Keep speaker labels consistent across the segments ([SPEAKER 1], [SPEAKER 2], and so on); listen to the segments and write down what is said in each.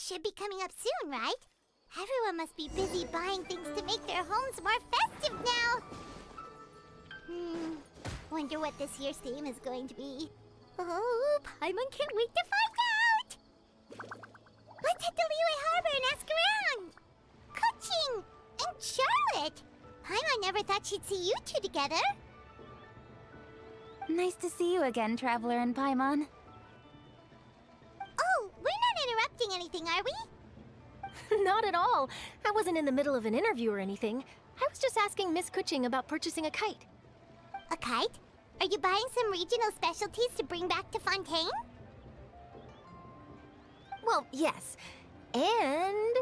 [SPEAKER 1] should be coming up soon, right? Everyone must be busy buying things to make their homes more festive now. Wonder what this year's theme is going to be. Oh, Pаймon can't wait to find out! Let's head to Liyue Harbor and ask around! Kuching and Charlotte! Pаймon never thought she'd see you two together.
[SPEAKER 2] Nice to see you again, Traveler and Pаймon.
[SPEAKER 1] Oh, we're not interrupting anything, are we?
[SPEAKER 3] Not at all. I wasn't in the middle of an interview or anything. I was just asking Miss Kuching about purchasing a kite.
[SPEAKER 1] A kite? Are you buying some regional specialties to bring back to Fontaine?
[SPEAKER 3] Well, yes. And...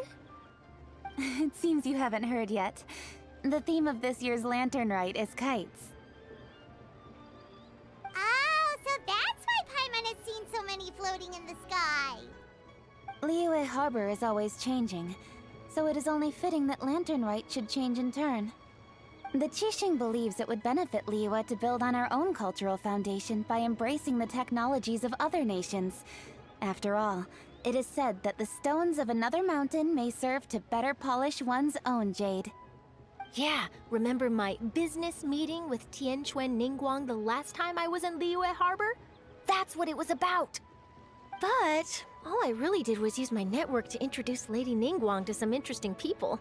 [SPEAKER 2] It seems you haven't heard yet. The theme of this year's lantern rite is kites.
[SPEAKER 1] Oh, so that's why Pаймon has seen so many floating in the sky.
[SPEAKER 2] Liyue Harbor is always changing, so it is only fitting that lantern rite should change in turn. The Qixing believes it would benefit Liyue to build on our own cultural foundation by embracing the technologies of other nations. After all, it is said that the stones of another mountain may serve to better polish one's own jade.
[SPEAKER 3] Yeah, remember my business meeting with Tianquan Ningguang the last time I was in Liyue Harbor? That's what it was about! But all I really did was use my network to introduce Lady Ningguang to some interesting people.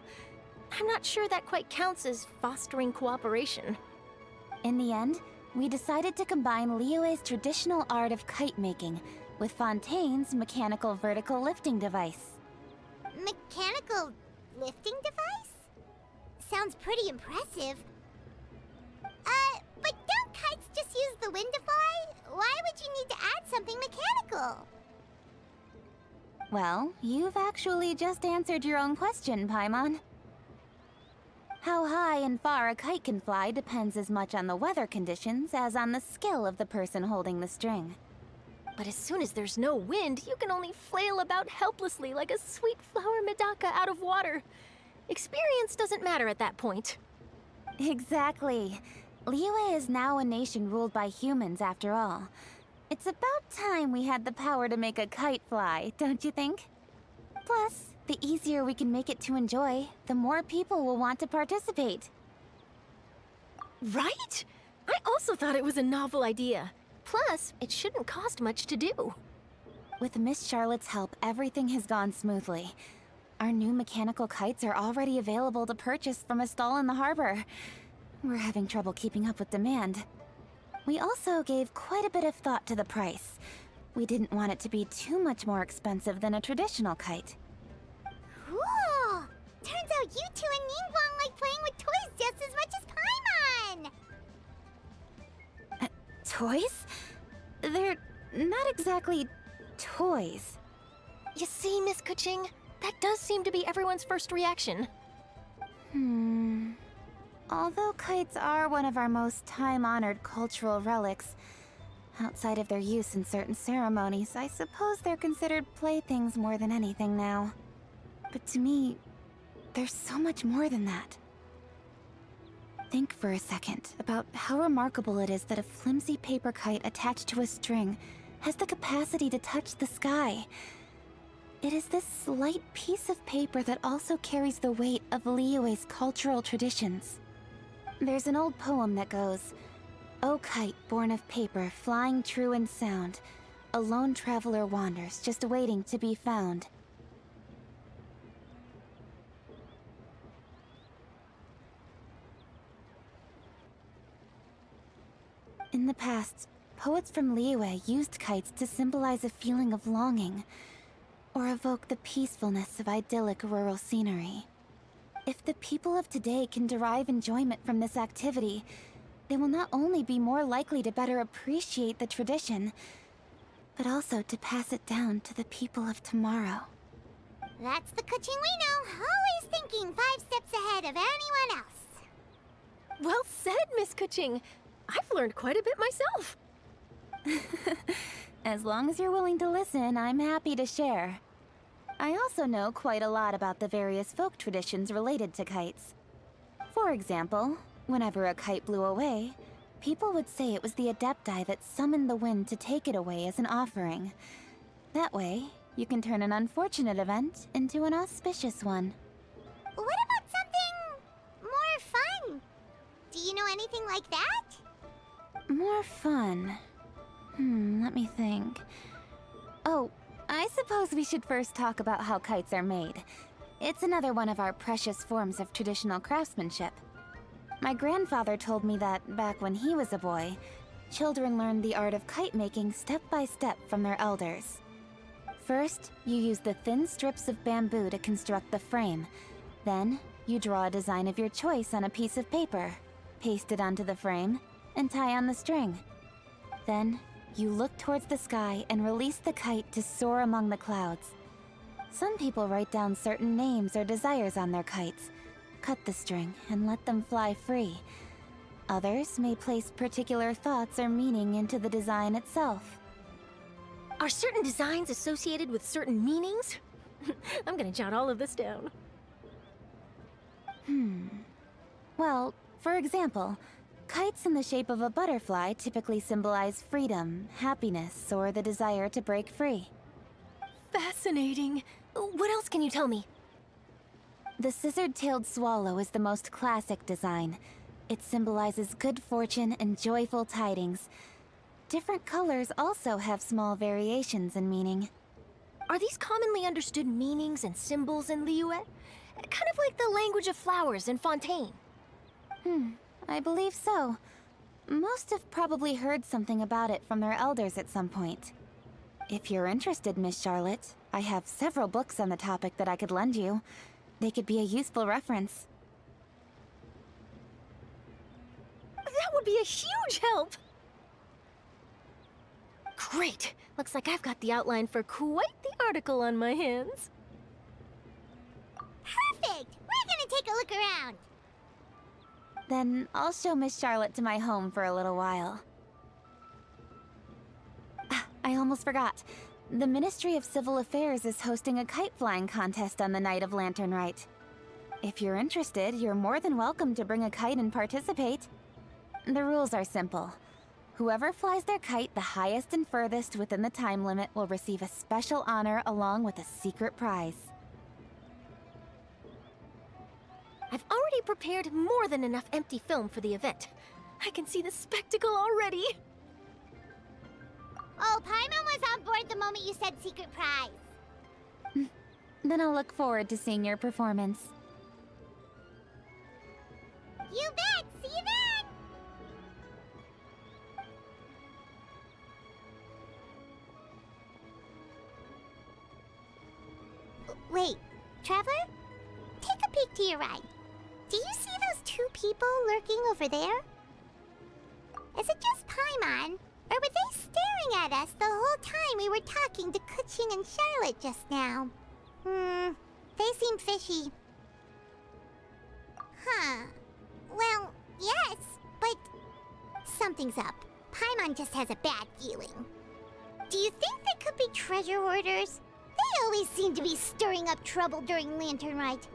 [SPEAKER 3] I'm not sure that quite counts as fostering cooperation.
[SPEAKER 2] In the end, we decided to combine Liyue's traditional art of kite making with Fontaine's mechanical vertical lifting device.
[SPEAKER 1] Mechanical lifting device? Sounds pretty impressive. But don't kites just use the wind to fly? Why would you need to add something mechanical?
[SPEAKER 2] Well, you've actually just answered your own question, Pаймon. How high and far a kite can fly depends as much on the weather conditions as on the skill of the person holding the string.
[SPEAKER 3] But as soon as there's no wind, you can only flail about helplessly like a sweet flower medaka out of water. Experience doesn't matter at that point.
[SPEAKER 2] Exactly. Liyue is now a nation ruled by humans after all. It's about time we had the power to make a kite fly, don't you think? Plus, the easier we can make it to enjoy, the more people will want to participate.
[SPEAKER 3] Right? I also thought it was a novel idea. Plus, it shouldn't cost much to do.
[SPEAKER 2] With Miss Charlotte's help, everything has gone smoothly. Our new mechanical kites are already available to purchase from a stall in the harbor. We're having trouble keeping up with demand. We also gave quite a bit of thought to the price. We didn't want it to be too much more expensive than a traditional kite.
[SPEAKER 1] Cool! Turns out you two and Ningguang like playing with toys just as much as Pаймon!
[SPEAKER 2] Toys? They're not exactly toys.
[SPEAKER 3] You see, Miss Kuching? That does seem to be everyone's first reaction.
[SPEAKER 2] Although kites are one of our most time-honored cultural relics, outside of their use in certain ceremonies, I suppose they're considered playthings more than anything now. But to me, there's so much more than that. Think for a second about how remarkable it is that a flimsy paper kite attached to a string has the capacity to touch the sky. It is this slight piece of paper that also carries the weight of Liyue's cultural traditions. There's an old poem that goes, "O kite born of paper, flying true and sound, a lone traveler wanders, just waiting to be found." In the past, poets from Liyue used kites to symbolize a feeling of longing, or evoke the peacefulness of idyllic rural scenery. If the people of today can derive enjoyment from this activity, they will not only be more likely to better appreciate the tradition, but also to pass it down to the people of tomorrow.
[SPEAKER 1] That's the Kuching we know, always thinking 5 steps ahead of anyone else.
[SPEAKER 3] Well said, Miss Kuching. I've learned quite a bit myself.
[SPEAKER 2] As long as you're willing to listen, I'm happy to share. I also know quite a lot about the various folk traditions related to kites. For example, whenever a kite blew away, people would say it was the Adepti that summoned the wind to take it away as an offering. That way, you can turn an unfortunate event into an auspicious one.
[SPEAKER 1] What about something more fun? Do you know anything like that?
[SPEAKER 2] More fun. Let me think. Oh, I suppose we should first talk about how kites are made. It's another one of our precious forms of traditional craftsmanship. My grandfather told me that back when he was a boy, children learned the art of kite making step by step from their elders. First, you use the thin strips of bamboo to construct the frame. Then, you draw a design of your choice on a piece of paper, paste it onto the frame, and tie on the string. Then, you look towards the sky and release the kite to soar among the clouds. Some people write down certain names or desires on their kites, cut the string, and let them fly free. Others may place particular thoughts or meaning into the design itself.
[SPEAKER 3] Are certain designs associated with certain meanings? I'm gonna jot all of this down.
[SPEAKER 2] Well, for example, kites in the shape of a butterfly typically symbolize freedom, happiness, or the desire to break free.
[SPEAKER 3] Fascinating. What else can you tell me?
[SPEAKER 2] The scissor-tailed swallow is the most classic design. It symbolizes good fortune and joyful tidings. Different colors also have small variations in meaning.
[SPEAKER 3] Are these commonly understood meanings and symbols in Liyue? Kind of like the language of flowers in Fontaine.
[SPEAKER 2] I believe so. Most have probably heard something about it from their elders at some point. If you're interested, Miss Charlotte, I have several books on the topic that I could lend you. They could be a useful reference.
[SPEAKER 3] That would be a huge help! Great! Looks like I've got the outline for quite the article on my hands.
[SPEAKER 1] Perfect! We're gonna take a look around.
[SPEAKER 2] Then I'll show Miss Charlotte to my home for a little while. I almost forgot. The Ministry of Civil Affairs is hosting a kite flying contest on the night of Lantern Rite. If you're interested, you're more than welcome to bring a kite and participate. The rules are simple. Whoever flies their kite the highest and furthest within the time limit will receive a special honor along with a secret prize.
[SPEAKER 3] I've already prepared more than enough empty film for the event. I can see the spectacle already.
[SPEAKER 1] Oh, Pаймon was on board the moment you said secret prize.
[SPEAKER 2] Then I'll look forward to seeing your performance.
[SPEAKER 1] You bet! See you then! Wait, Traveler? Take a peek to your right. Do you see those two people lurking over there? Is it just Pаймon? Or were they staring at us the whole time we were talking to Kuching and Charlotte just now? They seem fishy. Huh. Well, yes, but something's up. Pаймon just has a bad feeling. Do you think they could be treasure hoarders? They always seem to be stirring up trouble during Lantern Rite.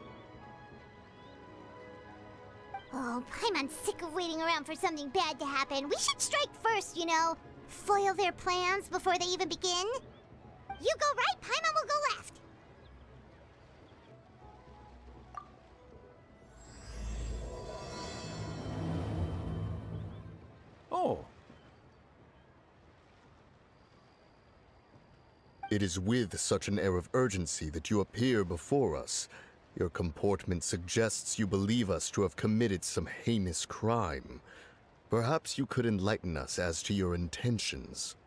[SPEAKER 1] Oh, Paimon's sick of waiting around for something bad to happen. We should strike first, you know. Foil their plans before they even begin. You go right, Paimon will go left.
[SPEAKER 4] Oh. It is with such an air of urgency that you appear before us. Your comportment suggests you believe us to have committed some heinous crime. Perhaps you could enlighten us as to your intentions.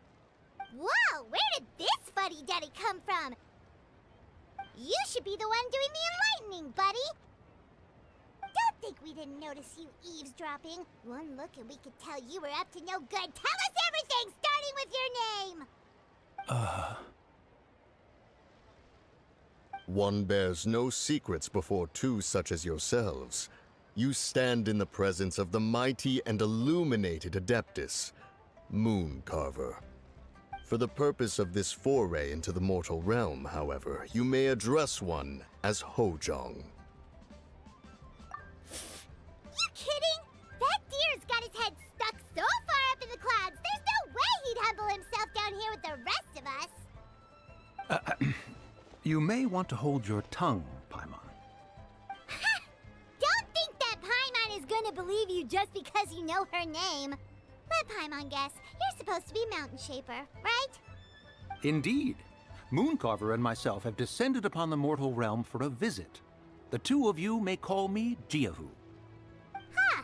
[SPEAKER 1] Whoa, where did this fuddy-duddy come from? You should be the one doing the enlightening, buddy. Don't think we didn't notice you eavesdropping. One look and we could tell you were up to no good. Tell us everything, starting with your name.
[SPEAKER 4] One bears no secrets before two such as yourselves. You stand in the presence of the mighty and illuminated Adeptus, Moon Carver. For the purpose of this foray into the mortal realm, however, you may address one as Hojong.
[SPEAKER 1] You kidding? That deer's got his head stuck so far up in the clouds, there's no way he'd humble himself down here with the rest of us.
[SPEAKER 5] You may want to hold your tongue, Pаймон.
[SPEAKER 1] Don't think that Paimon is gonna believe you just because you know her name. Let Paimon guess. You're supposed to be Mountain Shaper, right?
[SPEAKER 5] Indeed. Mooncarver and myself have descended upon the mortal realm for a visit. The two of you may call me Jiahu.
[SPEAKER 1] Huh.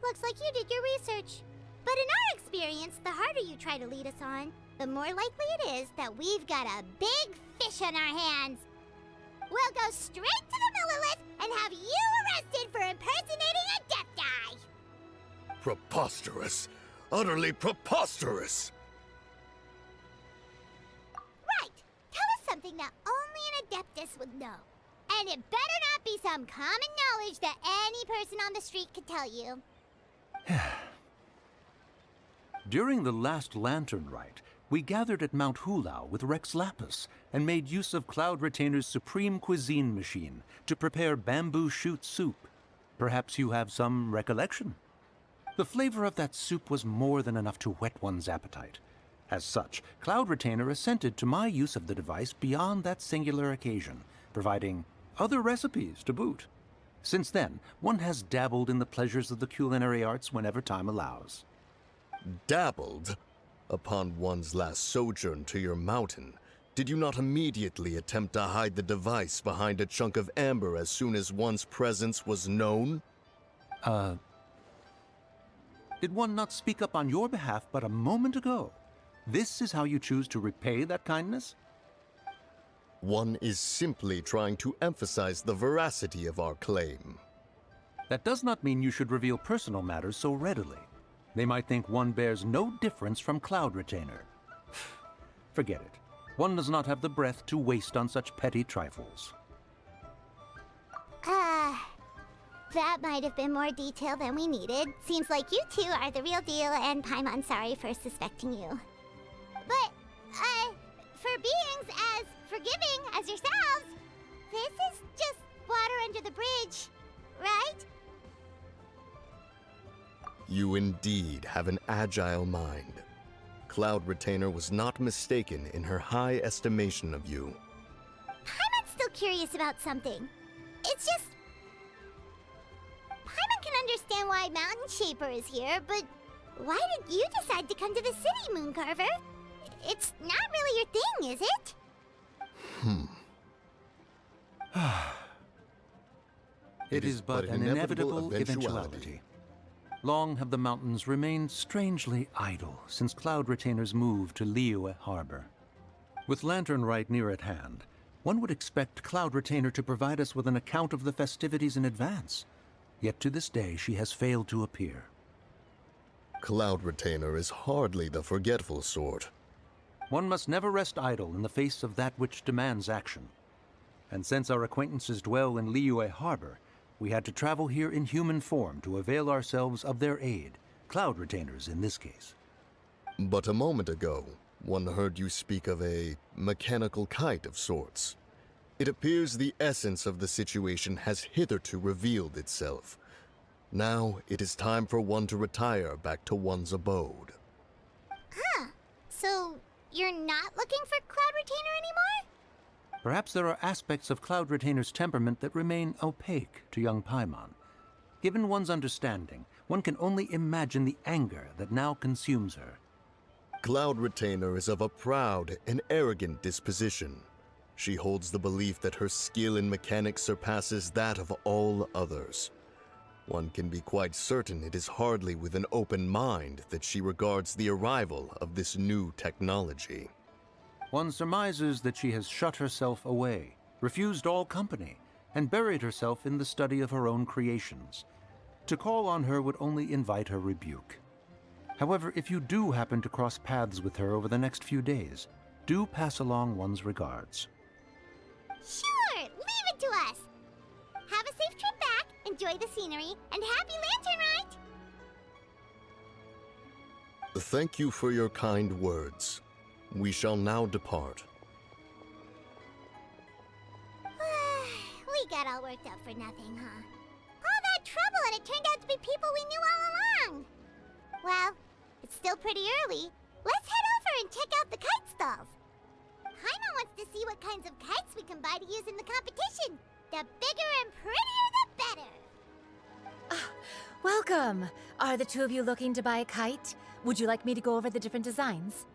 [SPEAKER 1] Looks like you did your research. But in our experience, the harder you try to lead us on, the more likely it is that we've got a big fish on our hands. We'll go straight to the Millilith and have you arrested for impersonating a death guy.
[SPEAKER 4] Preposterous! Utterly preposterous!
[SPEAKER 1] Right. Tell us something that only an Adeptus would know. And it better not be some common knowledge that any person on the street could tell you.
[SPEAKER 5] During the last lantern rite, we gathered at Mount Hulao with Rex Lapis and made use of Cloud Retainer's supreme cuisine machine to prepare bamboo shoot soup. Perhaps you have some recollection? The flavor of that soup was more than enough to whet one's appetite. As such, Cloud Retainer assented to my use of the device beyond that singular occasion, providing other recipes to boot. Since then, one has dabbled in the pleasures of the culinary arts whenever time allows.
[SPEAKER 4] Dabbled? Upon one's last sojourn to your mountain, did you not immediately attempt to hide the device behind a chunk of amber as soon as one's presence was known?
[SPEAKER 5] Did one not speak up on your behalf but a moment ago? This is how you choose to repay that kindness?
[SPEAKER 4] One is simply trying to emphasize the veracity of our claim.
[SPEAKER 5] That does not mean you should reveal personal matters so readily. They might think one bears no difference from Cloud Retainer. Forget it. One does not have the breath to waste on such petty trifles.
[SPEAKER 1] That might have been more detail than we needed. Seems like you two are the real deal, and Paimon's sorry for suspecting you. But, for beings as forgiving as yourselves, this is just water under the bridge, right?
[SPEAKER 4] You indeed have an agile mind. Cloud Retainer was not mistaken in her high estimation of you.
[SPEAKER 1] Paimon's still curious about something. It's just... Paimon can understand why Mountain Shaper is here, but why did you decide to come to the city, Mooncarver? It's not really your thing, is it?
[SPEAKER 5] It is but an inevitable eventuality. Long have the mountains remained strangely idle since Cloud Retainer's move to Liyue Harbor. With Lantern Rite near at hand, one would expect Cloud Retainer to provide us with an account of the festivities in advance. Yet to this day she has failed to appear.
[SPEAKER 4] Cloud Retainer is hardly the forgetful sort.
[SPEAKER 5] One must never rest idle in the face of that which demands action. And since our acquaintances dwell in Liyue Harbor, we had to travel here in human form to avail ourselves of their aid, Cloud Retainers in this case.
[SPEAKER 4] But a moment ago, one heard you speak of a mechanical kite of sorts. It appears the essence of the situation has hitherto revealed itself. Now it is time for one to retire back to one's abode.
[SPEAKER 1] Huh. So, you're not looking for Cloud Retainer anymore?
[SPEAKER 5] Perhaps there are aspects of Cloud Retainer's temperament that remain opaque to young Pаймон. Given one's understanding, one can only imagine the anger that now consumes her.
[SPEAKER 4] Cloud Retainer is of a proud and arrogant disposition. She holds the belief that her skill in mechanics surpasses that of all others. One can be quite certain it is hardly with an open mind that she regards the arrival of this new technology.
[SPEAKER 5] One surmises that she has shut herself away, refused all company, and buried herself in the study of her own creations. To call on her would only invite her rebuke. However, if you do happen to cross paths with her over the next few days, do pass along one's regards.
[SPEAKER 1] Sure, leave it to us. Have a safe trip back, enjoy the scenery, and happy Lantern Rite!
[SPEAKER 4] Thank you for your kind words. We shall now depart.
[SPEAKER 1] We got all worked up for nothing, huh? All that trouble and it turned out to be people we knew all along. Well, it's still pretty early. Let's head over and check out the kite stalls. Paimon wants to see what kinds of kites we can buy to use in the competition. The bigger and prettier, the better.
[SPEAKER 6] Welcome! Are the two of you looking to buy a kite? Would you like me to go over the different designs?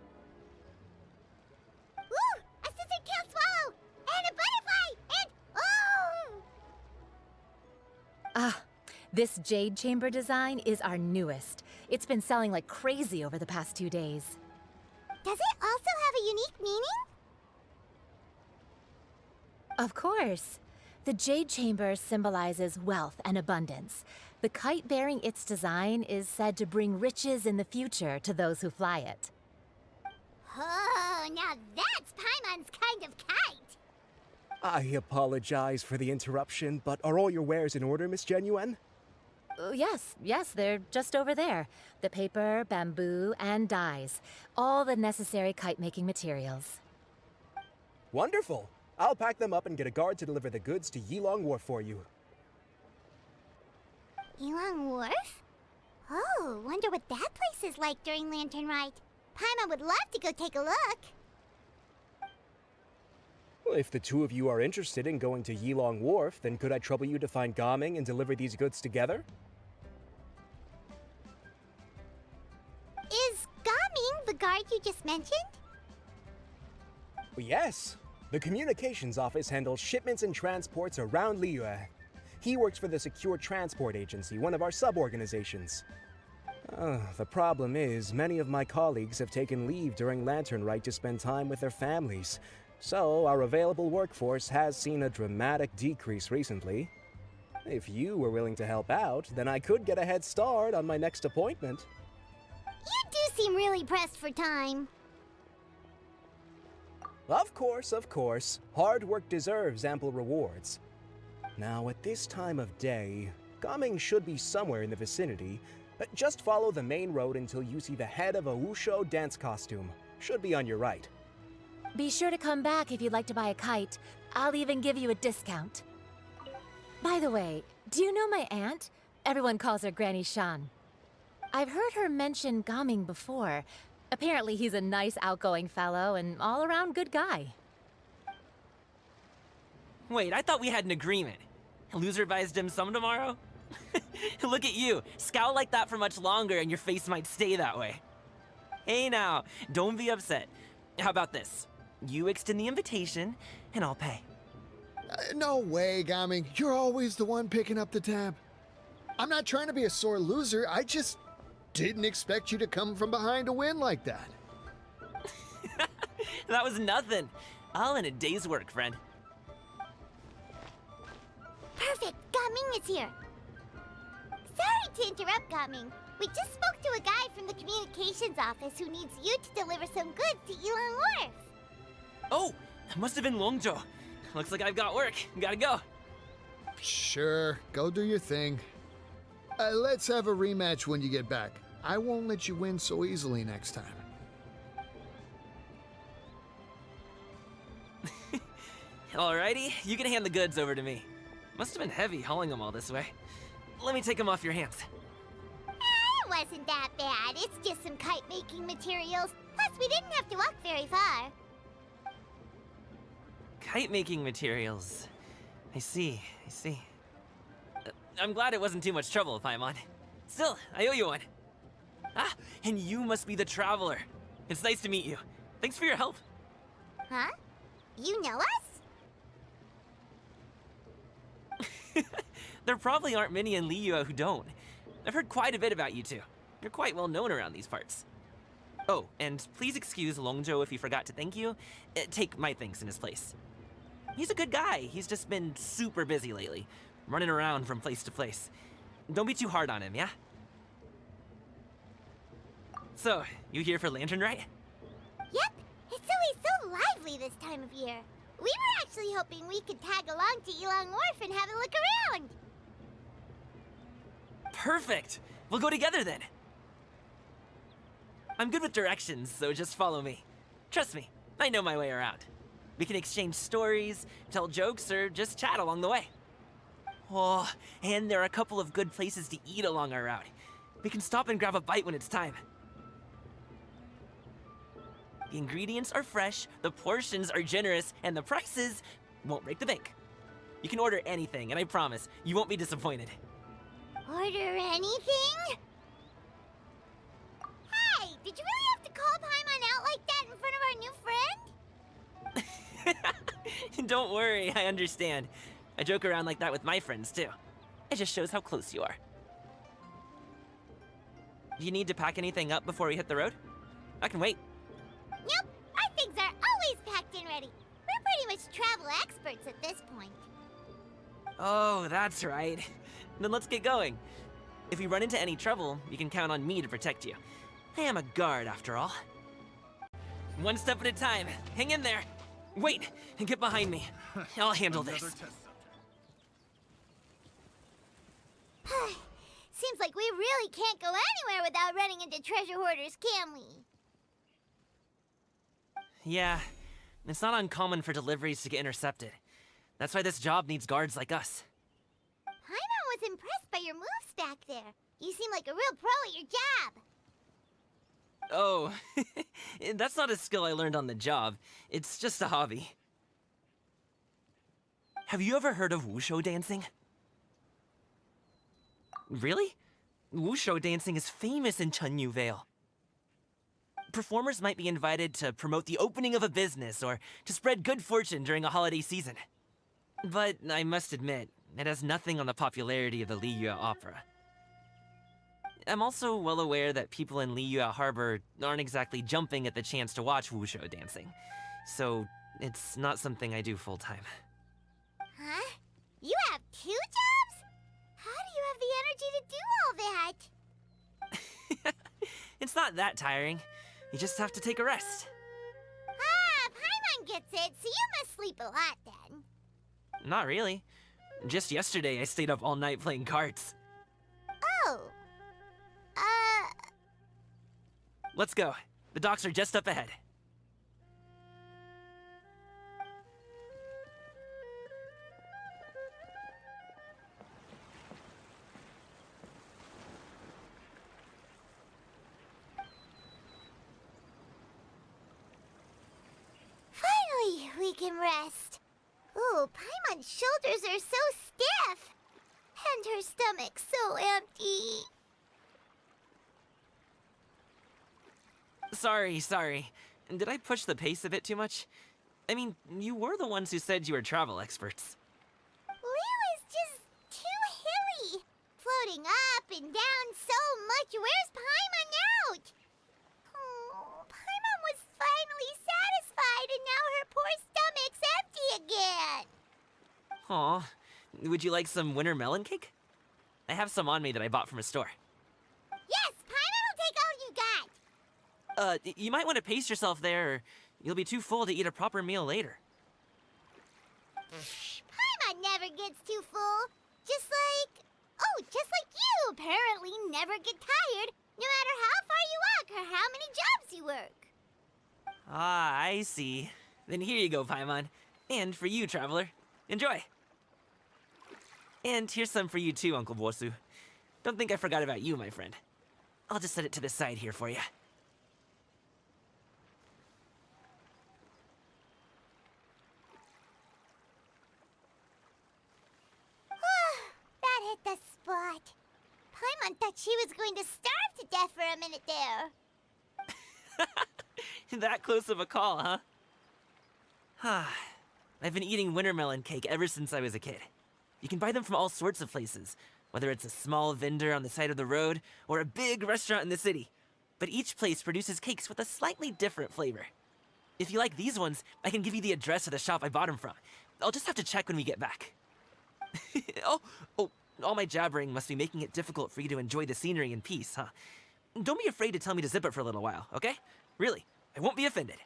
[SPEAKER 1] Ooh! A scissor-tail swallow! And a butterfly! And... oh!
[SPEAKER 6] This jade chamber design is our newest. It's been selling like crazy over the past 2 days.
[SPEAKER 1] Does it also have a unique meaning?
[SPEAKER 6] Of course. The jade chamber symbolizes wealth and abundance. The kite bearing its design is said to bring riches in the future to those who fly it.
[SPEAKER 1] Oh, now that's Paimon's kind of kite!
[SPEAKER 7] I apologize for the interruption, but are all your wares in order, Miss Genuine?
[SPEAKER 6] Yes, they're just over there. The paper, bamboo, and dyes. All the necessary kite-making materials.
[SPEAKER 7] Wonderful! I'll pack them up and get a guard to deliver the goods to Yilong Wharf for you.
[SPEAKER 1] Yilong Wharf? Oh, wonder what that place is like during Lantern Rite. Paimon would love to go take a look.
[SPEAKER 7] Well, if the two of you are interested in going to Yilong Wharf, then could I trouble you to find Gaming and deliver these goods together?
[SPEAKER 1] Is Gaming the guard you just mentioned?
[SPEAKER 7] Well, yes. The communications office handles shipments and transports around Liyue. He works for the Secure Transport Agency, one of our sub-organizations. The problem is, many of my colleagues have taken leave during Lantern Rite to spend time with their families. So, our available workforce has seen a dramatic decrease recently. If you were willing to help out, then I could get a head start on my next appointment.
[SPEAKER 1] You do seem really pressed for time.
[SPEAKER 7] Of course. Hard work deserves ample rewards. Now, at this time of day, Gaming should be somewhere in the vicinity. Just follow the main road until you see the head of a Wushu dance costume. Should be on your right.
[SPEAKER 6] Be sure to come back if you'd like to buy a kite. I'll even give you a discount. By the way, do you know my aunt? Everyone calls her Granny Shan. I've heard her mention Gaming before. Apparently he's a nice, outgoing fellow and all-around good guy.
[SPEAKER 8] Wait, I thought we had an agreement. Loser buys dim sum tomorrow? Look at you. Scowl like that for much longer and your face might stay that way. Hey now, don't be upset. How about this? You extend the invitation, and I'll pay.
[SPEAKER 9] No way, Gaming. You're always the one picking up the tab. I'm not trying to be a sore loser. I just didn't expect you to come from behind to win like that.
[SPEAKER 8] That was nothing. All in a day's work, friend.
[SPEAKER 1] Perfect, Gaming is here. Sorry to interrupt, Gaming. We just spoke to a guy from the communications office who needs you to deliver some goods to Yilong Wharf.
[SPEAKER 8] Oh, that must have been Longzhou. Looks like I've got work. Gotta go.
[SPEAKER 9] Sure, go do your thing. Let's have a rematch when you get back. I won't let you win so easily next time.
[SPEAKER 8] Alrighty, you can hand the goods over to me. Must have been heavy hauling them all this way. Let me take them off your hands.
[SPEAKER 1] It wasn't that bad. It's just some kite-making materials. Plus, we didn't have to walk very far.
[SPEAKER 8] Kite-making materials. I see. I'm glad it wasn't too much trouble, Paimon. Still, I owe you one. Ah, and you must be the traveler. It's nice to meet you. Thanks for your help.
[SPEAKER 1] Huh? You know us?
[SPEAKER 8] There probably aren't many in Liyue who don't. I've heard quite a bit about you two. You're quite well known around these parts. Oh, and please excuse Longzhou if he forgot to thank you. Take my thanks in his place. He's a good guy. He's just been super busy lately, running around from place to place. Don't be too hard on him, yeah? So, you here for Lantern Rite?
[SPEAKER 1] Yep. It's always so lively this time of year. We were actually hoping we could tag along to Yilong Wharf and have a look around.
[SPEAKER 8] Perfect! We'll go together then. I'm good with directions, so just follow me. Trust me, I know my way around. We can exchange stories, tell jokes, or just chat along the way. Oh, and there are a couple of good places to eat along our route. We can stop and grab a bite when it's time. The ingredients are fresh, the portions are generous, and the prices won't break the bank. You can order anything, and I promise, you won't be disappointed.
[SPEAKER 1] Order anything? Hey, did you really have to call Paimon out like that in front of our new friend?
[SPEAKER 8] Don't worry, I understand. I joke around like that with my friends, too. It just shows how close you are. Do you need to pack anything up before we hit the road? I can wait.
[SPEAKER 1] Nope, our things are always packed and ready. We're pretty much travel experts at this point.
[SPEAKER 8] Oh, that's right. Then let's get going. If we run into any trouble, you can count on me to protect you. I am a guard, after all. One step at a time. Hang in there. Wait, and get behind me. I'll handle this.
[SPEAKER 1] Seems like we really can't go anywhere without running into treasure hoarders, can we?
[SPEAKER 8] Yeah, it's not uncommon for deliveries to get intercepted. That's why this job needs guards like us.
[SPEAKER 1] Paimon was impressed by your moves back there. You seem like a real pro at your job.
[SPEAKER 8] Oh, that's not a skill I learned on the job. It's just a hobby. Have you ever heard of wushu dancing? Really? Wushu dancing is famous in Chunyu Vale. Performers might be invited to promote the opening of a business or to spread good fortune during a holiday season. But I must admit, it has nothing on the popularity of the Liyue opera. I'm also well aware that people in Liyue Harbor aren't exactly jumping at the chance to watch wushu dancing. So, it's not something I do full-time.
[SPEAKER 1] Huh? You have 2 jobs? How do you have the energy to do all that?
[SPEAKER 8] It's not that tiring. You just have to take a rest.
[SPEAKER 1] Ah, Paimon gets it, so you must sleep a lot then.
[SPEAKER 8] Not really. Just yesterday, I stayed up all night playing cards.
[SPEAKER 1] Oh.
[SPEAKER 8] Let's go. The docks are just up ahead.
[SPEAKER 1] Finally, we can rest. Ooh, Paimon's shoulders are so stiff. And her stomach so empty.
[SPEAKER 8] Sorry. Did I push the pace a bit too much? I mean, you were the ones who said you were travel experts.
[SPEAKER 1] Liu is just too hilly. Floating up and down so much. Where's Paimon out? Oh, Paimon was finally satisfied and now her poor stomach's empty again.
[SPEAKER 8] Aw, would you like some winter melon cake? I have some on me that I bought from a store.
[SPEAKER 1] Yes, Paimon will take all you got.
[SPEAKER 8] You might want to pace yourself there, or you'll be too full to eat a proper meal later.
[SPEAKER 1] Paimon never gets too full. Just like you apparently never get tired, no matter how far you walk or how many jobs you work.
[SPEAKER 8] Ah, I see. Then here you go, Paimon. And for you, traveler. Enjoy. And here's some for you too, Uncle Bosu. Don't think I forgot about you, my friend. I'll just set it to the side here for you.
[SPEAKER 1] That hit the spot. Paimon thought she was going to starve to death for a minute there.
[SPEAKER 8] That close of a call, huh? I've been eating winter melon cake ever since I was a kid. You can buy them from all sorts of places, whether it's a small vendor on the side of the road or a big restaurant in the city. But each place produces cakes with a slightly different flavor. If you like these ones, I can give you the address of the shop I bought them from. I'll just have to check when we get back. Oh, all my jabbering must be making it difficult for you to enjoy the scenery in peace, huh? Don't be afraid to tell me to zip it for a little while, okay? Really, I won't be offended.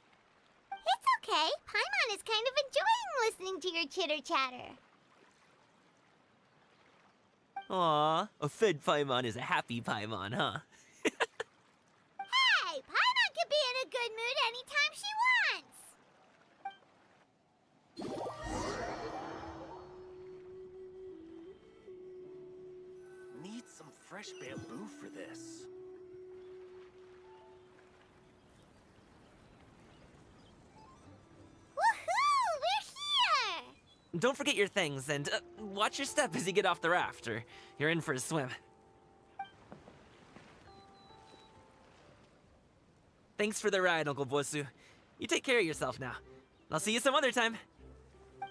[SPEAKER 1] It's okay. Paimon is kind of enjoying listening to your chitter-chatter.
[SPEAKER 8] Aw, a fed Paimon is a happy Paimon, huh?
[SPEAKER 1] Hey, Paimon can be in a good mood anytime she wants.
[SPEAKER 10] Need some fresh bamboo for this.
[SPEAKER 8] don't forget your things, and watch your step as you get off the raft, or you're in for a swim. Thanks for the ride, Uncle Bosu. You take care of yourself now. I'll see you some other time.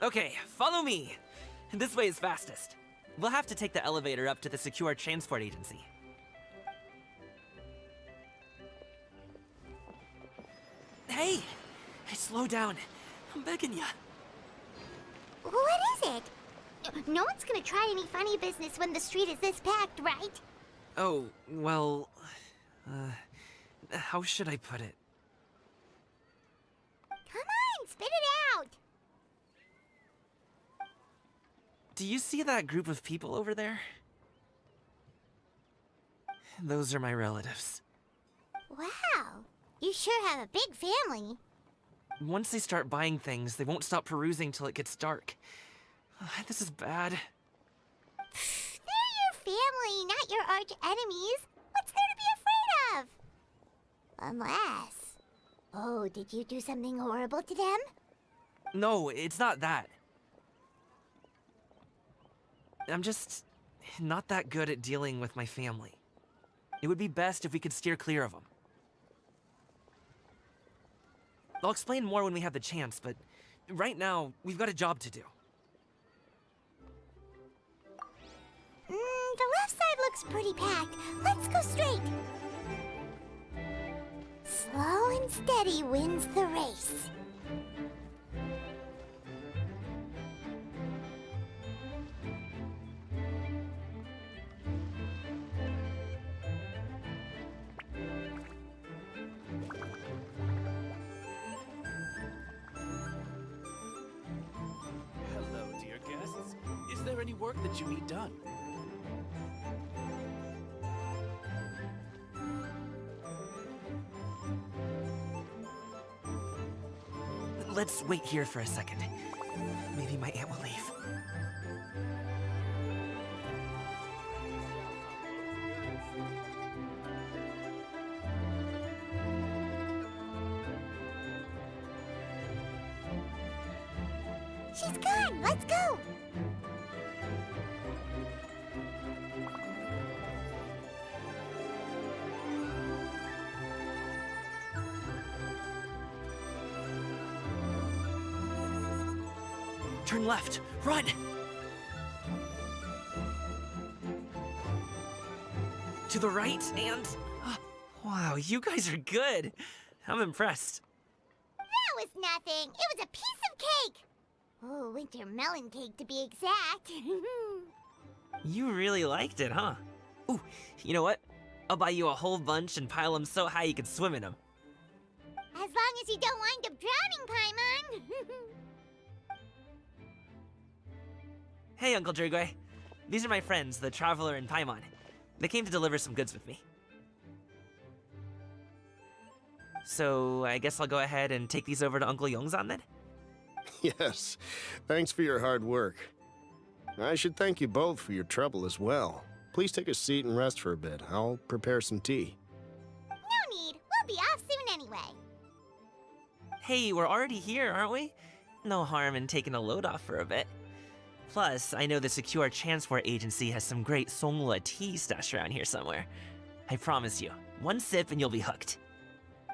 [SPEAKER 8] Okay, follow me. This way is fastest. We'll have to take the elevator up to the secure transport agency. Hey! Slow down. I'm begging ya.
[SPEAKER 1] What is it? No one's gonna try any funny business when the street is this packed, right?
[SPEAKER 8] Oh, well... how should I put it?
[SPEAKER 1] Come on, spit it out!
[SPEAKER 8] Do you see that group of people over there? Those are my relatives.
[SPEAKER 1] Wow, you sure have a big family.
[SPEAKER 8] Once they start buying things, they won't stop perusing till it gets dark. This is bad.
[SPEAKER 1] They're your family, not your arch enemies. What's there to be afraid of? Unless... Oh, did you do something horrible to them?
[SPEAKER 8] No, it's not that. I'm just not that good at dealing with my family. It would be best if we could steer clear of them. I'll explain more when we have the chance, but right now, we've got a job to do.
[SPEAKER 1] The left side looks pretty packed. Let's go straight. Slow and steady wins the race.
[SPEAKER 10] Hello, dear guests. Is there any work that you need done?
[SPEAKER 8] Let's wait here for a second. Maybe my aunt will leave.
[SPEAKER 1] She's gone. Let's go.
[SPEAKER 8] Turn left. Run! To the right and... wow, you guys are good. I'm impressed.
[SPEAKER 1] That was nothing. It was a piece of cake. Oh, winter melon cake to be exact.
[SPEAKER 8] You really liked it, huh? Ooh, you know what? I'll buy you a whole bunch and pile them so high you can swim in them.
[SPEAKER 1] As long as you don't wind up drowning, Paimon.
[SPEAKER 8] Hey, Uncle Drugway. These are my friends, the Traveler and Pаймon. They came to deliver some goods with me. So, I guess I'll go ahead and take these over to Uncle Yongzan then?
[SPEAKER 11] Yes, thanks for your hard work. I should thank you both for your trouble as well. Please take a seat and rest for a bit. I'll prepare some tea.
[SPEAKER 1] No need. We'll be off soon anyway.
[SPEAKER 8] Hey, we're already here, aren't we? No harm in taking a load off for a bit. Plus, I know the Secure Transport Agency has some great Songhua tea stashed around here somewhere. I promise you, one sip and you'll be hooked.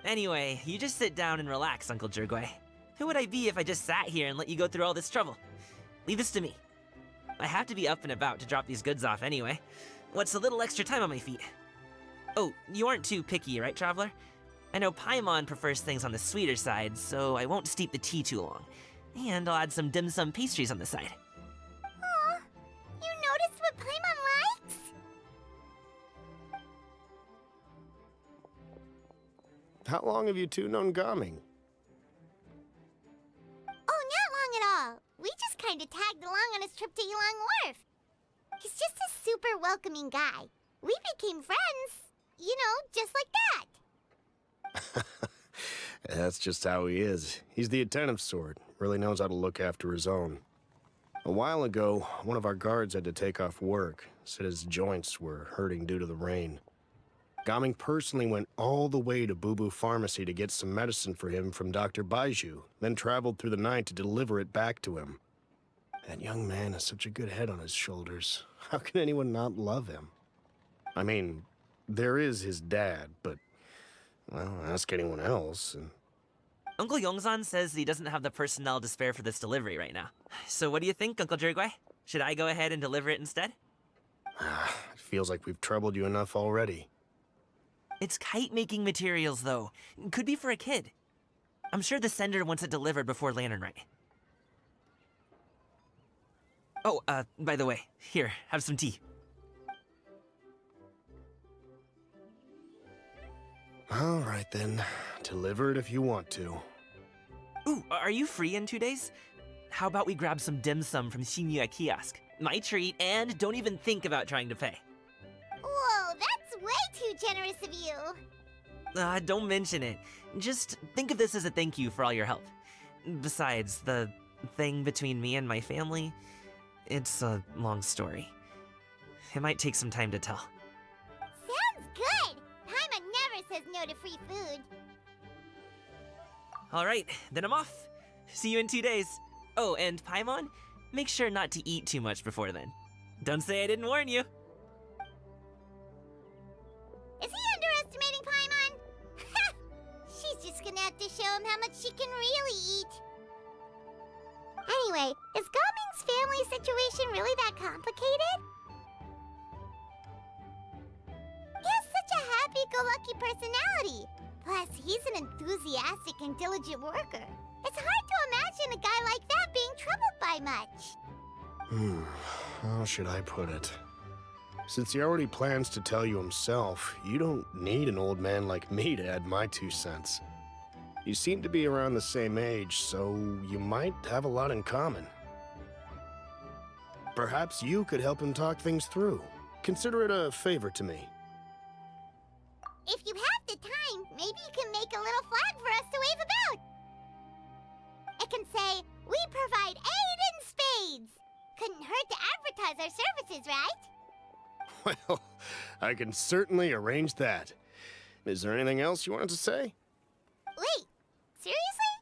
[SPEAKER 8] Anyway, you just sit down and relax, Uncle Jirgway. Who would I be if I just sat here and let you go through all this trouble? Leave this to me. I have to be up and about to drop these goods off anyway. What's a little extra time on my feet? Oh, you aren't too picky, right, Traveler? I know Paimon prefers things on the sweeter side, so I won't steep the tea too long. And I'll add some dim sum pastries on the side.
[SPEAKER 1] Aw, you noticed what Paimon likes?
[SPEAKER 11] How long have you two known Gaming?
[SPEAKER 1] Oh, not long at all. We just kind of tagged along on his trip to Yulong Wharf. He's just a super welcoming guy. We became friends, you know, just like that.
[SPEAKER 11] That's just how he is. He's the attentive sort. Really knows how to look after his own. A while ago, one of our guards had to take off work. Said his joints were hurting due to the rain. Gaming personally went all the way to Boo Boo Pharmacy to get some medicine for him from Dr. Baiju, then traveled through the night to deliver it back to him. That young man has such a good head on his shoulders. How can anyone not love him? I mean, there is his dad, but, well, ask anyone else, and...
[SPEAKER 8] Uncle Yongzan says he doesn't have the personnel to spare for this delivery right now. So what do you think, Uncle Jirgui? Should I go ahead and deliver it instead?
[SPEAKER 11] It feels like we've troubled you enough already.
[SPEAKER 8] It's kite-making materials, though. Could be for a kid. I'm sure the sender wants it delivered before Lantern Rite. Oh, by the way, here, have some tea.
[SPEAKER 11] All right, then. Deliver it if you want to.
[SPEAKER 8] Ooh, are you free in 2 days? How about we grab some dim sum from Shinya Kiosk? My treat, and don't even think about trying to pay.
[SPEAKER 1] Whoa, that's way too generous of you.
[SPEAKER 8] Don't mention it. Just think of this as a thank you for all your help. Besides, the thing between me and my family, it's a long story. It might take some time to tell.
[SPEAKER 1] Sounds good! Pаймon never says no to free food.
[SPEAKER 8] Alright, then I'm off. See you in 2 days. Oh, and Paimon, make sure not to eat too much before then. Don't say I didn't warn you.
[SPEAKER 1] Is he underestimating Paimon? She's just gonna have to show him how much she can really eat. Anyway, is Gaming's family situation really that complicated? He has such a happy-go-lucky personality. Plus, he's an enthusiastic and diligent worker. It's hard to imagine a guy like that being troubled by much.
[SPEAKER 11] How should I put it? Since he already plans to tell you himself, you don't need an old man like me to add my 2 cents. You seem to be around the same age, so you might have a lot in common. Perhaps you could help him talk things through. Consider it a favor to me.
[SPEAKER 1] If you have the time, maybe you can make a little flag for us to wave about. It can say, "We provide aid in spades." Couldn't hurt to advertise our services, right?
[SPEAKER 11] Well, I can certainly arrange that. Is there anything else you wanted to say?
[SPEAKER 1] Wait, seriously?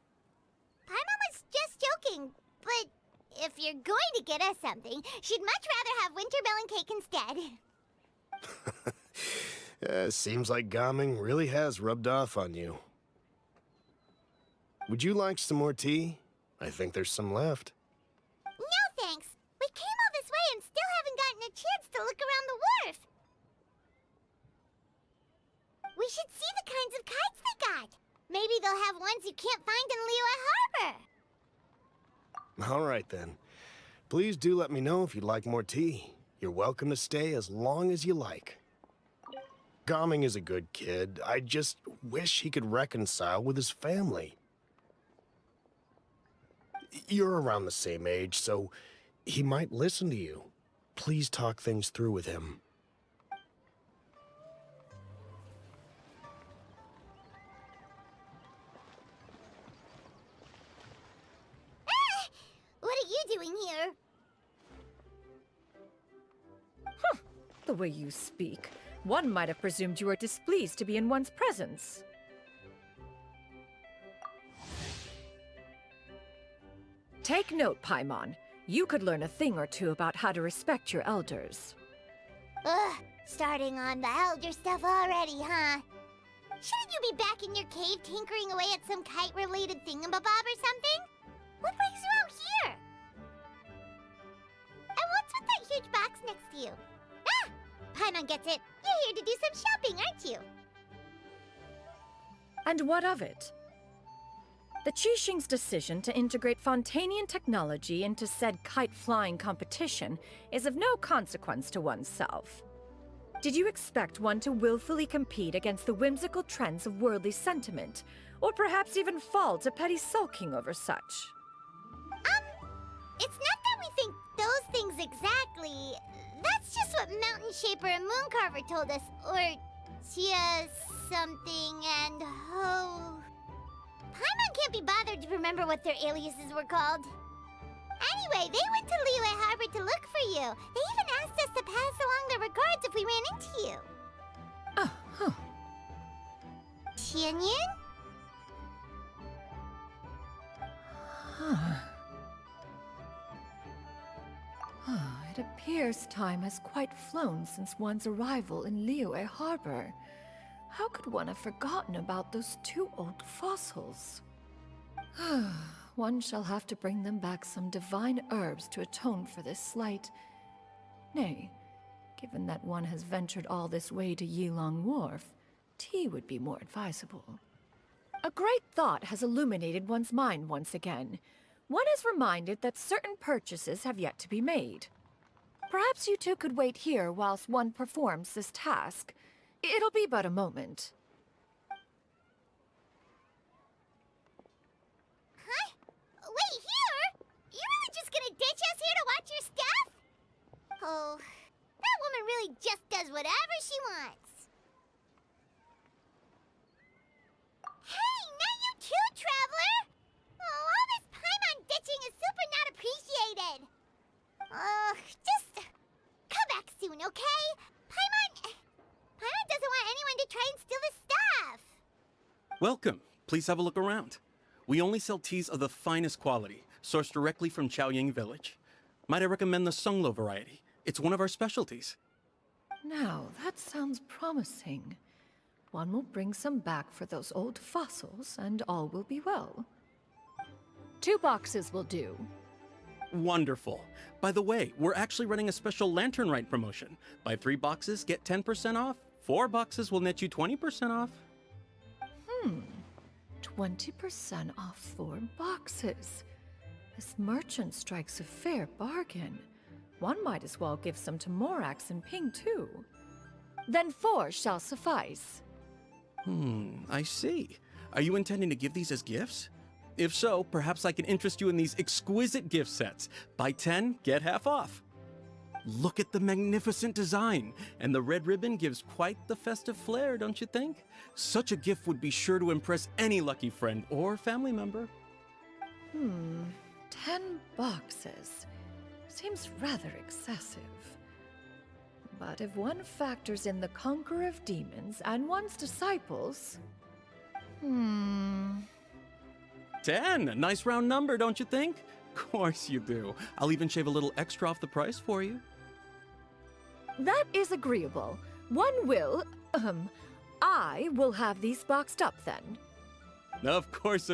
[SPEAKER 1] Paimon was just joking, but if you're going to get us something, she'd much rather have wintermelon cake instead.
[SPEAKER 11] Seems like Gaming really has rubbed off on you. Would you like some more tea? I think there's some left.
[SPEAKER 1] No thanks. We came all this way and still haven't gotten a chance to look around the wharf. We should see the kinds of kites they got. Maybe they'll have ones you can't find in Liyue Harbor.
[SPEAKER 11] All right, then. Please do let me know if you'd like more tea. You're welcome to stay as long as you like. Gaming is a good kid. I just wish he could reconcile with his family. You're around the same age, so he might listen to you. Please talk things through with him.
[SPEAKER 1] What are you doing here?
[SPEAKER 12] The way you speak, one might have presumed you were displeased to be in one's presence. Take note, Paimon. You could learn a thing or two about how to respect your elders.
[SPEAKER 1] Ugh, starting on the elder stuff already, huh? Shouldn't you be back in your cave tinkering away at some kite-related thingamabob or something? What brings you out here? And what's with that huge box next to you? Ah! Paimon gets it. You're here to do some shopping, aren't you?
[SPEAKER 12] And what of it? The Qixing's decision to integrate Fontainian technology into said kite-flying competition is of no consequence to oneself. Did you expect one to willfully compete against the whimsical trends of worldly sentiment, or perhaps even fall to petty sulking over such?
[SPEAKER 1] It's not that we think those things exactly. That's just what Mountain Shaper and Mooncarver told us, or Tia something and Ho. Paimon can't be bothered to remember what their aliases were called. Anyway, they went to Liyue Harbor to look for you. They even asked us to pass along their regards if we ran into you.
[SPEAKER 12] Oh, huh.
[SPEAKER 1] Tianyin?
[SPEAKER 12] It appears time has quite flown since one's arrival in Liyue Harbor. How could one have forgotten about those two old fossils? One shall have to bring them back some divine herbs to atone for this slight. Nay, given that one has ventured all this way to Yilong Wharf, tea would be more advisable. A great thought has illuminated one's mind once again. One is reminded that certain purchases have yet to be made. Perhaps you two could wait here whilst one performs this task. It'll be but a moment.
[SPEAKER 1] Huh? Wait here? You're really just gonna ditch us here to watch your stuff? Oh, that woman really just does whatever she wants. Hey, not you too, traveler! Oh, all this Paimon ditching is super not appreciated. Just come back soon, okay? Paimon doesn't want anyone to try and steal his stuff.
[SPEAKER 10] Welcome. Please have a look around. We only sell teas of the finest quality, sourced directly from Chaoying Village. Might I recommend the Songlo variety? It's one of our specialties.
[SPEAKER 12] Now, that sounds promising. One will bring some back for those old fossils, and all will be well. 2 boxes will do.
[SPEAKER 10] Wonderful. By the way, we're actually running a special lantern rite promotion. Buy 3 boxes, get 10% off. 4 boxes will net you 20% off.
[SPEAKER 12] 20% off 4 boxes. This merchant strikes a fair bargain. One might as well give some to Morax and Ping, too. Then 4 shall suffice.
[SPEAKER 10] I see. Are you intending to give these as gifts? If so, perhaps I can interest you in these exquisite gift sets. Buy 10, get half off. Look at the magnificent design, and the red ribbon gives quite the festive flair, don't you think? Such a gift would be sure to impress any lucky friend or family member.
[SPEAKER 12] 10 boxes. Seems rather excessive. But if one factors in the conqueror of demons and one's disciples...
[SPEAKER 10] 10! A nice round number, don't you think? Of course you do. I'll even shave a little extra off the price for you.
[SPEAKER 12] That is agreeable. One will... I will have these boxed up then.
[SPEAKER 10] Of course,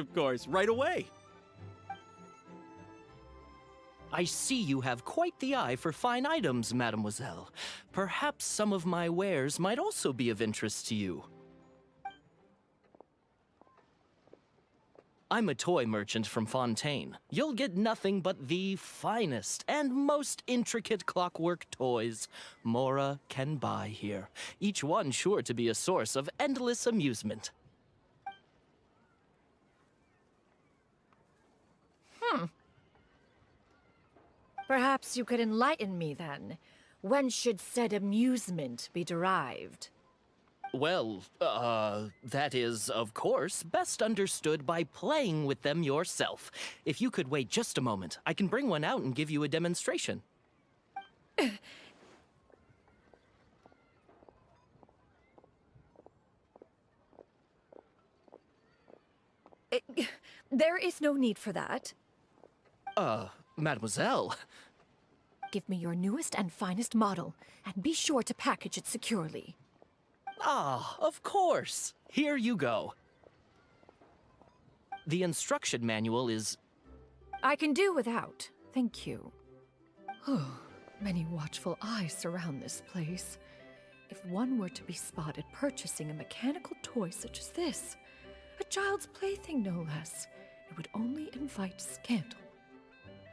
[SPEAKER 10] right away.
[SPEAKER 13] I see you have quite the eye for fine items, mademoiselle. Perhaps some of my wares might also be of interest to you. I'm a toy merchant from Fontaine. You'll get nothing but the finest and most intricate clockwork toys Mora can buy here. Each one sure to be a source of endless amusement.
[SPEAKER 12] Perhaps you could enlighten me then. When should said amusement be derived?
[SPEAKER 13] Well, that is, of course, best understood by playing with them yourself. If you could wait just a moment, I can bring one out and give you a demonstration.
[SPEAKER 12] There is no need for that.
[SPEAKER 13] Mademoiselle.
[SPEAKER 12] Give me your newest and finest model, and be sure to package it securely.
[SPEAKER 13] Ah, of course. Here you go. The instruction manual is...
[SPEAKER 12] I can do without, thank you. Many watchful eyes surround this place. If one were to be spotted purchasing a mechanical toy such as this, a child's plaything no less, it would only invite scandal.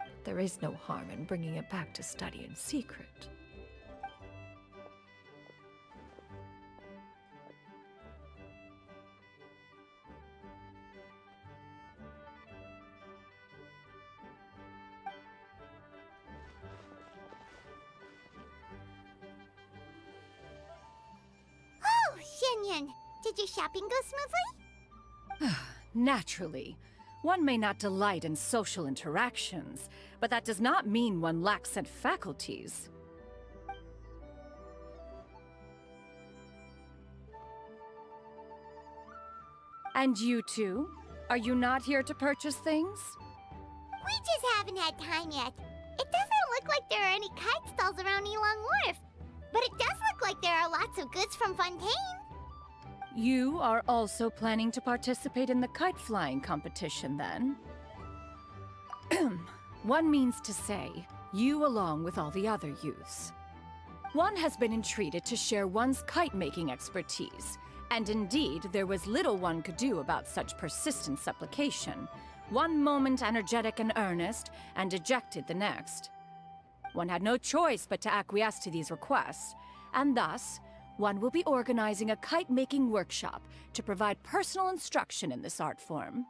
[SPEAKER 12] But there is no harm in bringing it back to study in secret.
[SPEAKER 1] Did your shopping go smoothly?
[SPEAKER 12] Naturally. One may not delight in social interactions, but that does not mean one lacks said faculties. And you two? Are you not here to purchase things?
[SPEAKER 1] We just haven't had time yet. It doesn't look like there are any kite stalls around Elong Wharf, but it does look like there are lots of goods from Fontaine.
[SPEAKER 12] You are also planning to participate in the kite flying competition, then? One means to say, you along with all the other youths. One has been entreated to share one's kite-making expertise, and indeed, there was little one could do about such persistent supplication. One moment energetic and earnest, and dejected the next. One had no choice but to acquiesce to these requests, and thus, one will be organizing a kite-making workshop to provide personal instruction in this art form.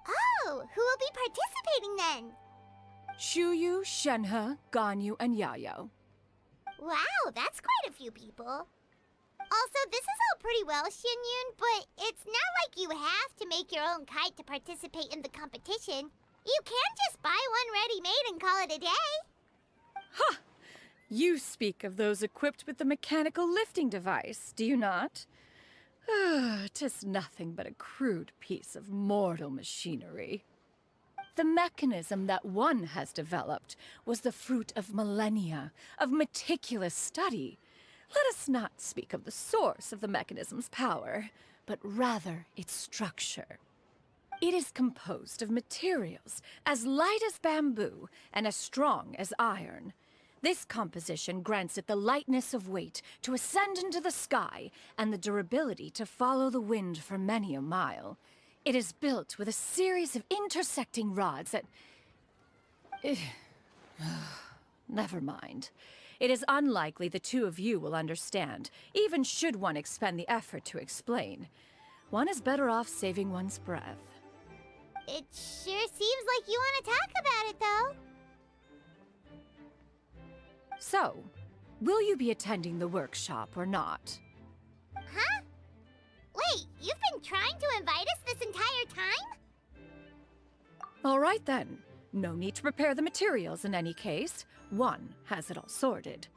[SPEAKER 1] Oh, who will be participating then?
[SPEAKER 12] Shuyu, Shenhe, Ganyu, and Yayo.
[SPEAKER 1] Wow, that's quite a few people. Also, this is all pretty well, Xinyun, but it's not like you have to make your own kite to participate in the competition. You can just buy one ready-made and call it a day.
[SPEAKER 12] Ha! You speak of those equipped with the mechanical lifting device, do you not? 'Tis nothing but a crude piece of mortal machinery. The mechanism that one has developed was the fruit of millennia of meticulous study. Let us not speak of the source of the mechanism's power, but rather its structure. It is composed of materials as light as bamboo and as strong as iron. This composition grants it the lightness of weight to ascend into the sky and the durability to follow the wind for many a mile. It is built with a series of intersecting rods that... Never mind. It is unlikely the two of you will understand, even should one expend the effort to explain. One is better off saving one's breath.
[SPEAKER 1] It sure seems like you want to talk about it, though.
[SPEAKER 12] So, will you be attending the workshop or not?
[SPEAKER 1] Huh? Wait, you've been trying to invite us this entire time?
[SPEAKER 12] All right then. No need to prepare the materials in any case. One has it all sorted.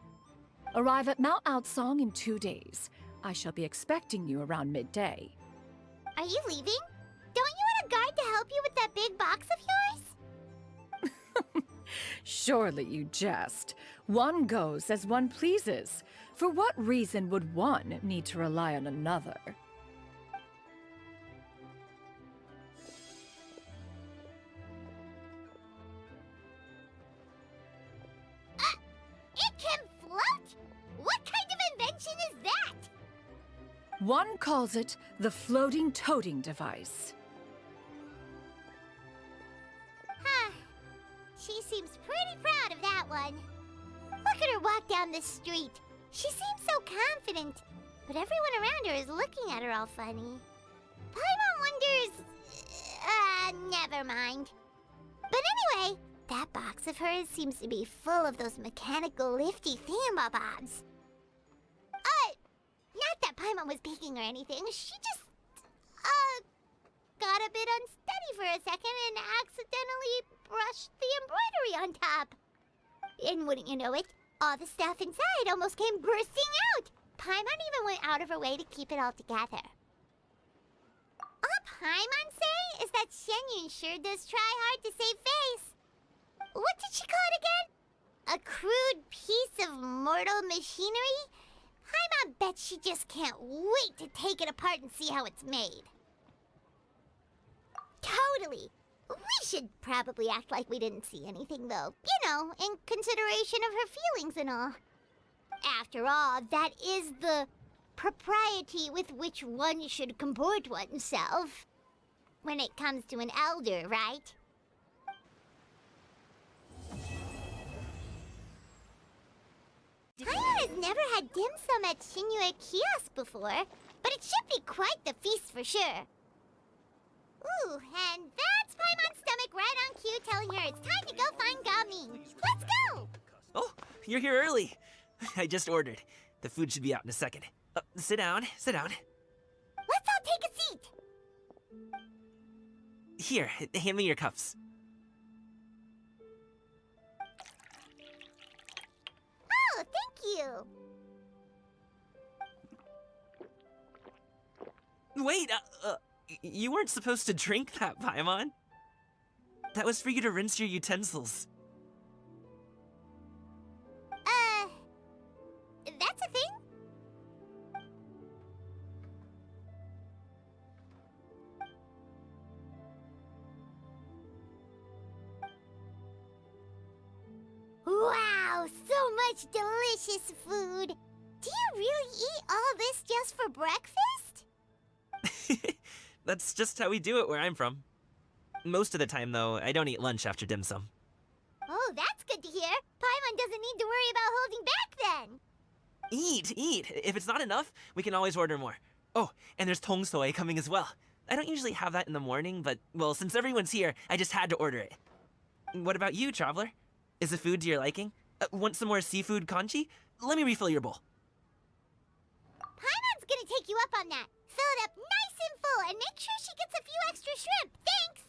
[SPEAKER 12] Arrive at Mount Outsong in 2 days. I shall be expecting you around midday.
[SPEAKER 1] Are you leaving? Don't you want a guard to help you with that big box of yours?
[SPEAKER 12] Surely you jest. One goes as one pleases. For what reason would one need to rely on another?
[SPEAKER 1] It can float? What kind of invention is that?
[SPEAKER 12] One calls it the floating toting device.
[SPEAKER 1] Huh. She seems pretty proud of that one. Look at her walk down the street. She seems so confident, but everyone around her is looking at her all funny. Paimon wonders... never mind. But anyway, that box of hers seems to be full of those mechanical lifty thingamabobs. Not that Paimon was peeking or anything. She just, got a bit unsteady for a second and accidentally brushed the embroidery on top. And wouldn't you know it, all the stuff inside almost came bursting out. Paimon even went out of her way to keep it all together. All Paimon say is that Xianyun sure does try hard to save face. What did she call it again? A crude piece of mortal machinery? Paimon bet she just can't wait to take it apart and see how it's made. Totally. We should probably act like we didn't see anything, though. You know, in consideration of her feelings and all. After all, that is the propriety with which one should comport oneself. When it comes to an elder, right? Paimon has never had dim sum at Shinue Kiosk before, but it should be quite the feast for sure. Ooh, and that's Paimon's stomach right on cue telling her it's time to go find Gaming. Let's go!
[SPEAKER 8] Oh, you're here early. I just ordered. The food should be out in a second. Sit down, sit down.
[SPEAKER 1] Let's all take a seat.
[SPEAKER 8] Here, hand me your cups.
[SPEAKER 1] Oh, thank you.
[SPEAKER 8] Wait, you weren't supposed to drink that, Paimon. That was for you to rinse your utensils.
[SPEAKER 1] such delicious food. Do you really eat all this just for breakfast?
[SPEAKER 8] That's just how we do it where I'm from. Most of the time, though, I don't eat lunch after dim sum.
[SPEAKER 1] Oh, that's good to hear. Paimon doesn't need to worry about holding back then.
[SPEAKER 8] Eat! If it's not enough, we can always order more. Oh, and there's tong soy coming as well. I don't usually have that in the morning, but, well, since everyone's here, I just had to order it. What about you, traveler? Is the food to your liking? Want some more seafood congee? Let me refill your bowl.
[SPEAKER 1] Paimon's gonna take you up on that. Fill it up nice and full, and make sure she gets a few extra shrimp. Thanks!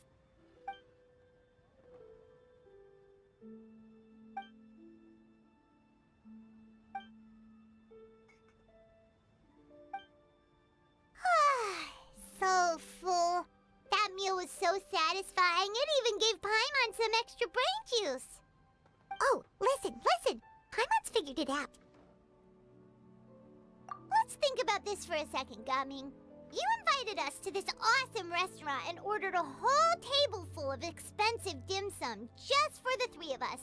[SPEAKER 1] So full. That meal was so satisfying, it even gave Paimon some extra brain juice. Oh, listen. Paimon's figured it out. Let's think about this for a second, Gaming. You invited us to this awesome restaurant and ordered a whole table full of expensive dim sum just for the three of us.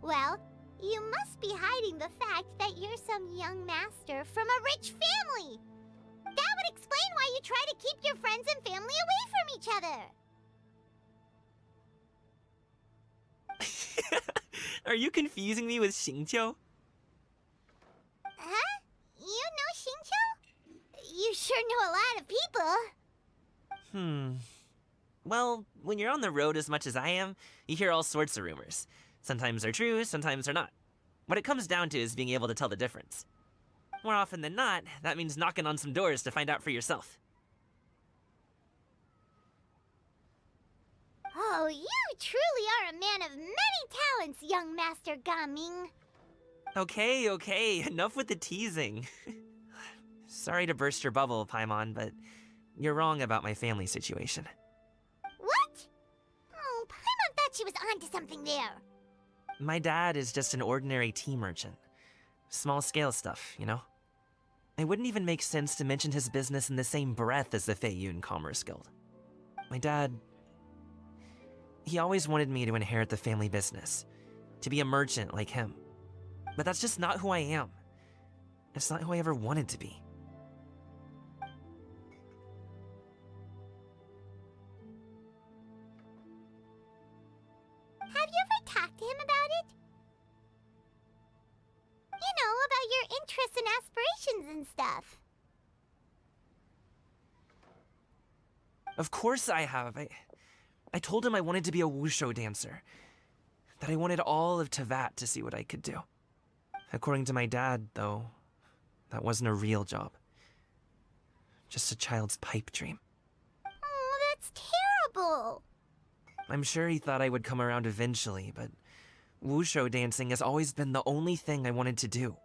[SPEAKER 1] Well, you must be hiding the fact that you're some young master from a rich family. That would explain why you try to keep your friends and family away from each other.
[SPEAKER 8] Are you confusing me with Xingqiu?
[SPEAKER 1] Huh? You know Xingqiu? You sure know a lot of people.
[SPEAKER 8] Well, when you're on the road as much as I am, you hear all sorts of rumors. Sometimes they're true, sometimes they're not. What it comes down to is being able to tell the difference. More often than not, that means knocking on some doors to find out for yourself.
[SPEAKER 1] Oh, you truly are a man of many talents, young Master Gaming.
[SPEAKER 8] Okay, enough with the teasing. Sorry to burst your bubble, Paimon, but you're wrong about my family situation.
[SPEAKER 1] What? Oh, Paimon thought she was onto something there.
[SPEAKER 8] My dad is just an ordinary tea merchant. Small-scale stuff, you know? It wouldn't even make sense to mention his business in the same breath as the Feiyun Commerce Guild. My dad... he always wanted me to inherit the family business, to be a merchant like him. But that's just not who I am. It's not who I ever wanted to be.
[SPEAKER 1] Have you ever talked to him about it? You know, about your interests and aspirations and stuff.
[SPEAKER 8] Of course I have. I told him I wanted to be a wushu dancer. That I wanted all of Tevat to see what I could do. According to my dad, though, that wasn't a real job. Just a child's pipe dream.
[SPEAKER 1] Oh, that's terrible.
[SPEAKER 8] I'm sure he thought I would come around eventually, but wushu dancing has always been the only thing I wanted to do.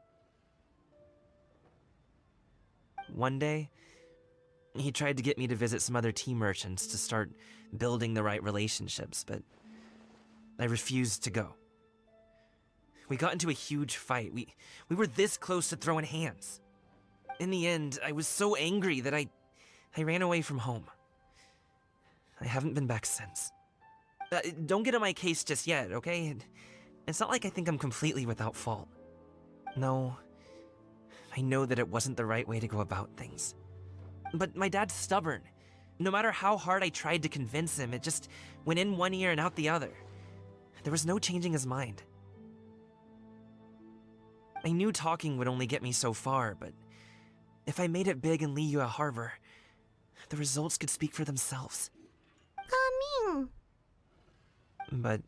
[SPEAKER 8] One day, he tried to get me to visit some other tea merchants to start building the right relationships, but I refused to go. We got into a huge fight. We were this close to throwing hands. In the end, I was so angry that I ran away from home. I haven't been back since. Don't get on my case just yet, okay? It's not like I think I'm completely without fault. No, I know that it wasn't the right way to go about things. But my dad's stubborn. No matter how hard I tried to convince him, it just went in one ear and out the other. There was no changing his mind. I knew talking would only get me so far, but if I made it big in Liyue Harbor, the results could speak for themselves.
[SPEAKER 1] Gaming.
[SPEAKER 8] But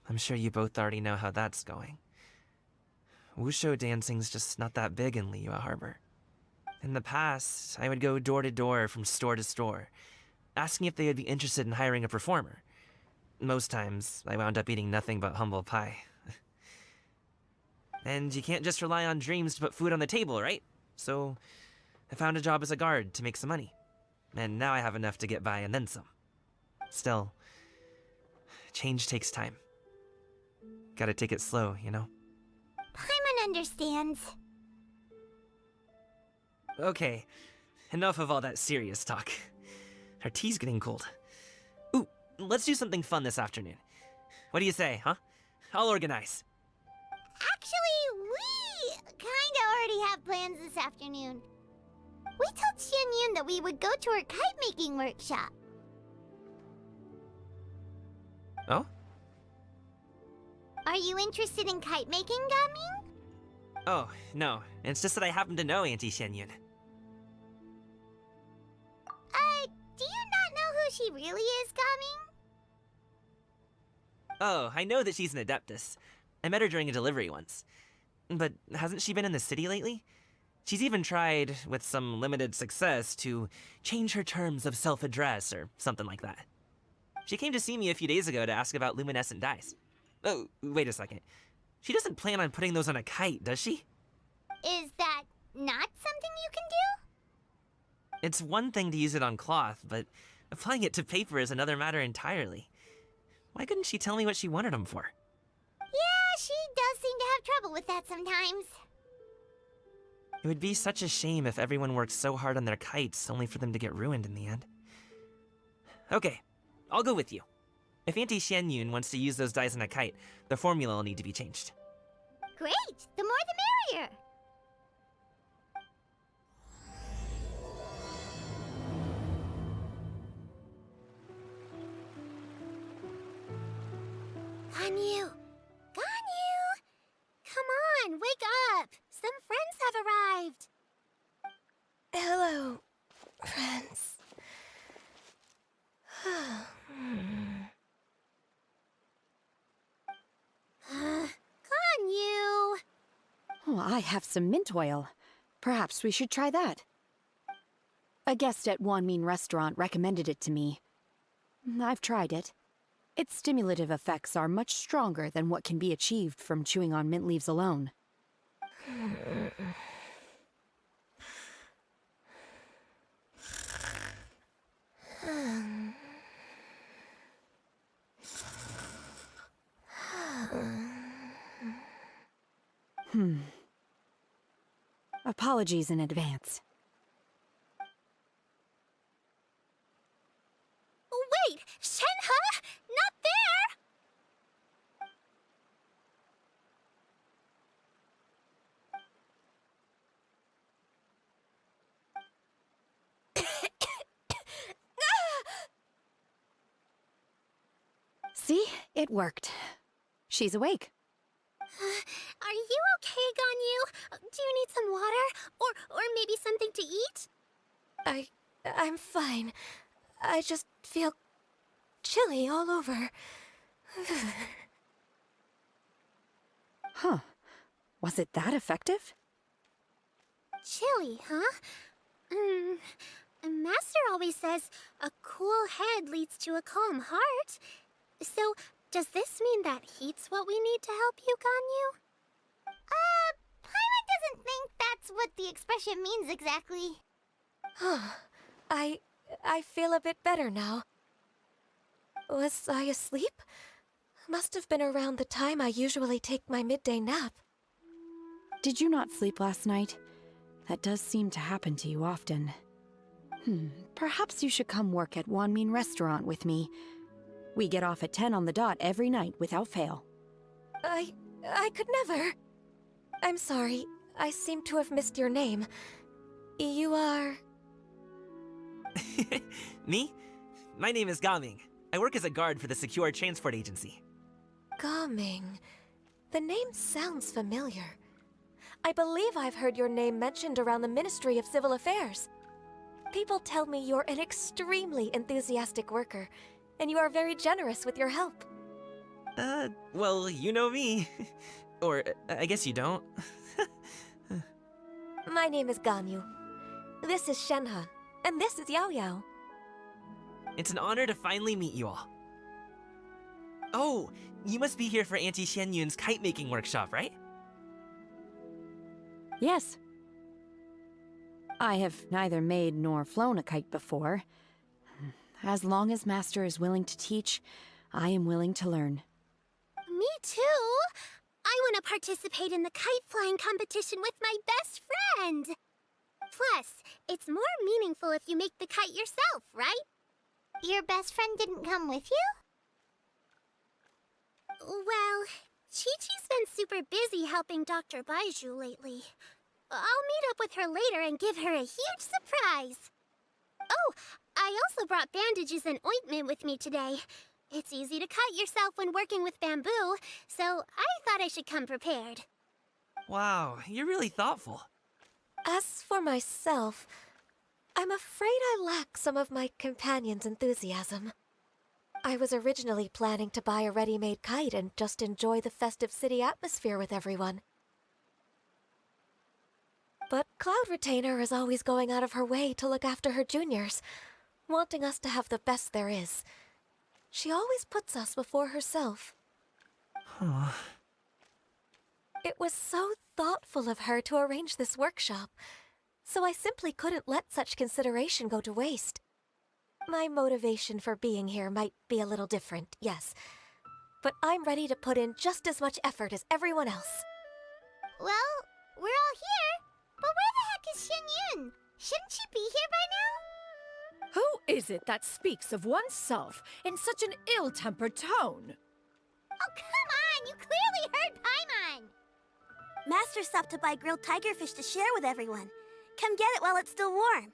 [SPEAKER 8] I'm sure you both already know how that's going. Wushu dancing's just not that big in Liyue Harbor. In the past, I would go door to door from store to store, asking if they would be interested in hiring a performer. Most times, I wound up eating nothing but humble pie. And you can't just rely on dreams to put food on the table, right? So, I found a job as a guard to make some money. And now I have enough to get by and then some. Still, change takes time. Gotta take it slow, you know?
[SPEAKER 1] Paimon understands.
[SPEAKER 8] Okay, enough of all that serious talk. Our tea's getting cold. Ooh, let's do something fun this afternoon. What do you say, huh? I'll organize.
[SPEAKER 1] Actually, already have plans this afternoon. We told Xianyun that we would go to her kite-making workshop.
[SPEAKER 8] Oh?
[SPEAKER 1] Are you interested in kite-making, Gaming?
[SPEAKER 8] Oh, no. It's just that I happen to know Auntie Xianyun.
[SPEAKER 1] Do you not know who she really is, Gaming?
[SPEAKER 8] Oh, I know that she's an Adeptus. I met her during a delivery once. But hasn't she been in the city lately? She's even tried, with some limited success, to change her terms of self-address or something like that. She came to see me a few days ago to ask about luminescent dyes. Oh, wait a second. She doesn't plan on putting those on a kite, does she?
[SPEAKER 1] Is that not something you can do?
[SPEAKER 8] It's one thing to use it on cloth, but applying it to paper is another matter entirely. Why couldn't she tell me what she wanted them for?
[SPEAKER 1] Yeah, she does seem to have trouble with that sometimes.
[SPEAKER 8] It would be such a shame if everyone worked so hard on their kites only for them to get ruined in the end. Okay, I'll go with you. If Auntie Xianyun wants to use those dyes on a kite, the formula will need to be changed.
[SPEAKER 1] Great! The more the merrier! Ganyu! Ganyu! Come on, wake up! Some friends have arrived!
[SPEAKER 3] Hello, friends.
[SPEAKER 1] Ganyu!
[SPEAKER 14] Oh, I have some mint oil. Perhaps we should try that. A guest at Wanmin restaurant recommended it to me. I've tried it. Its stimulative effects are much stronger than what can be achieved from chewing on mint leaves alone. Apologies in advance.
[SPEAKER 1] Wait! Shenhe! Not there!
[SPEAKER 14] See? It worked. She's awake.
[SPEAKER 1] Are you okay, Ganyu? Do you need some water? Or maybe something to eat?
[SPEAKER 3] I'm fine. I just feel chilly all over.
[SPEAKER 14] Huh. Was it that effective?
[SPEAKER 1] Chilly, huh? Master always says a cool head leads to a calm heart. So, does this mean that heat's what we need to help you, Ganyu? Pаймon doesn't think that's what the expression means exactly.
[SPEAKER 3] I feel a bit better now. Was I asleep? Must have been around the time I usually take my midday nap.
[SPEAKER 14] Did you not sleep last night? That does seem to happen to you often. Perhaps you should come work at Wanmin restaurant with me. We get off at 10 on the dot every night without fail.
[SPEAKER 3] I could never. I'm sorry. I seem to have missed your name. You are...
[SPEAKER 8] Me? My name is Gaming. I work as a guard for the Secure Transport Agency.
[SPEAKER 3] Gaming. The name sounds familiar. I believe I've heard your name mentioned around the Ministry of Civil Affairs. People tell me you're an extremely enthusiastic worker, and you are very generous with your help.
[SPEAKER 8] Well, you know me. Or, I guess you don't.
[SPEAKER 3] My name is Ganyu. This is Shenhe, and this is Yao Yao.
[SPEAKER 8] It's an honor to finally meet you all. Oh, you must be here for Auntie Xianyun's kite-making workshop, right?
[SPEAKER 14] Yes. I have neither made nor flown a kite before. As long as Master is willing to teach, I am willing to learn.
[SPEAKER 1] Me too! I want to participate in the kite flying competition with my best friend! Plus, it's more meaningful if you make the kite yourself, right? Your best friend didn't come with you? Well, Chi-Chi's been super busy helping Dr. Baiju lately. I'll meet up with her later and give her a huge surprise. Oh, I also brought bandages and ointment with me today. It's easy to cut yourself when working with bamboo, so I thought I should come prepared.
[SPEAKER 8] Wow, you're really thoughtful.
[SPEAKER 3] As for myself, I'm afraid I lack some of my companion's enthusiasm. I was originally planning to buy a ready-made kite and just enjoy the festive city atmosphere with everyone. But Cloud Retainer is always going out of her way to look after her juniors, wanting us to have the best there is. She always puts us before herself.
[SPEAKER 8] Huh.
[SPEAKER 3] It was so thoughtful of her to arrange this workshop, so I simply couldn't let such consideration go to waste. My motivation for being here might be a little different, yes, but I'm ready to put in just as much effort as everyone else.
[SPEAKER 1] Well, we're all here, but where the heck is Xianyun? Shouldn't she be here by now?
[SPEAKER 12] Who is it that speaks of oneself in such an ill-tempered tone?
[SPEAKER 1] Oh, come on! You clearly heard Paimon! Master stopped to buy grilled tigerfish to share with everyone. Come get it while it's still warm.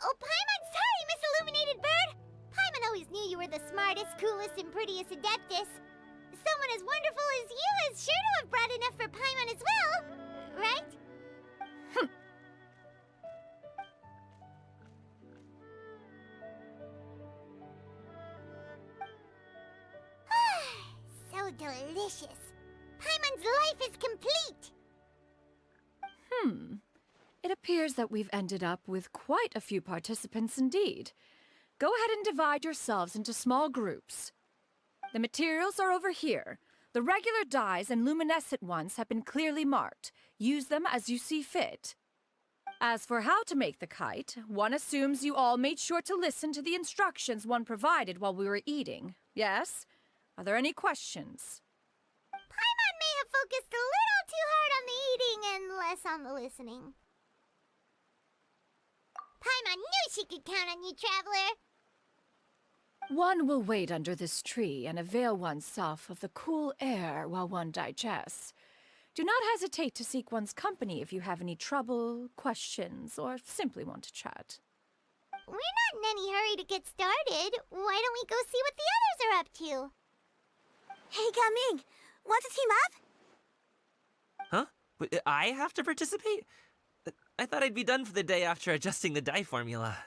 [SPEAKER 1] Oh, Paimon, sorry, Miss Illuminated Bird! Paimon always knew you were the smartest, coolest, and prettiest adeptus. Someone as wonderful as you is sure to have brought enough for Paimon as well, right? So delicious. Paimon's life is complete.
[SPEAKER 12] It appears that we've ended up with quite a few participants indeed. Go ahead and divide yourselves into small groups. The materials are over here. The regular dyes and luminescent ones have been clearly marked. Use them as you see fit. As for how to make the kite, one assumes you all made sure to listen to the instructions one provided while we were eating. Yes? Are there any questions?
[SPEAKER 1] Paimon may have focused a little too hard on the eating and less on the listening. Paimon knew she could count on you, Traveler.
[SPEAKER 12] One will wait under this tree and avail oneself of the cool air while one digests. Do not hesitate to seek one's company if you have any trouble, questions, or simply want to chat.
[SPEAKER 1] We're not in any hurry to get started. Why don't we go see what the others are up to? Hey, Gaming, want to team up?
[SPEAKER 8] Huh? But I have to participate? I thought I'd be done for the day after adjusting the dye formula.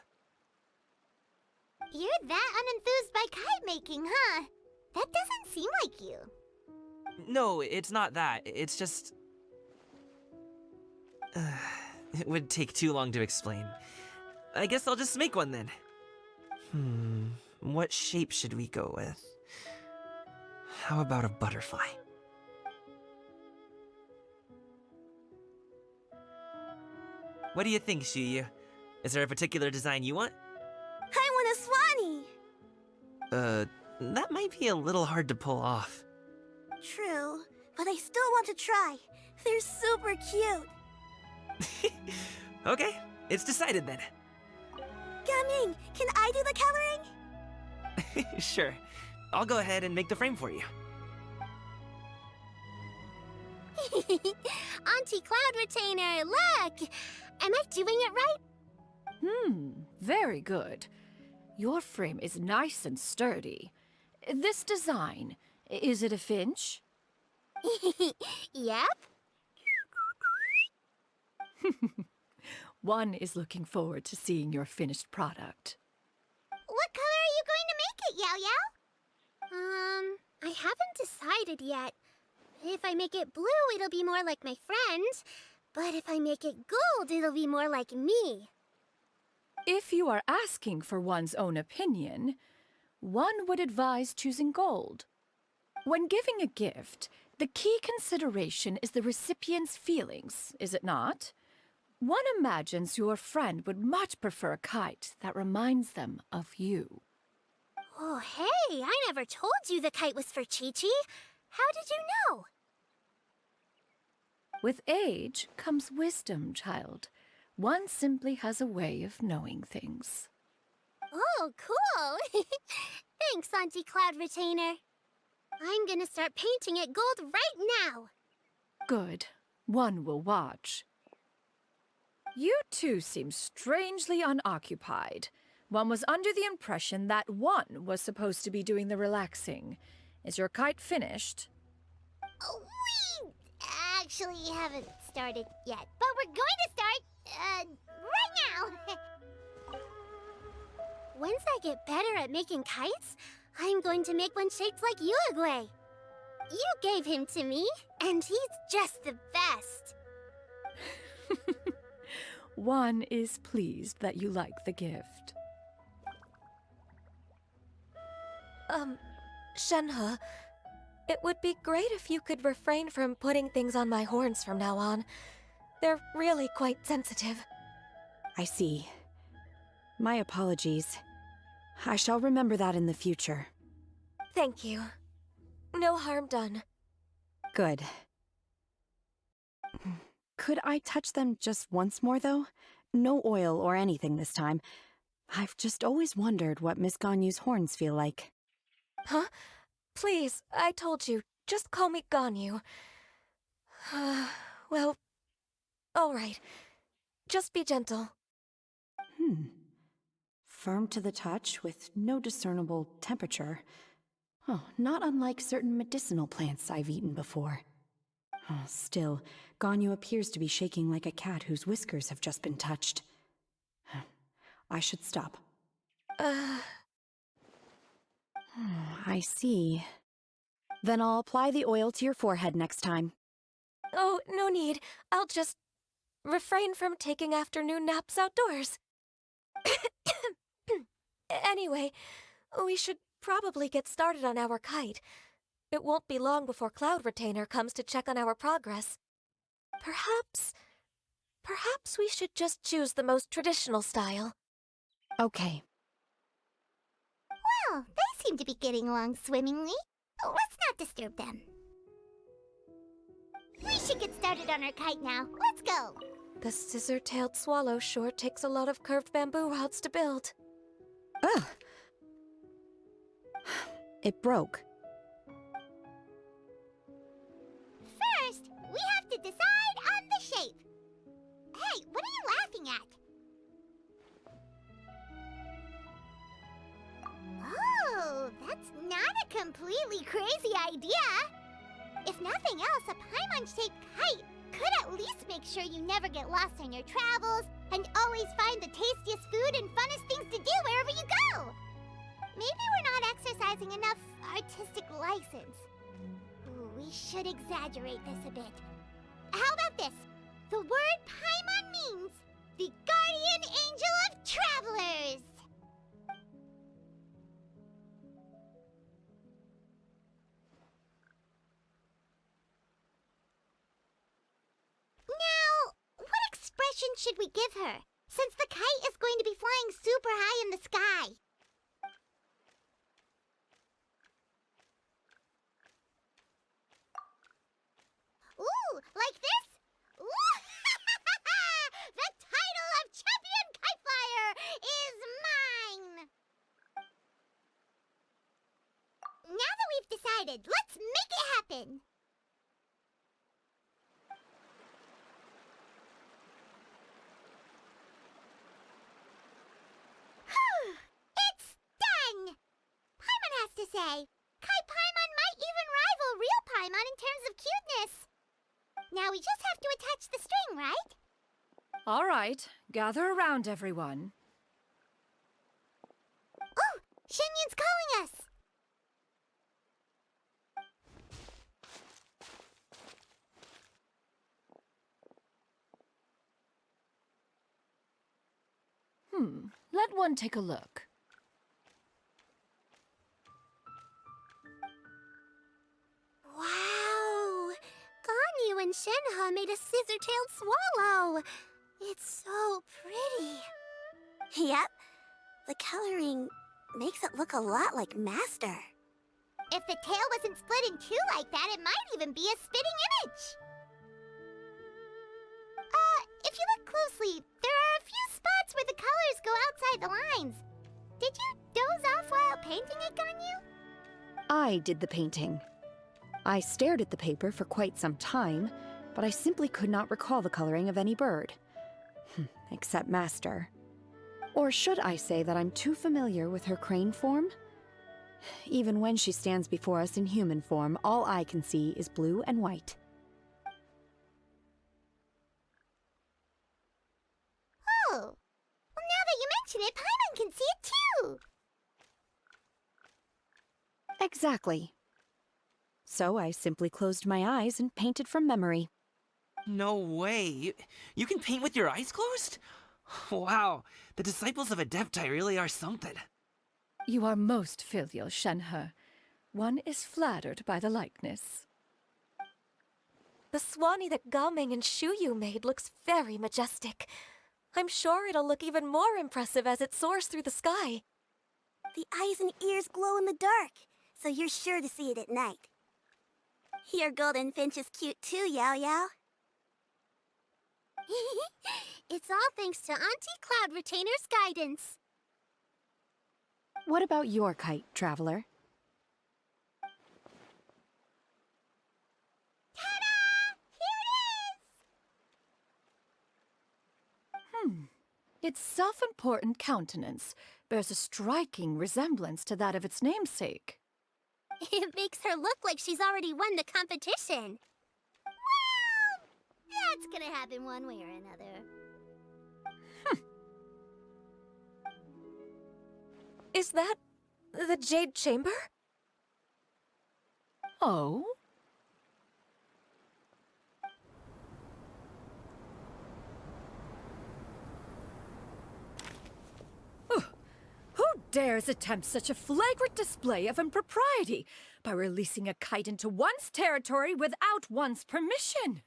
[SPEAKER 1] You're that unenthused by kite making, huh? That doesn't seem like you.
[SPEAKER 8] No, it's not that. It's just... it would take too long to explain. I guess I'll just make one then. What shape should we go with? How about a butterfly? What do you think, Shuyu? Is there a particular design you want?
[SPEAKER 1] I want a swanee!
[SPEAKER 8] That might be a little hard to pull off.
[SPEAKER 1] True, but I still want to try. They're super cute.
[SPEAKER 8] Okay, it's decided then.
[SPEAKER 1] Gaming, can I do the coloring?
[SPEAKER 8] Sure. I'll go ahead and make the frame for you.
[SPEAKER 1] Auntie Cloud Retainer, look! Am I doing it right?
[SPEAKER 12] Very good. Your frame is nice and sturdy. This design, is it a finch?
[SPEAKER 1] Yep.
[SPEAKER 12] One is looking forward to seeing your finished product.
[SPEAKER 1] What color are you going to make it, Yao Yao? I haven't decided yet. If I make it blue, it'll be more like my friends. But if I make it gold, it'll be more like me.
[SPEAKER 12] If you are asking for one's own opinion, one would advise choosing gold. When giving a gift, the key consideration is the recipient's feelings, is it not? One imagines your friend would much prefer a kite that reminds them of you.
[SPEAKER 1] Oh, hey, I never told you the kite was for Chi-Chi. How did you know?
[SPEAKER 12] With age comes wisdom, child. One simply has a way of knowing things.
[SPEAKER 1] Oh, cool. Thanks, Auntie Cloud Retainer. I'm gonna start painting it gold right now.
[SPEAKER 12] Good. One will watch. You two seem strangely unoccupied. One was under the impression that one was supposed to be doing the relaxing. Is your kite finished?
[SPEAKER 1] We actually haven't started yet, but we're going to start, right now. Once I get better at making kites, I'm going to make one shaped like Uruguay. You gave him to me, and he's just the best.
[SPEAKER 12] One is pleased that you like the gift.
[SPEAKER 3] Shenhe, it would be great if you could refrain from putting things on my horns from now on. They're really quite sensitive.
[SPEAKER 14] I see. My apologies. I shall remember that in the future.
[SPEAKER 3] Thank you. No harm done.
[SPEAKER 14] Good. Could I touch them just once more, though? No oil or anything this time. I've just always wondered what Miss Ganyu's horns feel like.
[SPEAKER 3] Huh? Please, I told you. Just call me Ganyu. Well, all right. Just be gentle.
[SPEAKER 14] Firm to the touch with no discernible temperature. Oh, not unlike certain medicinal plants I've eaten before. Still, Ganyu appears to be shaking like a cat whose whiskers have just been touched. I should stop. I see. Then I'll apply the oil to your forehead next time.
[SPEAKER 3] Oh, no need. I'll just refrain from taking afternoon naps outdoors. Anyway, we should probably get started on our kite. It won't be long before Cloud Retainer comes to check on our progress. Perhaps we should just choose the most traditional style.
[SPEAKER 14] Okay.
[SPEAKER 1] Well, they seem to be getting along swimmingly. Let's not disturb them. We should get started on our kite now. Let's go.
[SPEAKER 3] The scissor-tailed swallow sure takes a lot of curved bamboo rods to build.
[SPEAKER 14] Ugh! It broke.
[SPEAKER 1] First, we have to decide on the shape. Hey, what are you laughing at? Oh, that's not a completely crazy idea. If nothing else, a Paimon-shaped kite could at least make sure you never get lost on your travels and always find the tastiest food and funnest things to do wherever you go. Maybe we're not exercising enough artistic license. Ooh, we should exaggerate this a bit. How about this? The word Paimon means the guardian angel of travelers. Now, what expression should we give her, since the kite is going to be flying super high in the sky? Ooh, like this? Ooh! The title of Champion Kite Flyer is mine! Now that we've decided, let's make it happen! It's done! Paimon has to say, Kai Paimon might even rival real Paimon in terms of cuteness. Now we just have to attach the string, right?
[SPEAKER 12] All right, gather around, everyone.
[SPEAKER 1] Oh, Shenyun's calling us!
[SPEAKER 12] Let one take a look.
[SPEAKER 1] Wow! Ganyu and Shenhe made a scissor-tailed swallow! It's so pretty. Yep. The coloring makes it look a lot like Master. If the tail wasn't split in two like that, it might even be a spitting image. If you look closely, there are a few spots where the colors go outside the lines. Did you doze off while painting it, Ganyu?
[SPEAKER 14] I did the painting. I stared at the paper for quite some time, but I simply could not recall the coloring of any bird. Except Master. Or should I say that I'm too familiar with her crane form? Even when she stands before us in human form, all I can see is blue and white.
[SPEAKER 1] Oh! Well, now that you mention it, Pаймon can see it too!
[SPEAKER 14] Exactly. So I simply closed my eyes and painted from memory.
[SPEAKER 8] No way. You can paint with your eyes closed? Wow, the disciples of Adepti really are something.
[SPEAKER 12] You are most filial, Shenhe. One is flattered by the likeness.
[SPEAKER 3] The Swanee that Gaming and Shuyu made looks very majestic. I'm sure it'll look even more impressive as it soars through the sky.
[SPEAKER 1] The eyes and ears glow in the dark, so you're sure to see it at night. Your golden finch is cute too, Yao Yao. It's all thanks to Auntie Cloud Retainer's guidance.
[SPEAKER 14] What about your kite, Traveler?
[SPEAKER 1] Ta-da! Here it is!
[SPEAKER 12] Its self-important countenance bears a striking resemblance to that of its namesake.
[SPEAKER 1] It makes her look like she's already won the competition. Well, that's gonna happen one way or another.
[SPEAKER 3] Is that the Jade Chamber?
[SPEAKER 12] Oh? Who dares attempt such a flagrant display of impropriety by releasing a kite into one's territory without one's permission?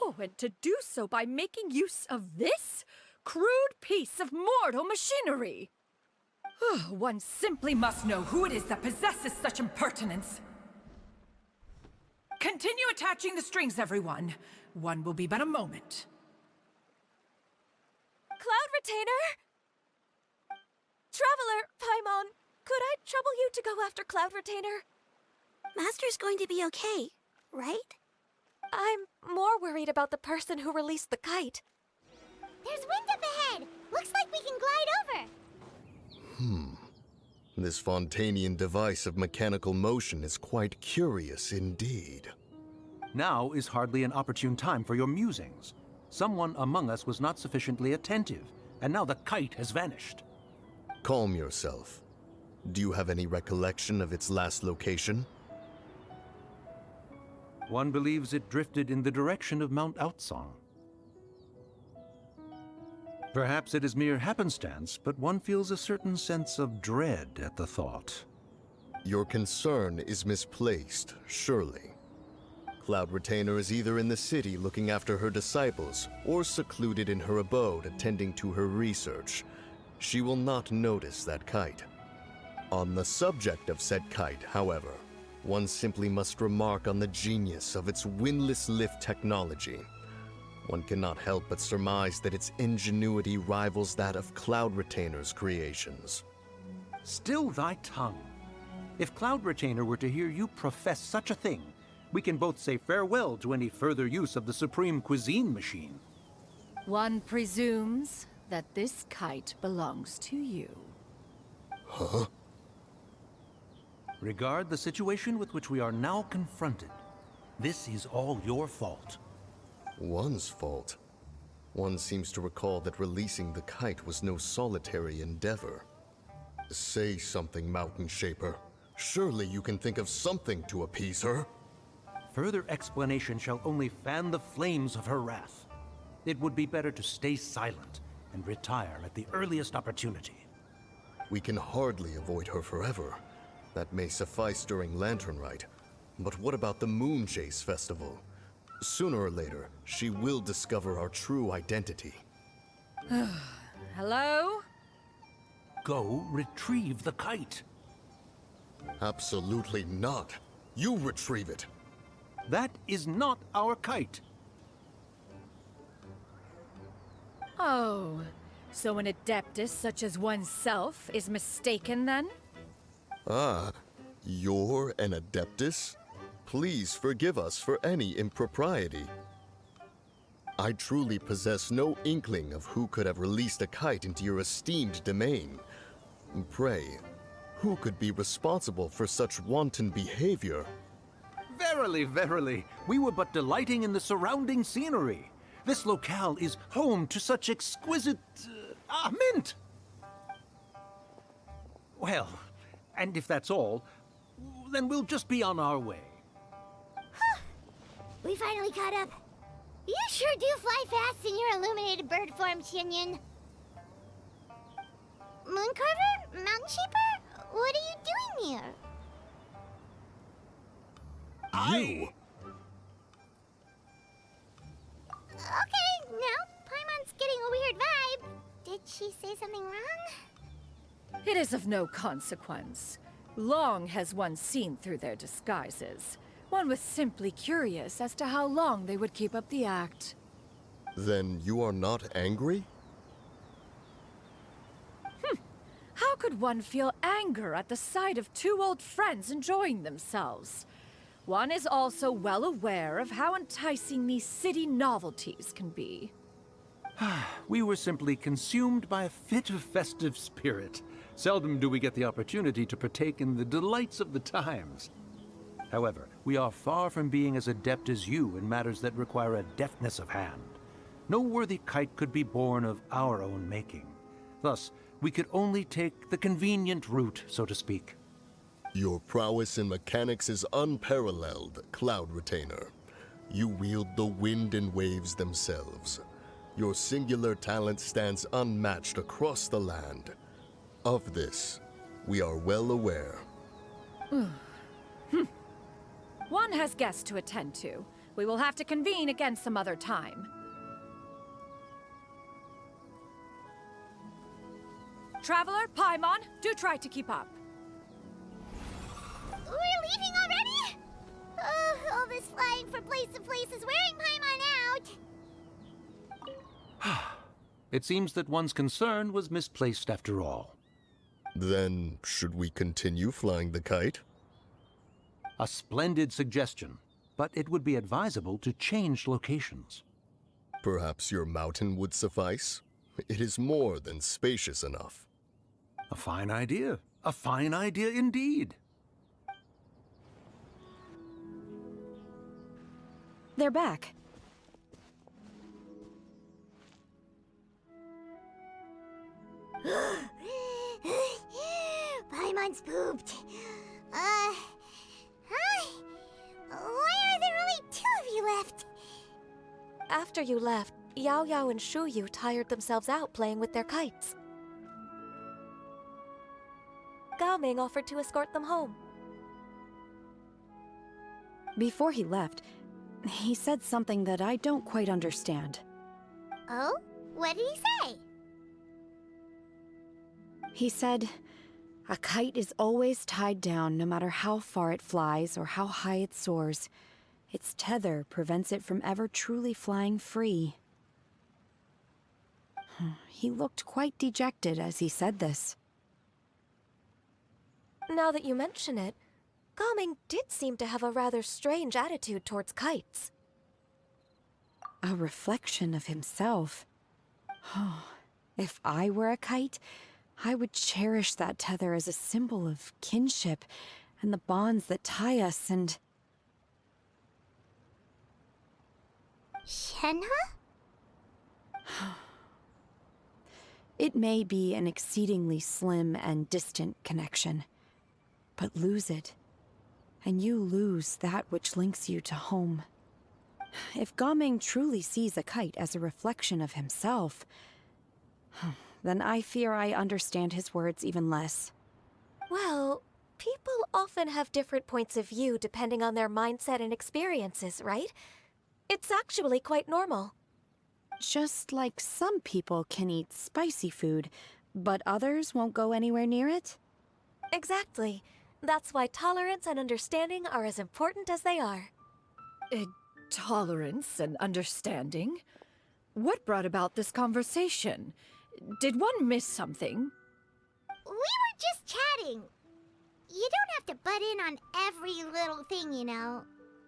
[SPEAKER 12] Oh, and to do so by making use of this crude piece of mortal machinery. One simply must know who it is that possesses such impertinence. Continue attaching the strings, everyone. One will be but a moment.
[SPEAKER 3] Cloud Retainer! Traveler, Paimon, could I trouble you to go after Cloud Retainer?
[SPEAKER 1] Master's going to be okay, right?
[SPEAKER 3] I'm more worried about the person who released the kite.
[SPEAKER 1] There's wind up ahead! Looks like we can glide over!
[SPEAKER 4] This Fontainian device of mechanical motion is quite curious indeed.
[SPEAKER 5] Now is hardly an opportune time for your musings. Someone among us was not sufficiently attentive, and now the kite has vanished.
[SPEAKER 4] Calm yourself. Do you have any recollection of its last location?
[SPEAKER 5] One believes it drifted in the direction of Mount Outsong. Perhaps it is mere happenstance, but one feels a certain sense of dread at the thought.
[SPEAKER 4] Your concern is misplaced, surely. Cloud Retainer is either in the city looking after her disciples, or secluded in her abode attending to her research. She will not notice that kite. On the subject of said kite, however, one simply must remark on the genius of its windlass lift technology. One cannot help but surmise that its ingenuity rivals that of Cloud Retainer's creations.
[SPEAKER 5] Still thy tongue. If Cloud Retainer were to hear you profess such a thing, we can both say farewell to any further use of the supreme cuisine machine.
[SPEAKER 12] One presumes that this kite belongs to you.
[SPEAKER 4] Huh?
[SPEAKER 5] Regard the situation with which we are now confronted. This is all your fault.
[SPEAKER 4] One's fault? One seems to recall that releasing the kite was no solitary endeavor. Say something, Mountain Shaper. Surely you can think of something to appease her.
[SPEAKER 5] Further explanation shall only fan the flames of her wrath. It would be better to stay silent and retire at the earliest opportunity.
[SPEAKER 4] We can hardly avoid her forever. That may suffice during Lantern Rite. But what about the Moon Chase Festival? Sooner or later, she will discover our true identity.
[SPEAKER 12] Hello?
[SPEAKER 5] Go retrieve the kite.
[SPEAKER 4] Absolutely not. You retrieve it.
[SPEAKER 5] That is not our kite.
[SPEAKER 12] Oh, so an adeptus such as oneself is mistaken then?
[SPEAKER 4] Ah, you're an Adeptus? Please forgive us for any impropriety. I truly possess no inkling of who could have released a kite into your esteemed domain. Pray, who could be responsible for such wanton behavior?
[SPEAKER 5] Verily, verily, we were but delighting in the surrounding scenery. This locale is home to such exquisite... mint! Well, and if that's all, then we'll just be on our way.
[SPEAKER 1] We finally caught up. You sure do fly fast in your illuminated bird form, Xianyan. Mooncarver? Mountain Shaper? What are you doing here?
[SPEAKER 4] You?
[SPEAKER 1] Okay, now Paimon's getting a weird vibe. Did she say something wrong?
[SPEAKER 12] It is of no consequence. Long has one seen through their disguises. One was simply curious as to how long they would keep up the act.
[SPEAKER 4] Then you are not angry?
[SPEAKER 12] How could one feel anger at the sight of two old friends enjoying themselves? One is also well aware of how enticing these city novelties can be.
[SPEAKER 5] We were simply consumed by a fit of festive spirit. Seldom do we get the opportunity to partake in the delights of the times. However, we are far from being as adept as you in matters that require a deftness of hand. No worthy kite could be born of our own making. Thus, we could only take the convenient route, so to speak.
[SPEAKER 4] Your prowess in mechanics is unparalleled, Cloud Retainer. You wield the wind and waves themselves. Your singular talent stands unmatched across the land. Of this, we are well aware.
[SPEAKER 12] One has guests to attend to. We will have to convene again some other time. Traveler, Paimon, do try to keep up.
[SPEAKER 1] We're leaving already? All this flying from place to place is wearing Paimon out.
[SPEAKER 5] It seems that one's concern was misplaced after all.
[SPEAKER 4] Then, should we continue flying the kite?
[SPEAKER 5] A splendid suggestion, but it would be advisable to change locations.
[SPEAKER 4] Perhaps your mountain would suffice? It is more than spacious enough.
[SPEAKER 5] A fine idea. A fine idea indeed.
[SPEAKER 14] They're back.
[SPEAKER 1] Paimon's pooped. Hi. Why are there only two of you left?
[SPEAKER 3] After you left, Yao Yao and Shu Yu tired themselves out playing with their kites. Gao Ming offered to escort them home.
[SPEAKER 14] Before he left, he said something that I don't quite understand.
[SPEAKER 1] Oh? What did he say?
[SPEAKER 14] He said, a kite is always tied down no matter how far it flies or how high it soars. Its tether prevents it from ever truly flying free. He looked quite dejected as he said this.
[SPEAKER 3] Now that you mention it, Gao Ming did seem to have a rather strange attitude towards kites.
[SPEAKER 14] A reflection of himself. If I were a kite, I would cherish that tether as a symbol of kinship and the bonds that tie us and...
[SPEAKER 1] Shenhe?
[SPEAKER 14] It may be an exceedingly slim and distant connection, but lose it, and you lose that which links you to home. If Gaming truly sees a kite as a reflection of himself, then I fear I understand his words even less.
[SPEAKER 3] Well, people often have different points of view depending on their mindset and experiences, right? It's actually quite normal.
[SPEAKER 14] Just like some people can eat spicy food, but others won't go anywhere near it?
[SPEAKER 3] Exactly. That's why tolerance and understanding are as important as they are.
[SPEAKER 12] Tolerance and understanding? What brought about this conversation? Did one miss something?
[SPEAKER 1] We were just chatting. You don't have to butt in on every little thing, you know.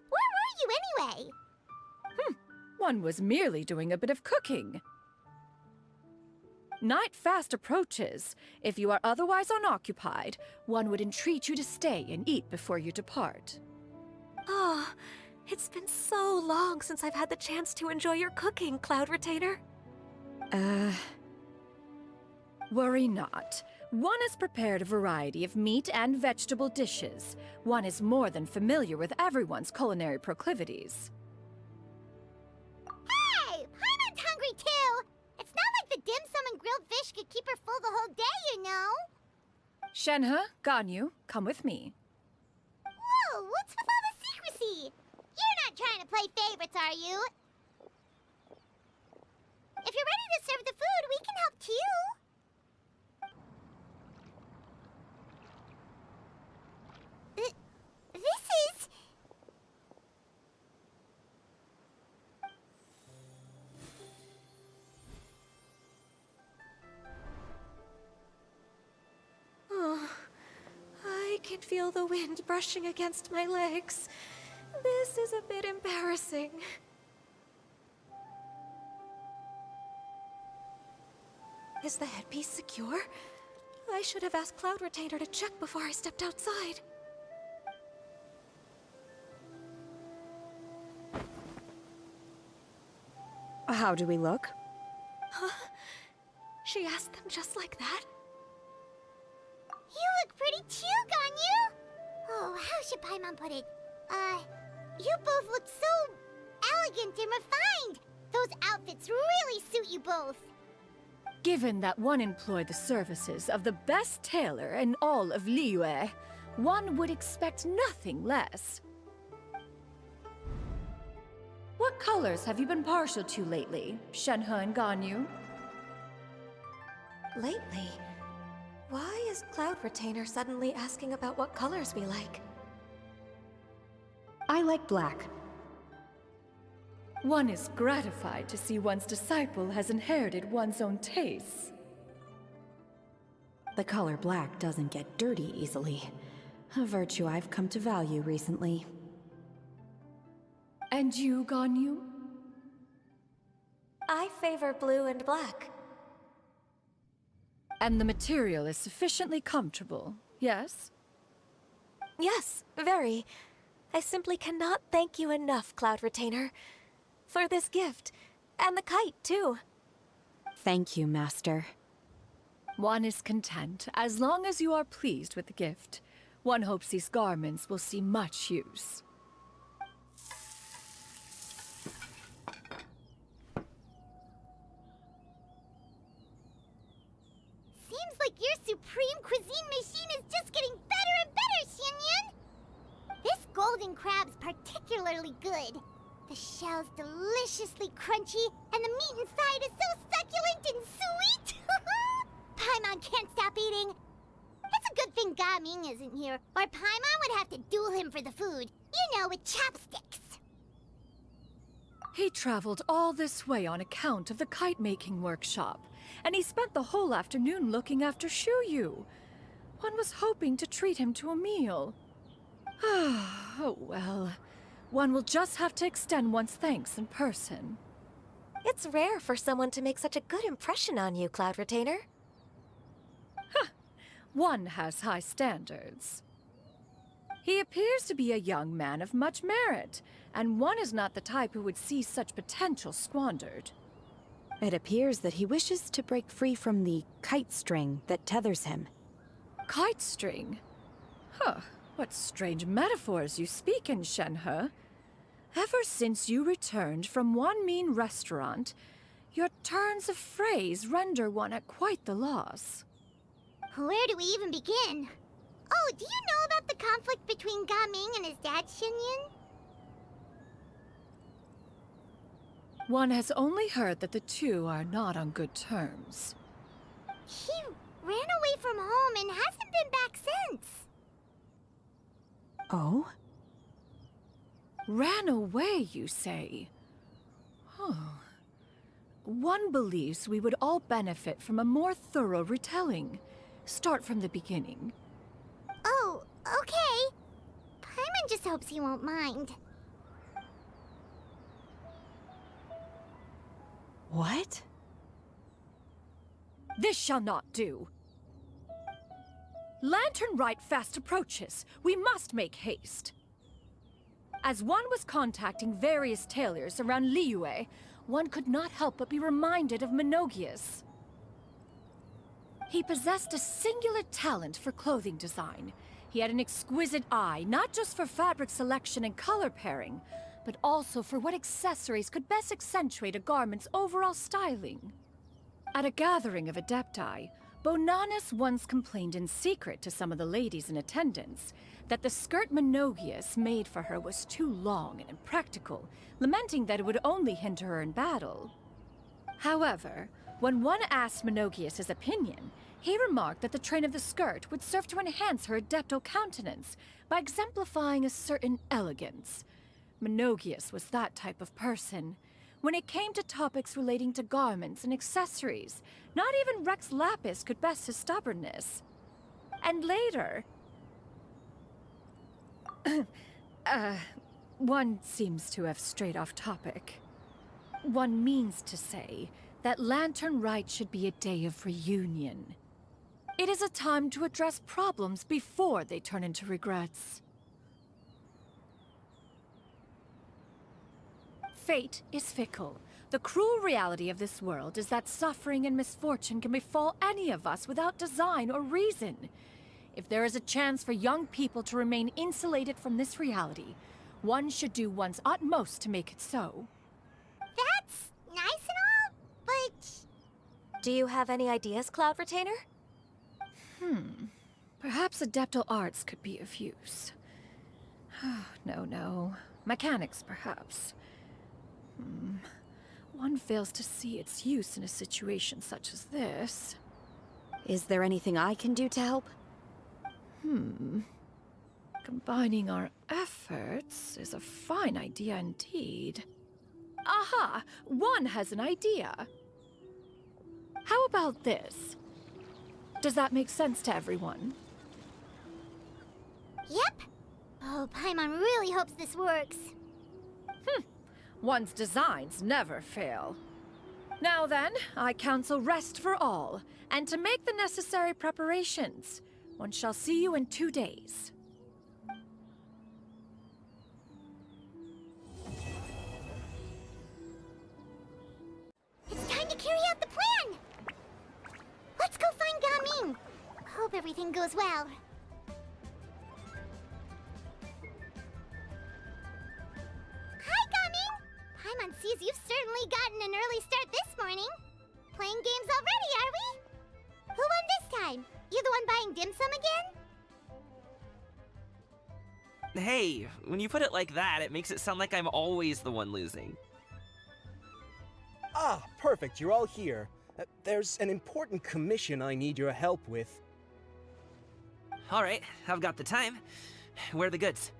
[SPEAKER 1] Where were you anyway?
[SPEAKER 12] One was merely doing a bit of cooking. Night fast approaches. If you are otherwise unoccupied, one would entreat you to stay and eat before you depart.
[SPEAKER 3] Oh, it's been so long since I've had the chance to enjoy your cooking, Cloud Retainer.
[SPEAKER 12] Worry not. One has prepared a variety of meat and vegetable dishes. One is more than familiar with everyone's culinary proclivities.
[SPEAKER 1] Hey! Paimon's hungry too! It's not like the dim sum and grilled fish could keep her full the whole day, you know?
[SPEAKER 12] Shenhe, Ganyu, come with me.
[SPEAKER 1] Whoa, what's with all the secrecy? You're not trying to play favorites, are you? If you're ready to serve the food, we can help too. This is...
[SPEAKER 3] Oh, I can feel the wind brushing against my legs. This is a bit embarrassing. Is the headpiece secure? I should have asked Cloud Retainer to check before I stepped outside.
[SPEAKER 14] How do we look?
[SPEAKER 3] Huh? She asked them just like that?
[SPEAKER 1] You look pretty too, Ganyu! Oh, how should Paimon put it? You both look so elegant and refined! Those outfits really suit you both.
[SPEAKER 12] Given that one employed the services of the best tailor in all of Liyue, one would expect nothing less. What colors have you been partial to lately, Shenhe and Ganyu?
[SPEAKER 3] Lately? Why is Cloud Retainer suddenly asking about what colors we like?
[SPEAKER 14] I like black.
[SPEAKER 12] One is gratified to see one's disciple has inherited one's own tastes.
[SPEAKER 14] The color black doesn't get dirty easily, a virtue I've come to value recently.
[SPEAKER 12] And you, Ganyu?
[SPEAKER 3] I favor blue and black.
[SPEAKER 12] And the material is sufficiently comfortable, yes?
[SPEAKER 3] Yes, very. I simply cannot thank you enough, Cloud Retainer, for this gift, and the kite, too.
[SPEAKER 14] Thank you, Master.
[SPEAKER 12] One is content, as long as you are pleased with the gift. One hopes these garments will see much use.
[SPEAKER 1] Seems like your supreme cuisine machine is just getting better and better, Xianyan! This golden crab's particularly good. The shell's deliciously crunchy, and the meat inside is so succulent and sweet! Paimon can't stop eating. It's a good thing Gaming isn't here, or Paimon would have to duel him for the food. You know, with chopsticks.
[SPEAKER 12] He traveled all this way on account of the kite-making workshop, and he spent the whole afternoon looking after Shuyu. One was hoping to treat him to a meal. Oh, well. One will just have to extend one's thanks in person.
[SPEAKER 3] It's rare for someone to make such a good impression on you, Cloud Retainer.
[SPEAKER 12] One has high standards. He appears to be a young man of much merit, and one is not the type who would see such potential squandered.
[SPEAKER 14] It appears that he wishes to break free from the kite string that tethers him.
[SPEAKER 12] Kite string? Huh. What strange metaphors you speak in, Shenhe. Ever since you returned from one mean restaurant, your turns of phrase render one at quite the loss.
[SPEAKER 1] Where do we even begin? Oh, do you know about the conflict between Gaming and his dad, Xianyan?
[SPEAKER 12] One has only heard that the two are not on good terms.
[SPEAKER 1] He ran away from home and hasn't been back since.
[SPEAKER 14] Oh?
[SPEAKER 12] Ran away, you say? Oh. One believes we would all benefit from a more thorough retelling. Start from the beginning.
[SPEAKER 1] Oh, okay. Paimon just hopes he won't mind.
[SPEAKER 14] What?
[SPEAKER 12] This shall not do. Lantern Rite fast approaches. We must make haste. As one was contacting various tailors around Liyue, one could not help but be reminded of Menogius. He possessed a singular talent for clothing design. He had an exquisite eye, not just for fabric selection and color pairing, but also for what accessories could best accentuate a garment's overall styling. At a gathering of Adepti, Bonanus once complained in secret to some of the ladies in attendance that the skirt Menogius made for her was too long and impractical, lamenting that it would only hinder her in battle. However, when one asked Menogius his opinion, he remarked that the train of the skirt would serve to enhance her adeptal countenance by exemplifying a certain elegance. Menogius was that type of person. When it came to topics relating to garments and accessories, not even Rex Lapis could best his stubbornness. And later... one seems to have strayed off topic. One means to say that Lantern Rite should be a day of reunion. It is a time to address problems before they turn into regrets. Fate is fickle. The cruel reality of this world is that suffering and misfortune can befall any of us without design or reason. If there is a chance for young people to remain insulated from this reality, one should do one's utmost to make it so.
[SPEAKER 1] That's nice and all, but...
[SPEAKER 3] Do you have any ideas, Cloud Retainer?
[SPEAKER 12] Perhaps adeptal arts could be of use. No. Mechanics, perhaps. One fails to see its use in a situation such as this.
[SPEAKER 14] Is there anything I can do to help?
[SPEAKER 12] Combining our efforts is a fine idea indeed. Aha! One has an idea. How about this? Does that make sense to everyone?
[SPEAKER 1] Yep. Oh, Paimon really hopes this works.
[SPEAKER 12] One's designs never fail. Now then, I counsel rest for all, and to make the necessary preparations. One shall see you in 2 days.
[SPEAKER 1] It's time to carry out the plan! Let's go find Gaming! Hope everything goes well. Hi, Gaming! Paimon sees you've certainly gotten an early start this morning. Playing games already, are we? Who won this time? You the one buying dim sum again?
[SPEAKER 8] Hey, when you put it like that, it makes it sound like I'm always the one losing.
[SPEAKER 7] Ah, perfect, you're all here. There's an important commission I need your help with.
[SPEAKER 8] Alright, I've got the time. Where are the goods?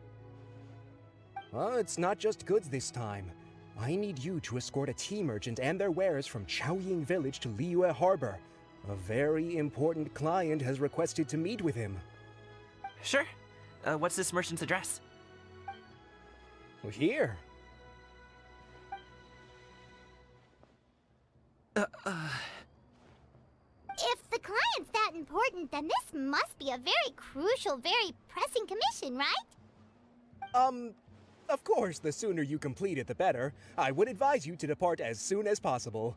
[SPEAKER 7] Well, it's not just goods this time. I need you to escort a tea merchant and their wares from Chaoying Village to Liyue Harbor. A very important client has requested to meet with him.
[SPEAKER 8] Sure. What's this merchant's address?
[SPEAKER 7] Well, here.
[SPEAKER 1] If the client's that important, then this must be a very crucial, very pressing commission, right?
[SPEAKER 7] Of course, the sooner you complete it, the better. I would advise you to depart as soon as possible.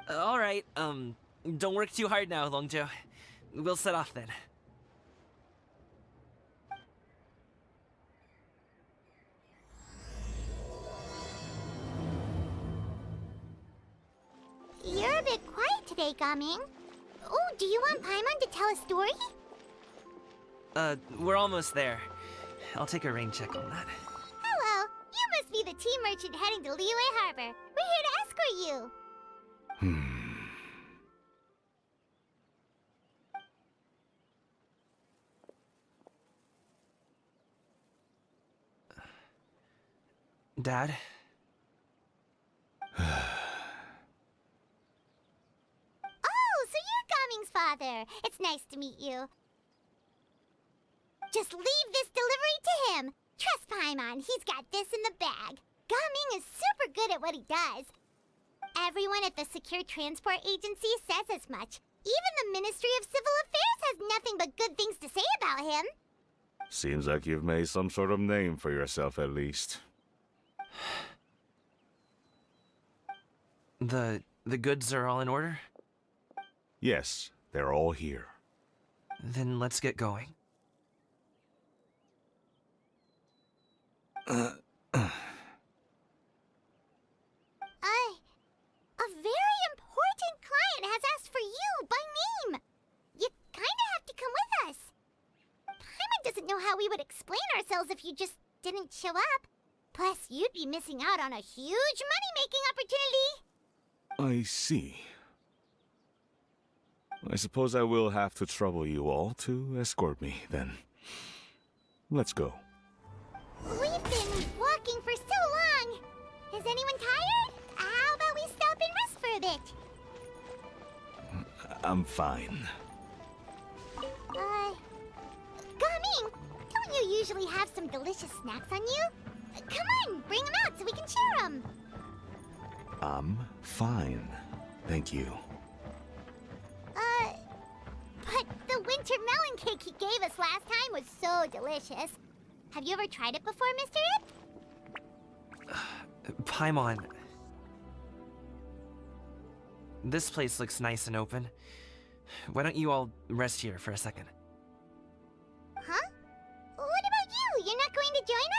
[SPEAKER 8] Alright, don't work too hard now, Longzhou. We'll set off then.
[SPEAKER 1] You're a bit quiet today, Gaming. Oh, do you want Paimon to tell a story?
[SPEAKER 8] We're almost there. I'll take a rain check on that.
[SPEAKER 1] Hello, you must be the tea merchant heading to Liyue Harbor. We're here to escort you.
[SPEAKER 8] Dad?
[SPEAKER 1] Oh, so you're Gaming's father. It's nice to meet you. Just leave this delivery to him. Trust Paimon, he's got this in the bag. Gaming is super good at what he does. Everyone at the Secure Transport Agency says as much. Even the Ministry of Civil Affairs has nothing but good things to say about him.
[SPEAKER 15] Seems like you've made some sort of name for yourself, at least.
[SPEAKER 8] The goods are all in order?
[SPEAKER 15] Yes, they're all here.
[SPEAKER 8] Then let's get going.
[SPEAKER 1] A very important client has asked for you by name. You kinda have to come with us. Paimon doesn't know how we would explain ourselves if you just didn't show up. Plus, you'd be missing out on a huge money-making opportunity.
[SPEAKER 15] I see. I suppose I will have to trouble you all to escort me, then. Let's go.
[SPEAKER 1] We've been walking for so long. Is anyone tired? How about we stop and rest for a bit?
[SPEAKER 15] I'm fine.
[SPEAKER 1] Gaming, don't you usually have some delicious snacks on you? Come on, bring them out so we can share them.
[SPEAKER 15] I'm fine. Thank you.
[SPEAKER 1] But the winter melon cake he gave us last time was so delicious. Have you ever tried it before, Mr. Ip?
[SPEAKER 8] Paimon. This place looks nice and open. Why don't you all rest here for a second?
[SPEAKER 1] Huh? What about you? You're not going to join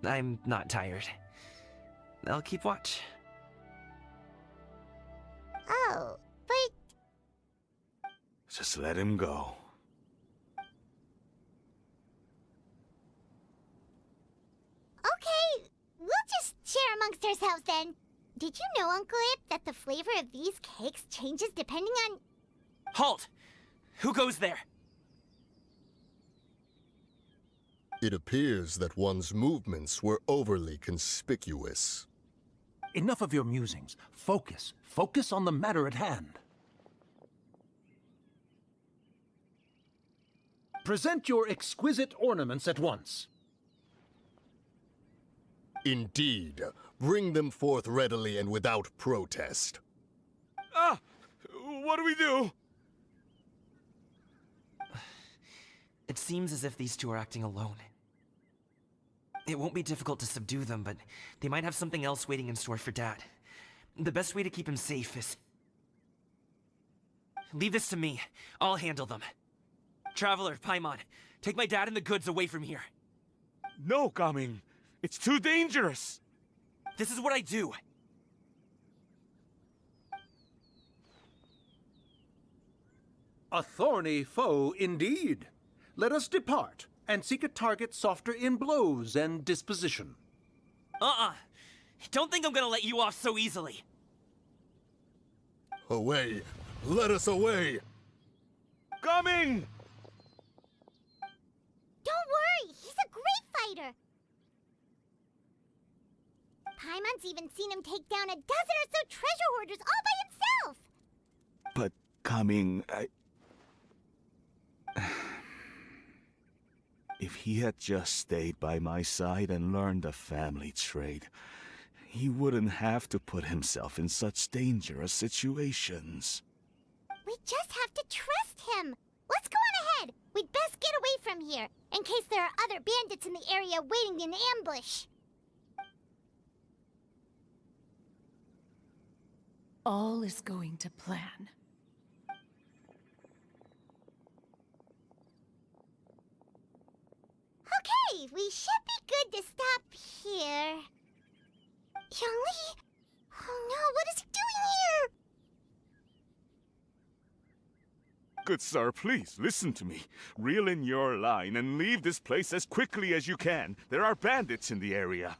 [SPEAKER 1] us?
[SPEAKER 8] I'm not tired. I'll keep watch.
[SPEAKER 1] Oh, but...
[SPEAKER 15] Just let him go.
[SPEAKER 1] Okay, we'll just share amongst ourselves then. Did you know, Uncle Ip, that the flavor of these cakes changes depending on...
[SPEAKER 8] Halt! Who goes there?
[SPEAKER 4] It appears that one's movements were overly conspicuous.
[SPEAKER 5] Enough of your musings. Focus. Focus on the matter at hand. Present your exquisite ornaments at once.
[SPEAKER 4] Indeed. Bring them forth readily and without protest.
[SPEAKER 15] Ah! What do we do?
[SPEAKER 8] It seems as if these two are acting alone. It won't be difficult to subdue them, but they might have something else waiting in store for Dad. The best way to keep him safe is... Leave this to me. I'll handle them. Traveler, Paimon, take my dad and the goods away from here.
[SPEAKER 15] No, Gaming. It's too dangerous.
[SPEAKER 8] This is what I do.
[SPEAKER 5] A thorny foe indeed. Let us depart and seek a target softer in blows and disposition.
[SPEAKER 8] Don't think I'm gonna let you off so easily.
[SPEAKER 4] Away! Let us away!
[SPEAKER 15] Coming!
[SPEAKER 1] Don't worry, he's a great fighter. Paimon's even seen him take down a dozen or so treasure hoarders all by himself.
[SPEAKER 15] But Coming, If he had just stayed by my side and learned the family trade, he wouldn't have to put himself in such dangerous situations.
[SPEAKER 1] We just have to trust him. Let's go on ahead. We'd best get away from here, in case there are other bandits in the area waiting in ambush.
[SPEAKER 12] All is going to plan.
[SPEAKER 1] Okay, we should be good to stop here. Youngli? Oh no, what is he doing here?
[SPEAKER 15] Good sir, please, listen to me. Reel in your line and leave this place as quickly as you can. There are bandits in the area.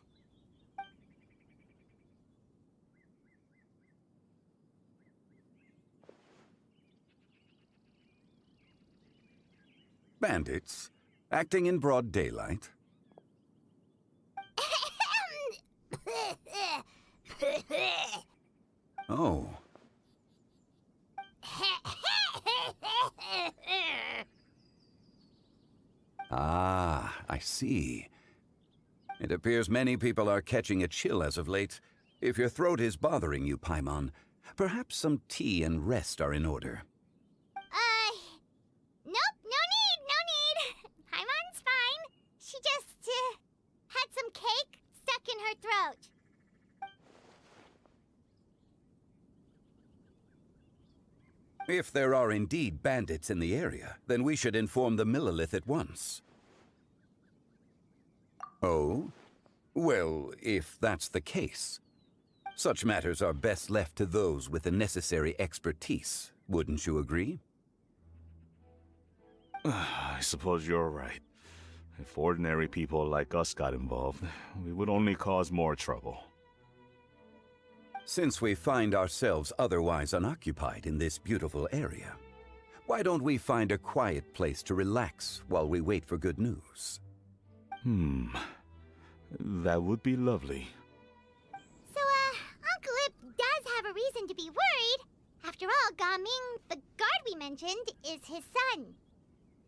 [SPEAKER 16] Bandits? Acting in broad daylight? Oh. Ah, I see. It appears many people are catching a chill as of late. If your throat is bothering you, Pаймon, perhaps some tea and rest are in order.
[SPEAKER 1] Nope, no need. Paimon's fine. She just, had some cake stuck in her throat.
[SPEAKER 16] If there are indeed bandits in the area, then we should inform the Millilith at once. Oh? Well, if that's the case. Such matters are best left to those with the necessary expertise, wouldn't you agree?
[SPEAKER 15] I suppose you're right. If ordinary people like us got involved, we would only cause more trouble.
[SPEAKER 16] Since we find ourselves otherwise unoccupied in this beautiful area, why don't we find a quiet place to relax while we wait for good news?
[SPEAKER 15] That would be lovely.
[SPEAKER 1] So, Uncle Ip does have a reason to be worried. After all, Gaming, the guard we mentioned, is his son.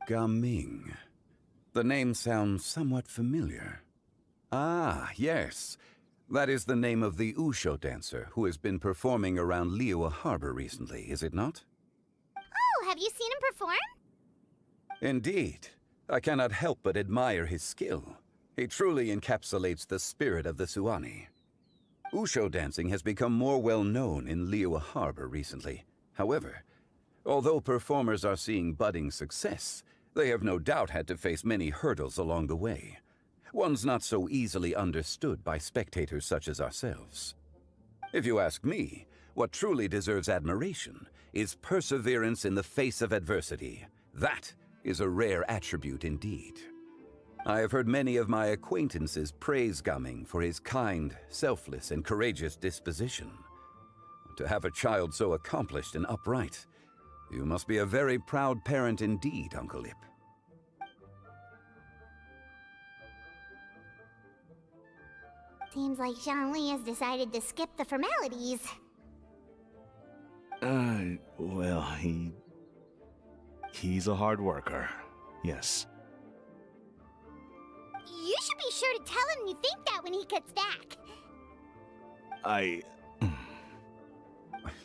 [SPEAKER 16] Gaming. The name sounds somewhat familiar. Ah, yes. That is the name of the Usho dancer who has been performing around Liyue Harbor recently, is it not?
[SPEAKER 1] Oh, have you seen him perform?
[SPEAKER 16] Indeed. I cannot help but admire his skill. He truly encapsulates the spirit of the Suani. Usho dancing has become more well known in Liyue Harbor recently. However, although performers are seeing budding success, they have no doubt had to face many hurdles along the way. One's not so easily understood by spectators such as ourselves. If you ask me, what truly deserves admiration is perseverance in the face of adversity. That is a rare attribute indeed. I have heard many of my acquaintances praise Gaming for his kind, selfless, and courageous disposition. To have a child so accomplished and upright, you must be a very proud parent indeed, Uncle Ip.
[SPEAKER 1] Seems like Zhongli has decided to skip the formalities.
[SPEAKER 15] Well, he's a hard worker. Yes.
[SPEAKER 1] You should be sure to tell him you think that when he gets back.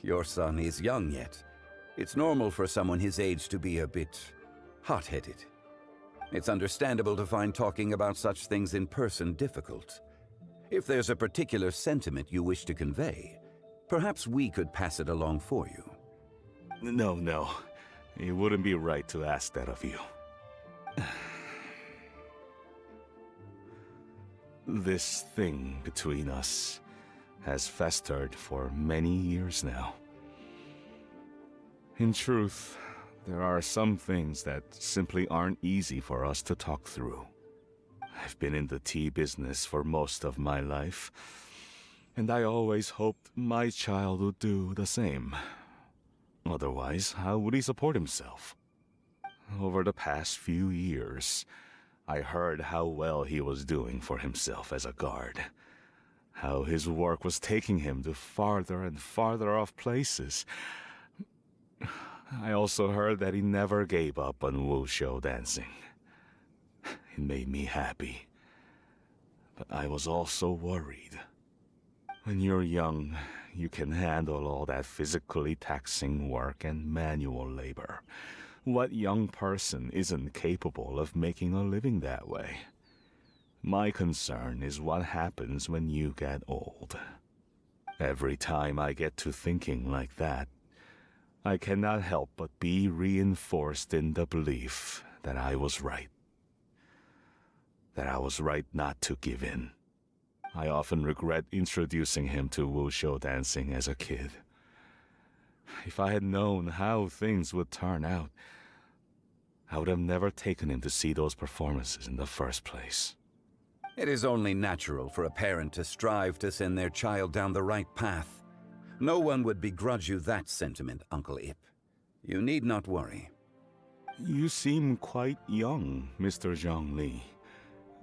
[SPEAKER 16] Your son is young yet. It's normal for someone his age to be a bit hot-headed. It's understandable to find talking about such things in person difficult. If there's a particular sentiment you wish to convey, perhaps we could pass it along for you.
[SPEAKER 15] No. It wouldn't be right to ask that of you. This thing between us has festered for many years now. In truth, there are some things that simply aren't easy for us to talk through. I've been in the tea business for most of my life, and I always hoped my child would do the same. Otherwise, how would he support himself? Over the past few years, I heard how well he was doing for himself as a guard. How his work was taking him to farther and farther off places. I also heard that he never gave up on wushu dancing. It made me happy. But I was also worried. When you're young, you can handle all that physically taxing work and manual labor. What young person isn't capable of making a living that way? My concern is what happens when you get old. Every time I get to thinking like that, I cannot help but be reinforced in the belief that I was right. That I was right not to give in. I often regret introducing him to wushu dancing as a kid. If I had known how things would turn out, I would have never taken him to see those performances in the first place.
[SPEAKER 16] It is only natural for a parent to strive to send their child down the right path. No one would begrudge you that sentiment, Uncle Ip. You need not worry.
[SPEAKER 15] You seem quite young, Mr. Zhongli.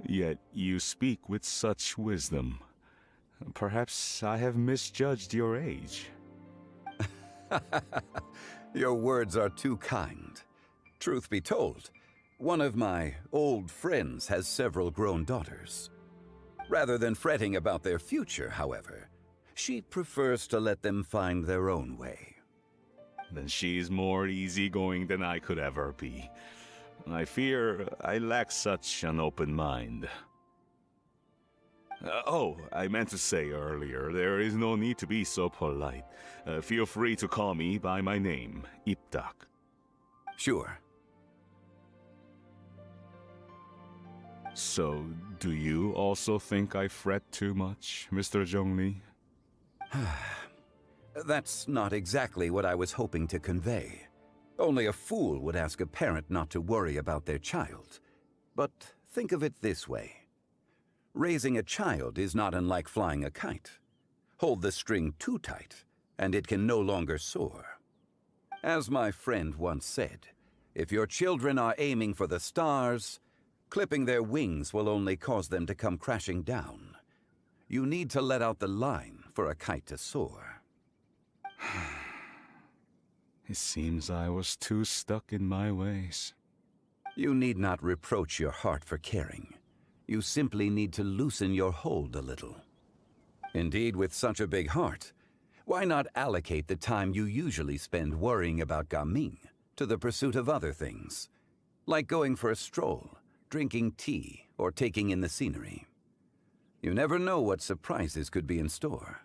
[SPEAKER 15] Yet you speak with such wisdom. Perhaps I have misjudged your age.
[SPEAKER 16] Your words are too kind. Truth be told, one of my old friends has several grown daughters. Rather than fretting about their future, however, she prefers to let them find their own way.
[SPEAKER 15] Then she's more easygoing than I could ever be. I fear I lack such an open mind. Oh, I meant to say earlier, there is no need to be so polite. Feel free to call me by my name, Iptak.
[SPEAKER 16] Sure.
[SPEAKER 15] So, do you also think I fret too much, Mr. Zhongli?
[SPEAKER 16] That's not exactly what I was hoping to convey. Only a fool would ask a parent not to worry about their child. But think of it this way. Raising a child is not unlike flying a kite. Hold the string too tight, and it can no longer soar. As my friend once said, if your children are aiming for the stars, clipping their wings will only cause them to come crashing down. You need to let out the line for a kite to soar.
[SPEAKER 15] It seems I was too stuck in my ways.
[SPEAKER 16] You need not reproach your heart for caring. You simply need to loosen your hold a little. Indeed, with such a big heart, why not allocate the time you usually spend worrying about Gaming to the pursuit of other things, like going for a stroll, drinking tea, or taking in the scenery. You never know what surprises could be in store.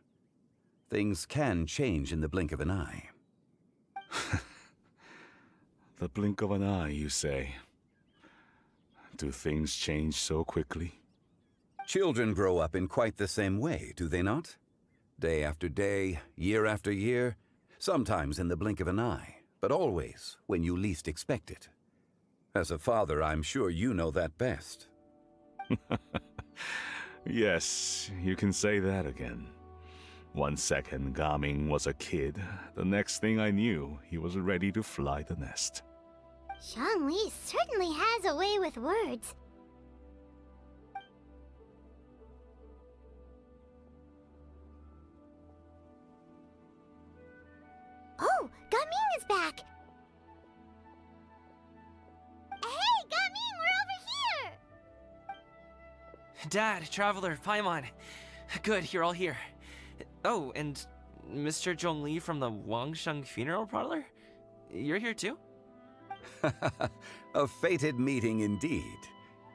[SPEAKER 16] Things can change in the blink of an eye.
[SPEAKER 15] The blink of an eye, you say? Do things change so quickly?
[SPEAKER 16] Children grow up in quite the same way, do they not? Day after day, year after year, sometimes in the blink of an eye, but always when you least expect it. As a father, I'm sure you know that best.
[SPEAKER 15] Yes, you can say that again. 1 second Gaming was a kid, the next thing I knew, he was ready to fly the nest.
[SPEAKER 1] Zhongli certainly has a way with words. Oh, Gaming is back! Hey, Gaming, we're over here!
[SPEAKER 8] Dad, Traveler, Paimon. Good, you're all here. Oh, and Mr. Zhongli from the Wangsheng Funeral Parlor? You're here too?
[SPEAKER 16] A fated meeting indeed.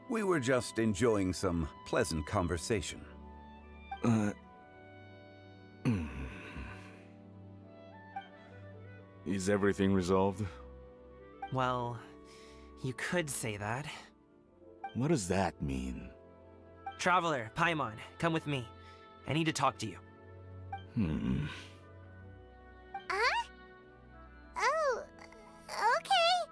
[SPEAKER 16] We were just enjoying some pleasant conversation.
[SPEAKER 15] Is everything resolved?
[SPEAKER 8] Well, you could say that.
[SPEAKER 15] What does that mean?
[SPEAKER 8] Traveler, Paimon, come with me. I need to talk to you.
[SPEAKER 1] Oh, okay.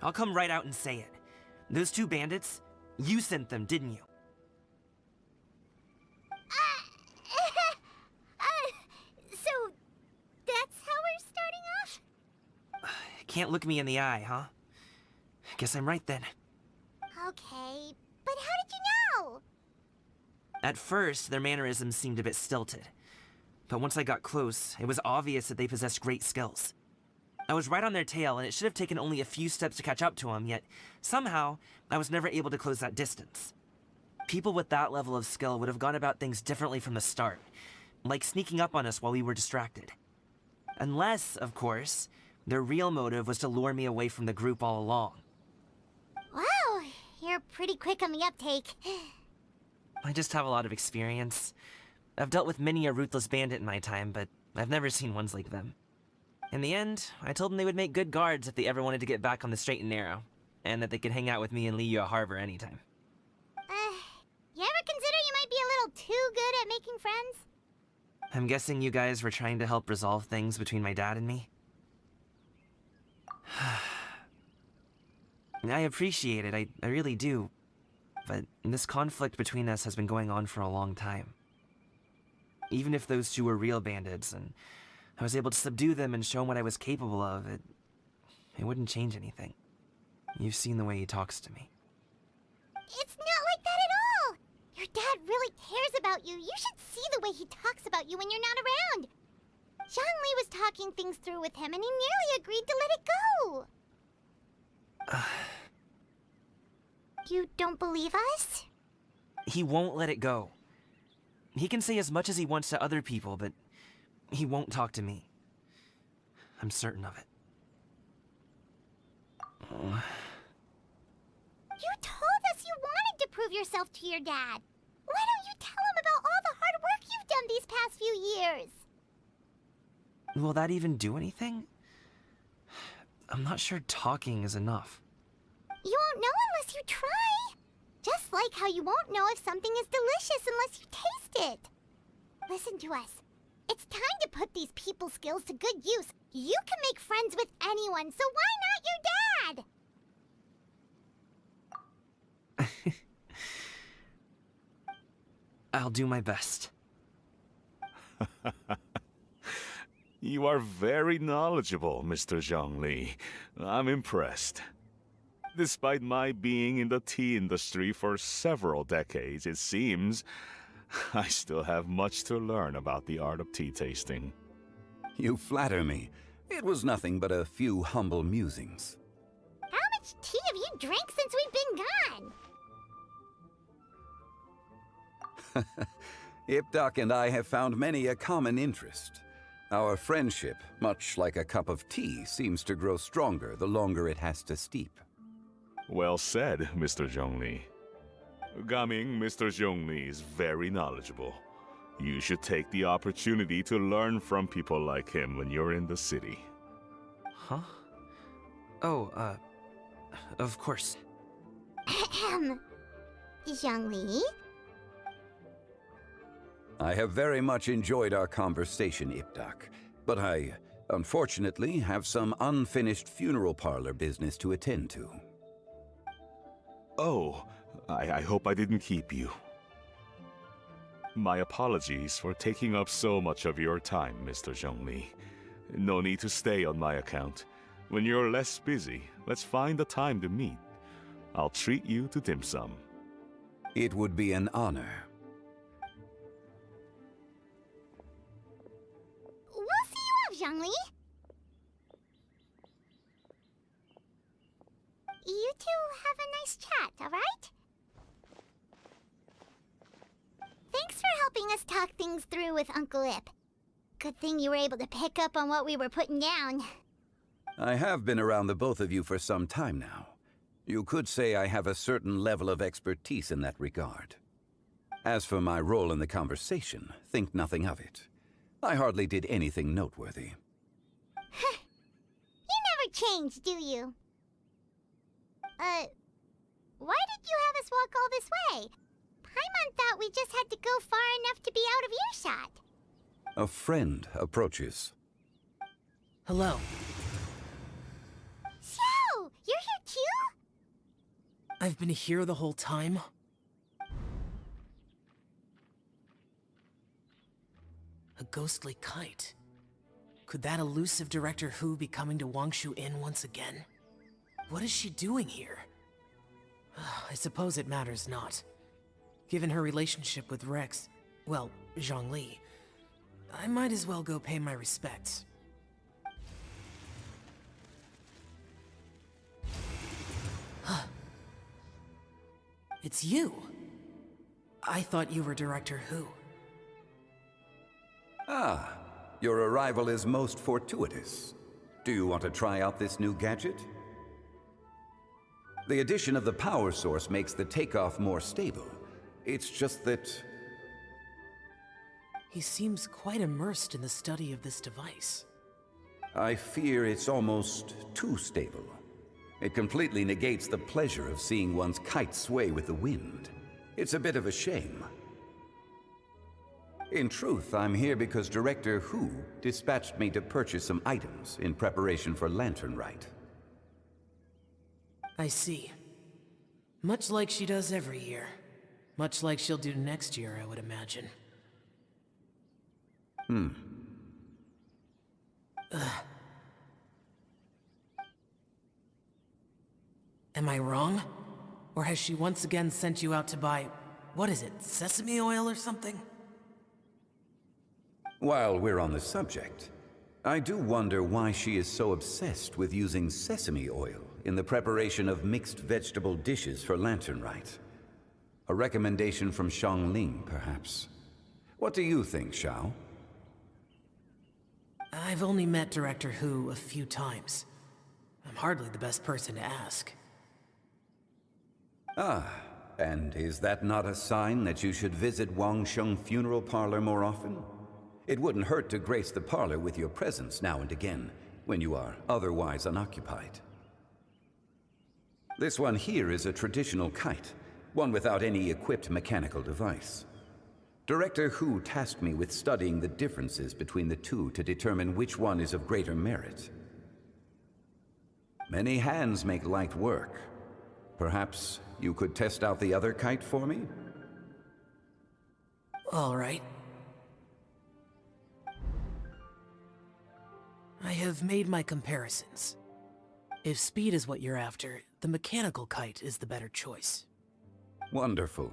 [SPEAKER 8] I'll come right out and say it. Those two bandits, you sent them, didn't you?
[SPEAKER 1] So, that's how we're starting off?
[SPEAKER 8] Can't look me in the eye, huh? Guess I'm right then.
[SPEAKER 1] Okay, but how did you know?
[SPEAKER 8] At first, their mannerisms seemed a bit stilted. But once I got close, it was obvious that they possessed great skills. I was right on their tail, and it should have taken only a few steps to catch up to them, yet somehow, I was never able to close that distance. People with that level of skill would have gone about things differently from the start, like sneaking up on us while we were distracted. Unless, of course, their real motive was to lure me away from the group all along.
[SPEAKER 1] Wow, you're pretty quick on the uptake.
[SPEAKER 8] I just have a lot of experience. I've dealt with many a ruthless bandit in my time, but I've never seen ones like them. In the end, I told them they would make good guards if they ever wanted to get back on the straight and narrow, and that they could hang out with me in Liyue Harbor anytime.
[SPEAKER 1] You ever consider you might be a little too good at making friends?
[SPEAKER 8] I'm guessing you guys were trying to help resolve things between my dad and me? I appreciate it, I really do. But this conflict between us has been going on for a long time. Even if those two were real bandits, and I was able to subdue them and show them what I was capable of, it wouldn't change anything. You've seen the way he talks to me.
[SPEAKER 1] It's not like that at all! Your dad really cares about you. You should see the way he talks about you when you're not around. Zhongli was talking things through with him, and he nearly agreed to let it go. You don't believe us?
[SPEAKER 8] He won't let it go. He can say as much as he wants to other people, but he won't talk to me. I'm certain of it.
[SPEAKER 1] You told us you wanted to prove yourself to your dad. Why don't you tell him about all the hard work you've done these past few years?
[SPEAKER 8] Will that even do anything? I'm not sure talking is enough.
[SPEAKER 1] You won't know unless you try. Just like how you won't know if something is delicious unless you taste it. Listen to us. It's time to put these people skills to good use. You can make friends with anyone, so why not your dad?
[SPEAKER 8] I'll do my best.
[SPEAKER 15] You are very knowledgeable, Mr. Zhongli. I'm impressed. Despite my being in the tea industry for several decades, it seems I still have much to learn about the art of tea tasting.
[SPEAKER 16] You flatter me. It was nothing but a few humble musings.
[SPEAKER 1] How much tea have you drank since we've been gone?
[SPEAKER 16] Ipdak and I have found many a common interest. Our friendship, much like a cup of tea, seems to grow stronger the longer it has to steep.
[SPEAKER 15] Well said, Mr. Zhongli. Gaming, Mr. Zhongli is very knowledgeable. You should take the opportunity to learn from people like him when you're in the city.
[SPEAKER 8] Huh? Oh, of course.
[SPEAKER 1] Ahem. Zhongli?
[SPEAKER 16] I have very much enjoyed our conversation, Ipdak, but I, unfortunately, have some unfinished funeral parlor business to attend to.
[SPEAKER 15] Oh, I hope I didn't keep you. My apologies for taking up so much of your time, Mr. Zhongli. No need to stay on my account. When you're less busy, let's find a time to meet. I'll treat you to dim sum.
[SPEAKER 16] It would be an honor.
[SPEAKER 1] We'll see you off, Zhongli. You two have a nice chat, all right? Thanks for helping us talk things through with Uncle Ip. Good thing you were able to pick up on what we were putting down.
[SPEAKER 16] I have been around the both of you for some time now. You could say I have a certain level of expertise in that regard. As for my role in the conversation, think nothing of it. I hardly did anything noteworthy.
[SPEAKER 1] You never change, do you? Why did you have us walk all this way? Paimon thought we just had to go far enough to be out of earshot.
[SPEAKER 16] A friend approaches.
[SPEAKER 8] Hello.
[SPEAKER 1] So, you're here too?
[SPEAKER 8] I've been here the whole time? A ghostly kite. Could that elusive Director Hu be coming to Wangshu Inn once again? What is she doing here? I suppose it matters not. Given her relationship with Rex, well, Zhongli, I might as well go pay my respects. It's you! I thought you were Director Hu.
[SPEAKER 16] Ah, your arrival is most fortuitous. Do you want to try out this new gadget? The addition of the power source makes the takeoff more stable. It's just that...
[SPEAKER 8] He seems quite immersed in the study of this device.
[SPEAKER 16] I fear it's almost too stable. It completely negates the pleasure of seeing one's kite sway with the wind. It's a bit of a shame. In truth, I'm here because Director Hu dispatched me to purchase some items in preparation for Lantern Rite.
[SPEAKER 8] I see. Much like she does every year. Much like she'll do next year, I would imagine. Am I wrong? Or has she once again sent you out to buy, what is it, sesame oil or something?
[SPEAKER 16] While we're on the subject, I do wonder why she is so obsessed with using sesame oil in the preparation of mixed vegetable dishes for Lantern Rite. A recommendation from Xiangling, perhaps. What do you think, Xiao?
[SPEAKER 17] I've only met Director Hu a few times. I'm hardly the best person to ask.
[SPEAKER 16] Ah, and is that not a sign that you should visit Wang Sheng Funeral Parlor more often? It wouldn't hurt to grace the parlor with your presence now and again, when you are otherwise unoccupied. This one here is a traditional kite, one without any equipped mechanical device. Director Hu tasked me with studying the differences between the two to determine which one is of greater merit. Many hands make light work. Perhaps you could test out the other kite for me?
[SPEAKER 17] All right. I have made my comparisons. If speed is what you're after, the mechanical kite is the better choice.
[SPEAKER 16] Wonderful.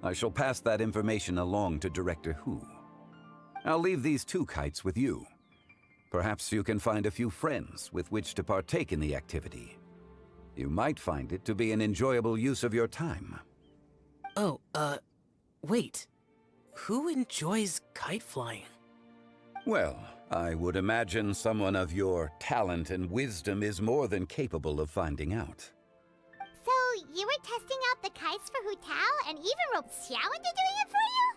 [SPEAKER 16] I shall pass that information along to Director Hu. I'll leave these two kites with you. Perhaps you can find a few friends with which to partake in the activity. You might find it to be an enjoyable use of your time.
[SPEAKER 17] Oh, wait. Who enjoys kite flying?
[SPEAKER 16] Well, I would imagine someone of your talent and wisdom is more than capable of finding out.
[SPEAKER 1] So, you were testing out the kites for Hu Tao and even roped Xiao into doing it for you?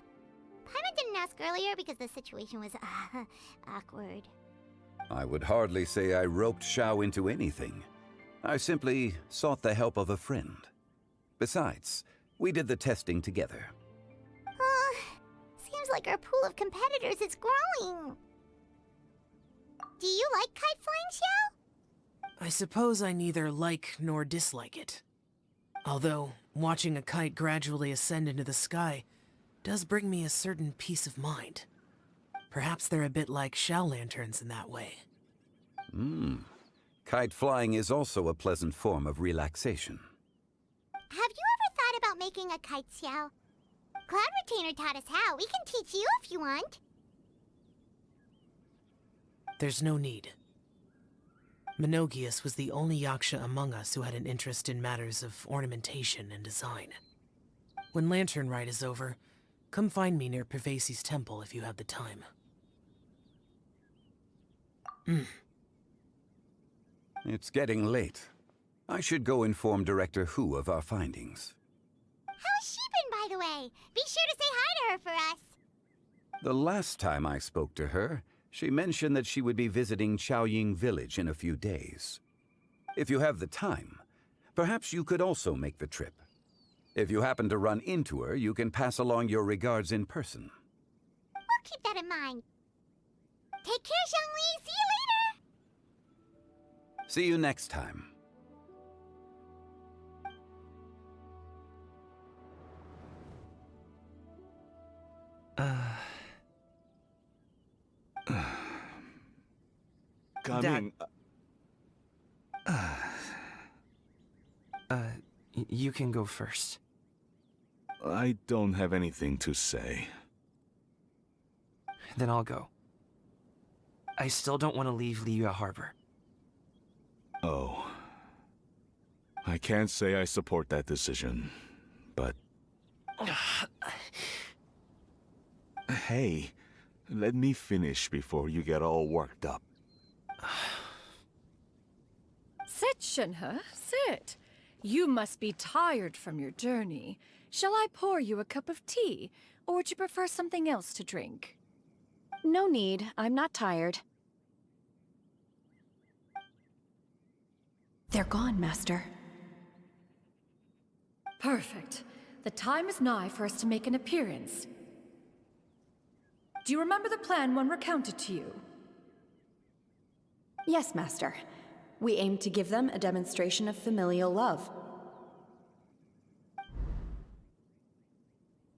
[SPEAKER 1] Pаймon didn't ask earlier because the situation was, awkward.
[SPEAKER 16] I would hardly say I roped Xiao into anything. I simply sought the help of a friend. Besides, we did the testing together.
[SPEAKER 1] Seems like our pool of competitors is growing. Do you like kite flying, Xiao?
[SPEAKER 17] I suppose I neither like nor dislike it. Although, watching a kite gradually ascend into the sky does bring me a certain peace of mind. Perhaps they're a bit like Xiao lanterns in that way.
[SPEAKER 16] Kite flying is also a pleasant form of relaxation.
[SPEAKER 1] Have you ever thought about making a kite, Xiao? Cloud Retainer taught us how. We can teach you if you want.
[SPEAKER 17] There's no need. Menogias was the only yaksha among us who had an interest in matters of ornamentation and design. When Lantern Rite is over, come find me near Pervasi's temple if you have the time.
[SPEAKER 16] It's getting late. I should go inform Director Hu of our findings.
[SPEAKER 1] How's she been, by the way? Be sure to say hi to her for us.
[SPEAKER 16] The last time I spoke to her, she mentioned that she would be visiting Chaoying Village in a few days. If you have the time, perhaps you could also make the trip. If you happen to run into her, you can pass along your regards in person.
[SPEAKER 1] We'll keep that in mind. Take care, Xiangli. See you later.
[SPEAKER 16] See you next time.
[SPEAKER 15] Coming.
[SPEAKER 8] You can go first.
[SPEAKER 15] I don't have anything to say.
[SPEAKER 8] Then I'll go. I still don't want to leave Liyue Harbor.
[SPEAKER 15] Oh. I can't say I support that decision, but... Hey, let me finish before you get all worked up.
[SPEAKER 12] Sit, Shenhe, sit. You must be tired from your journey. Shall I pour you a cup of tea, or would you prefer something else to drink?
[SPEAKER 14] No need. I'm not tired. They're gone, Master.
[SPEAKER 12] Perfect. The time is nigh for us to make an appearance. Do you remember the plan one recounted to you?
[SPEAKER 14] Yes, Master. We aim to give them a demonstration of familial love.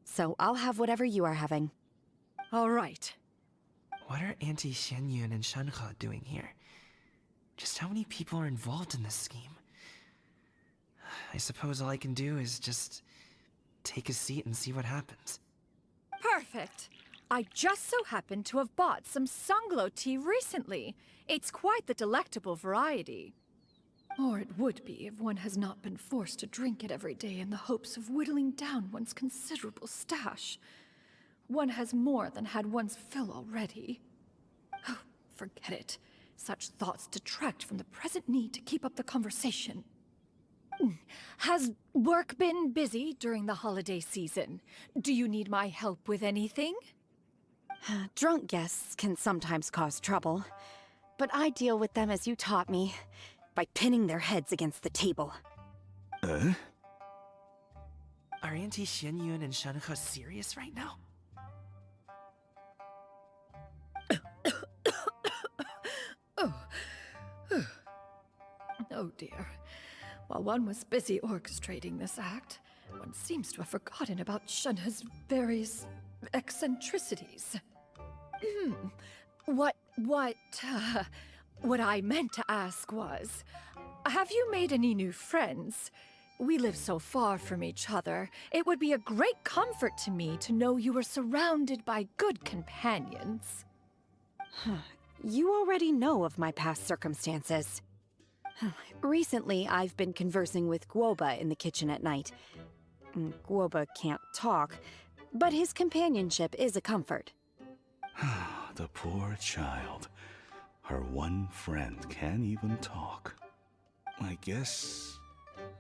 [SPEAKER 14] So I'll have whatever you are having.
[SPEAKER 12] All right.
[SPEAKER 8] What are Auntie Xianyun and Shanhe doing here? Just how many people are involved in this scheme? I suppose all I can do is just take a seat and see what happens.
[SPEAKER 12] Perfect. I just so happen to have bought some Sunglow tea recently. It's quite the delectable variety. Or it would be if one has not been forced to drink it every day in the hopes of whittling down one's considerable stash. One has more than had one's fill already. Oh, forget it. Such thoughts detract from the present need to keep up the conversation. Has work been busy during the holiday season? Do you need my help with anything?
[SPEAKER 14] Drunk guests can sometimes cause trouble, but I deal with them as you taught me, by pinning their heads against the table.
[SPEAKER 8] Are Auntie Xianyun and Shenhe serious right now?
[SPEAKER 12] Oh dear. While one was busy orchestrating this act, one seems to have forgotten about Shenhe's various eccentricities. What I meant to ask was, have you made any new friends? We live so far from each other. It would be a great comfort to me to know you were surrounded by good companions.
[SPEAKER 14] You already know of my past circumstances. Recently, I've been conversing with Guoba in the kitchen at night. Guoba can't talk, but his companionship is a comfort.
[SPEAKER 15] The poor child. Her one friend can't even talk. I guess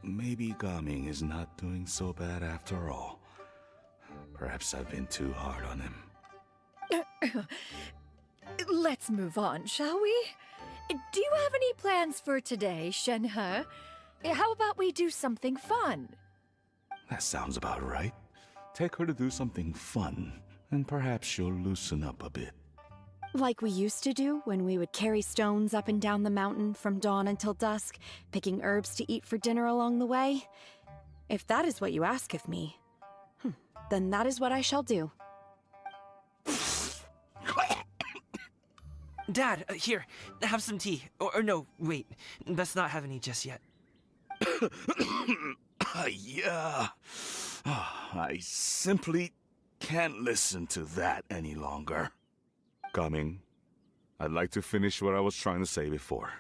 [SPEAKER 15] maybe Gaming is not doing so bad after all. Perhaps I've been too hard on him.
[SPEAKER 12] Let's move on, shall we? Do you have any plans for today, Shenhe? How about we do something fun?
[SPEAKER 15] That sounds about right. Take her to do something fun, and perhaps she'll loosen up a bit.
[SPEAKER 14] Like we used to do when we would carry stones up and down the mountain from dawn until dusk, picking herbs to eat for dinner along the way? If that is what you ask of me, then that is what I shall do.
[SPEAKER 8] Dad, here, have some tea. Or no, wait, best not have any just yet.
[SPEAKER 15] Yeah. I simply can't listen to that any longer. Coming, I'd like to finish what I was trying to say before.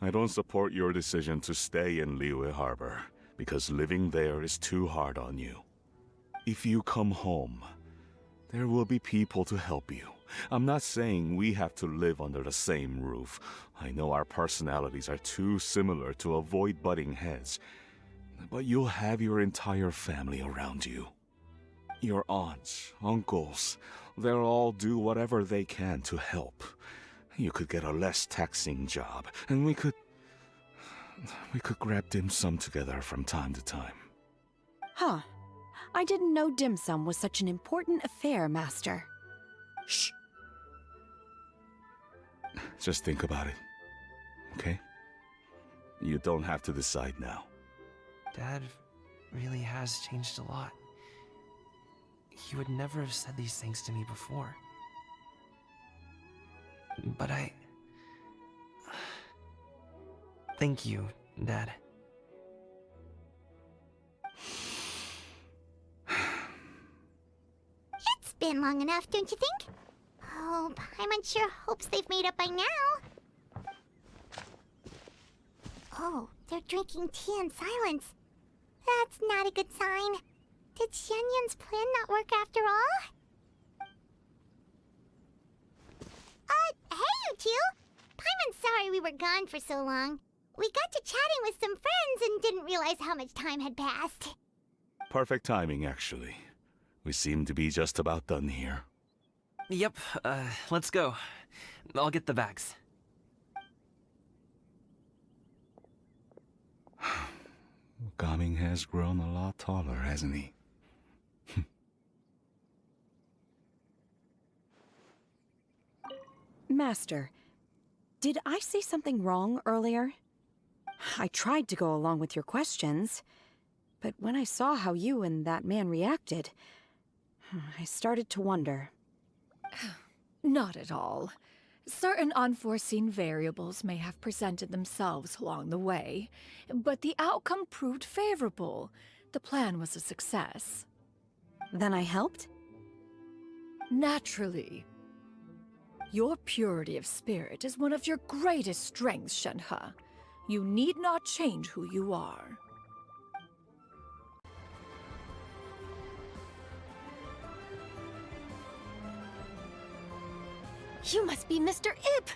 [SPEAKER 15] I don't support your decision to stay in Liyue Harbor, because living there is too hard on you. If you come home, there will be people to help you. I'm not saying we have to live under the same roof. I know our personalities are too similar to avoid butting heads. But you'll have your entire family around you. Your aunts, uncles, they'll all do whatever they can to help. You could get a less taxing job, and we could grab dim sum together from time to time.
[SPEAKER 14] Huh. I didn't know dim sum was such an important affair, Master.
[SPEAKER 15] Shh. Just think about it, okay? You don't have to decide now.
[SPEAKER 8] Dad really has changed a lot. He would never have said these things to me before. But thank you, Dad.
[SPEAKER 1] It's been long enough, don't you think? Oh, Paimon sure hopes they've made up by now. Oh, they're drinking tea in silence. That's not a good sign. Did Xianyun's plan not work after all? Hey you two! Paimon's sorry we were gone for so long. We got to chatting with some friends and didn't realize how much time had passed.
[SPEAKER 15] Perfect timing, actually. We seem to be just about done here.
[SPEAKER 8] Yep, let's go. I'll get the bags.
[SPEAKER 15] Gaming has grown a lot taller, hasn't he?
[SPEAKER 14] Master, did I say something wrong earlier? I tried to go along with your questions, but when I saw how you and that man reacted, I started to wonder.
[SPEAKER 12] Not at all. Certain unforeseen variables may have presented themselves along the way, but the outcome proved favorable. The plan was a success.
[SPEAKER 14] Then I helped?
[SPEAKER 12] Naturally. Your purity of spirit is one of your greatest strengths, Shenhe. You need not change who you are.
[SPEAKER 3] You must be Mr. Ip!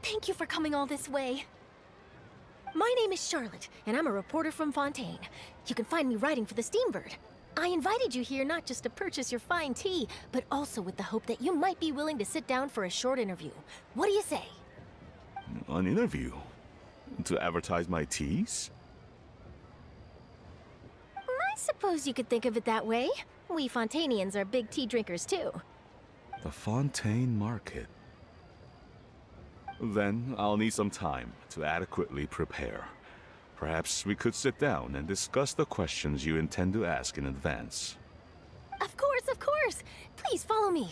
[SPEAKER 3] Thank you for coming all this way. My name is Charlotte, and I'm a reporter from Fontaine. You can find me writing for the Steambird. I invited you here not just to purchase your fine tea, but also with the hope that you might be willing to sit down for a short interview. What do you say?
[SPEAKER 15] An interview? To advertise my teas?
[SPEAKER 3] I suppose you could think of it that way. We Fontainians are big tea drinkers too.
[SPEAKER 15] The Fontaine Market. Then I'll need some time to adequately prepare. Perhaps we could sit down and discuss the questions you intend to ask in advance.
[SPEAKER 3] Of course, of course! Please follow me.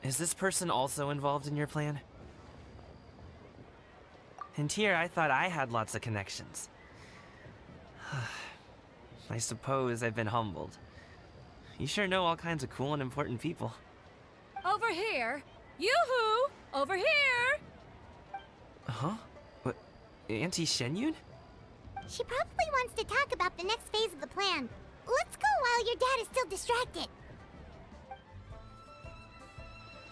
[SPEAKER 8] Is this person also involved in your plan? And here I thought I had lots of connections. I suppose I've been humbled. You sure know all kinds of cool and important people.
[SPEAKER 12] Over here! Yoo-hoo! Over here!
[SPEAKER 8] Huh? What? Auntie Shenyun?
[SPEAKER 1] She probably wants to talk about the next phase of the plan. Let's go while your dad is still distracted.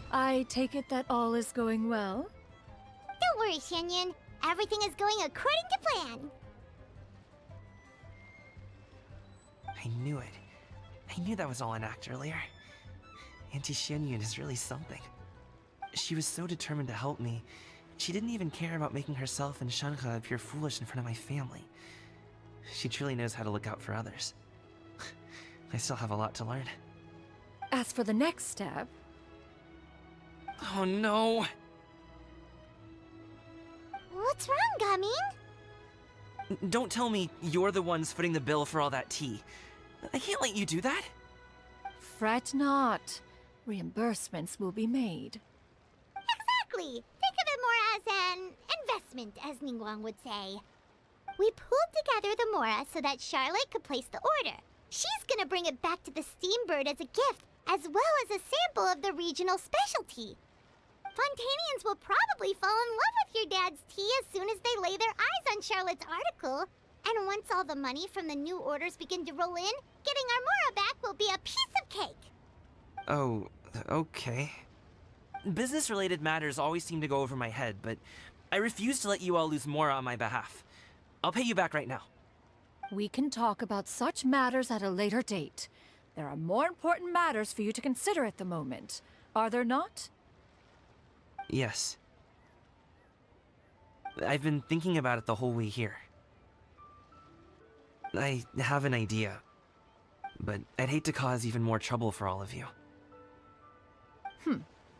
[SPEAKER 12] I take it that all is going well?
[SPEAKER 1] Don't worry, Shenyun. Everything is going according to plan.
[SPEAKER 8] I knew it. I knew that was all an act earlier. Auntie Shenyun is really something. She was so determined to help me. She didn't even care about making herself and Shanhe appear foolish in front of my family. She truly knows how to look out for others. I still have a lot to learn.
[SPEAKER 12] As for the next step...
[SPEAKER 8] Oh no!
[SPEAKER 1] What's wrong, Gaming?
[SPEAKER 8] Don't tell me you're the ones footing the bill for all that tea. I can't let you do that.
[SPEAKER 12] Fret not. Reimbursements will be made.
[SPEAKER 1] Exactly. Think of it more as an investment, as Ningguang would say. We pulled together the Mora so that Charlotte could place the order. She's gonna bring it back to the Steambird as a gift, as well as a sample of the regional specialty. Fontainians will probably fall in love with your dad's tea as soon as they lay their eyes on Charlotte's article. And once all the money from the new orders begin to roll in, getting our Mora back will be a piece of cake.
[SPEAKER 8] Oh, okay. Business-related matters always seem to go over my head, but I refuse to let you all lose Mora on my behalf. I'll pay you back right now.
[SPEAKER 12] We can talk about such matters at a later date. There are more important matters for you to consider at the moment, are there not?
[SPEAKER 8] Yes. I've been thinking about it the whole way here. I have an idea, but I'd hate to cause even more trouble for all of you.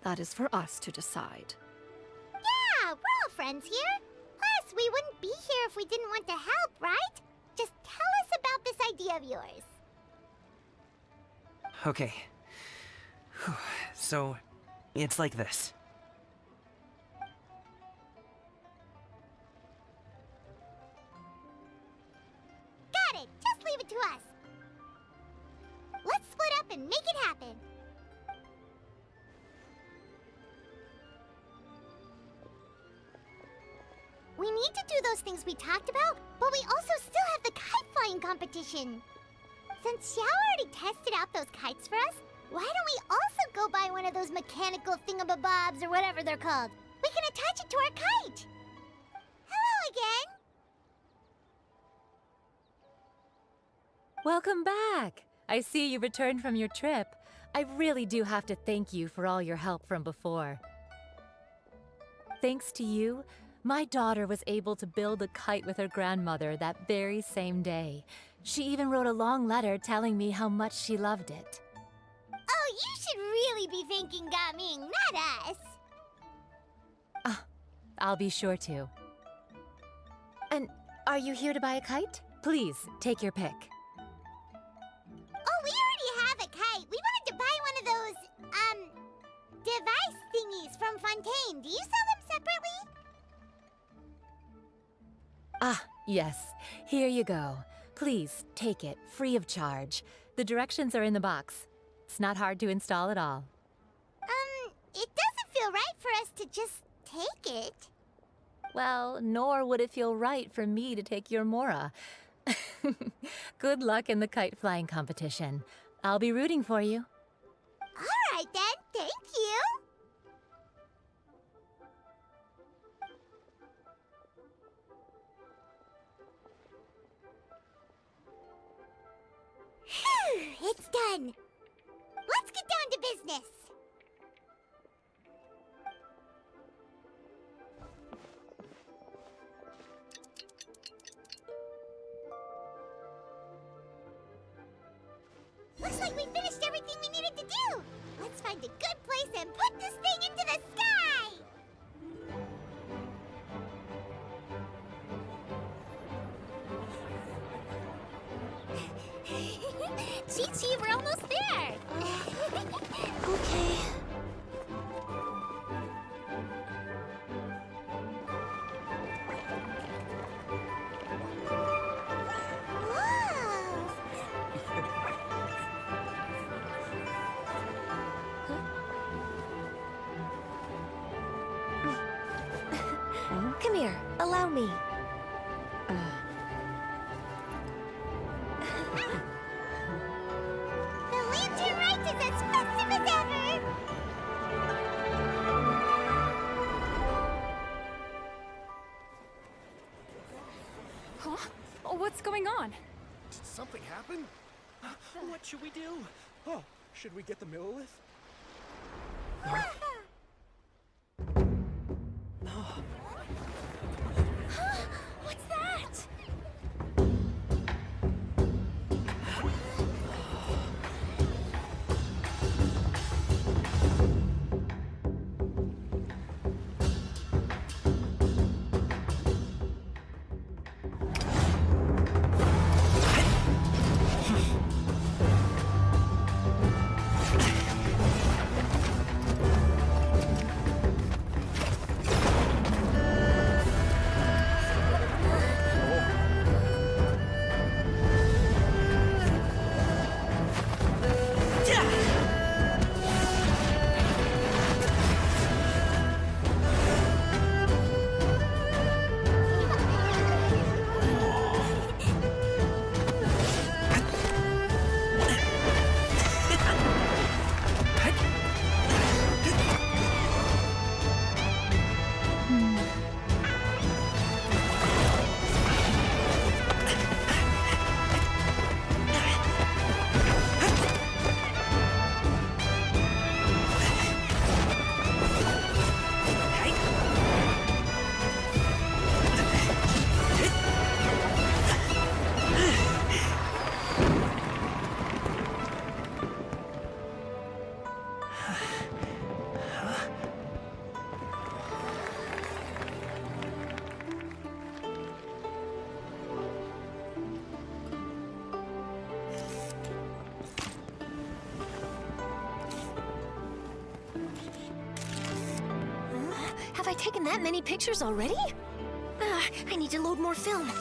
[SPEAKER 12] That is for us to decide.
[SPEAKER 1] Yeah, we're all friends here. Plus, we wouldn't be here if we didn't want to help, right? Just tell us about this idea of yours.
[SPEAKER 8] Okay. So, it's like this.
[SPEAKER 1] Got it! Just leave it to us. Let's split up and make it happen. We need to do those things we talked about, but we also still have the kite flying competition. Since Xiao already tested out those kites for us, why don't we also go buy one of those mechanical thingamabobs or whatever they're called? We can attach it to our kite. Hello again.
[SPEAKER 6] Welcome back! I see you returned from your trip. I really do have to thank you for all your help from before. Thanks to you, my daughter was able to build a kite with her grandmother that very same day. She even wrote a long letter telling me how much she loved it.
[SPEAKER 1] Oh, you should really be thanking Gaming, not us.
[SPEAKER 6] I'll be sure to. And are you here to buy a kite? Please, take your pick.
[SPEAKER 1] Oh, we already have a kite. We wanted to buy one of those, device thingies from Fontaine. Do you sell them separately?
[SPEAKER 6] Ah, yes. Here you go. Please, take it, free of charge. The directions are in the box. It's not hard to install at all.
[SPEAKER 1] It doesn't to just take it.
[SPEAKER 6] Well, nor would it feel right for me to take your Mora. Good luck in the kite flying competition. I'll be rooting for you.
[SPEAKER 1] All right then, thank you. Phew, it's done. Let's get down to business. Looks like we finished everything we needed to do. Let's find a good place and put this thing into the sky. Chi-Chi, we're almost there. Okay.
[SPEAKER 3] Come here, allow me.
[SPEAKER 1] The lantern rite is as festive as ever.
[SPEAKER 14] Huh? Oh, what's going on?
[SPEAKER 7] Did something happen?
[SPEAKER 10] What should we do?
[SPEAKER 7] Oh, should we get the Millilith?
[SPEAKER 14] What's that?
[SPEAKER 3] Have I taken that many pictures already? I need to load more film.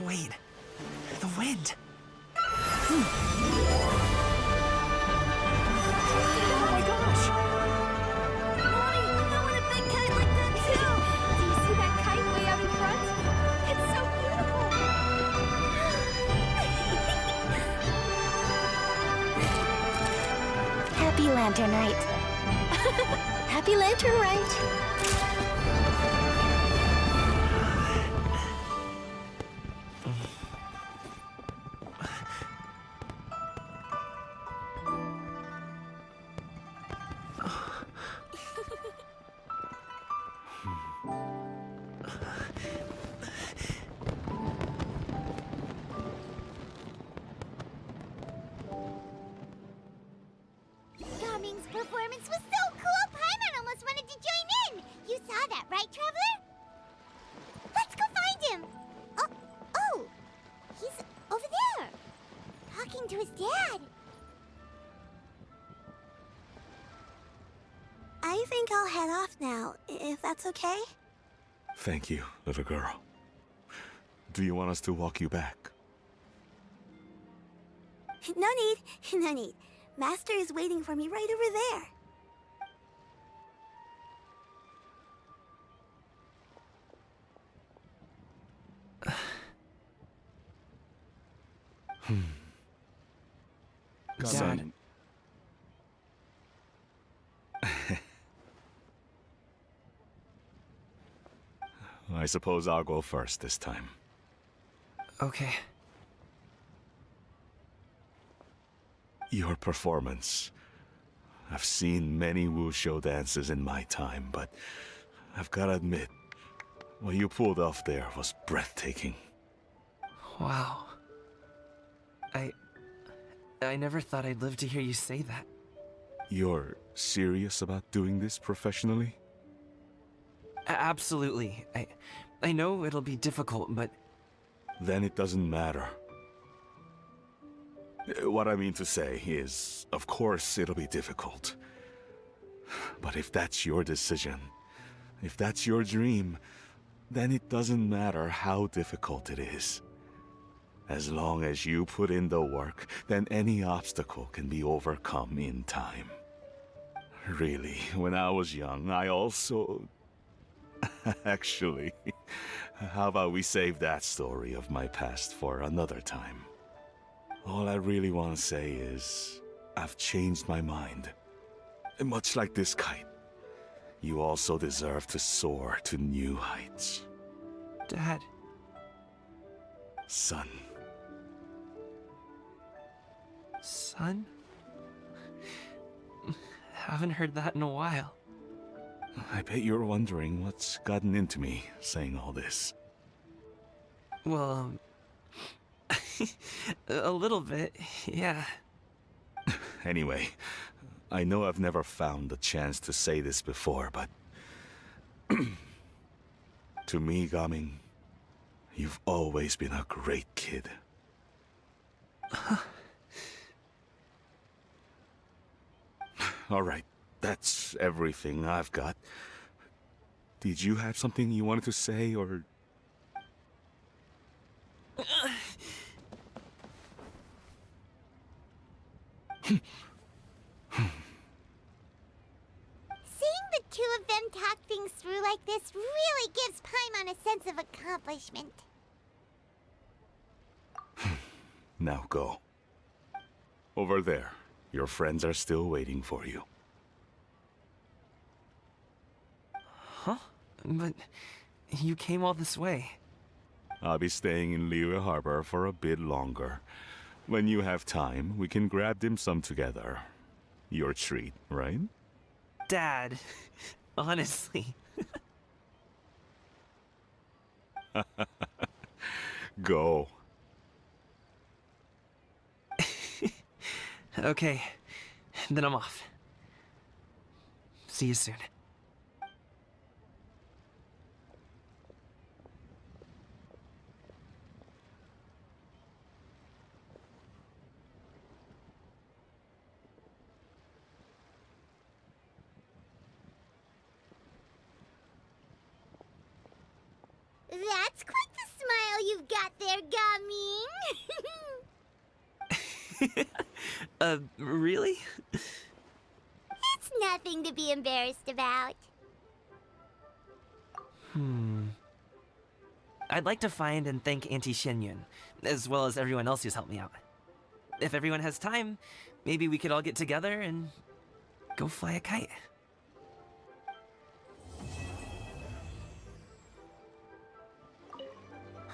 [SPEAKER 17] Wait, the wind.
[SPEAKER 14] Oh my gosh! Mommy, I want a big kite like that too! Do you see that kite way out in front? It's so beautiful!
[SPEAKER 2] Happy Lantern Rite.
[SPEAKER 3] Happy Lantern Rite.
[SPEAKER 1] Gaming's performance was so cool, Pаймon almost wanted to join in. now, if that's okay?
[SPEAKER 15] Thank you, little girl. Do you want us to walk you back?
[SPEAKER 1] No need, no need. Master is waiting for me right over there.
[SPEAKER 15] Son. I suppose I'll go first this time.
[SPEAKER 8] Okay.
[SPEAKER 15] Your performance. I've seen many wushou dances in my time, but I've gotta admit, what you pulled off there was breathtaking.
[SPEAKER 8] Wow. I never thought I'd live to hear you say that.
[SPEAKER 15] You're serious about doing this professionally?
[SPEAKER 8] Absolutely. I know it'll be difficult, but...
[SPEAKER 15] Then it doesn't matter. What I mean to say is, of course it'll be difficult. But if that's your decision, if that's your dream, then it doesn't matter how difficult it is. As long as you put in the work, then any obstacle can be overcome in time. Really, when I was young, I also... Actually, how about we save that story of my past for another time? All I really want to say is, I've changed my mind. Much like this kite, you also deserve to soar to new heights.
[SPEAKER 8] Dad.
[SPEAKER 15] Son.
[SPEAKER 8] Son? Haven't heard that in a while.
[SPEAKER 15] I bet you're wondering what's gotten into me saying all this.
[SPEAKER 8] Well, a little bit, yeah.
[SPEAKER 15] Anyway, I know I've never found the chance to say this before, but... to me, Gaming, you've always been a great kid. Alright, that's everything I've got. Did you have something you wanted to say, or...
[SPEAKER 1] Seeing the two of them talk things through like this really gives Pаймon a sense of accomplishment.
[SPEAKER 15] Now go. Over there. Your friends are still waiting for you.
[SPEAKER 8] Huh? But you came all this way.
[SPEAKER 15] I'll be staying in Liyue Harbor for a bit longer. When you have time, we can grab dim sum together. Your treat, right?
[SPEAKER 8] Dad, honestly.
[SPEAKER 15] Go.
[SPEAKER 8] Okay, then I'm off. See you soon.
[SPEAKER 1] That's quite the smile you've got there, Gaming.
[SPEAKER 8] Really?
[SPEAKER 1] It's nothing to be embarrassed about.
[SPEAKER 8] I'd like to find and thank Auntie Shenyun, as well as everyone else who's helped me out. If everyone has time, maybe we could all get together and go fly a kite.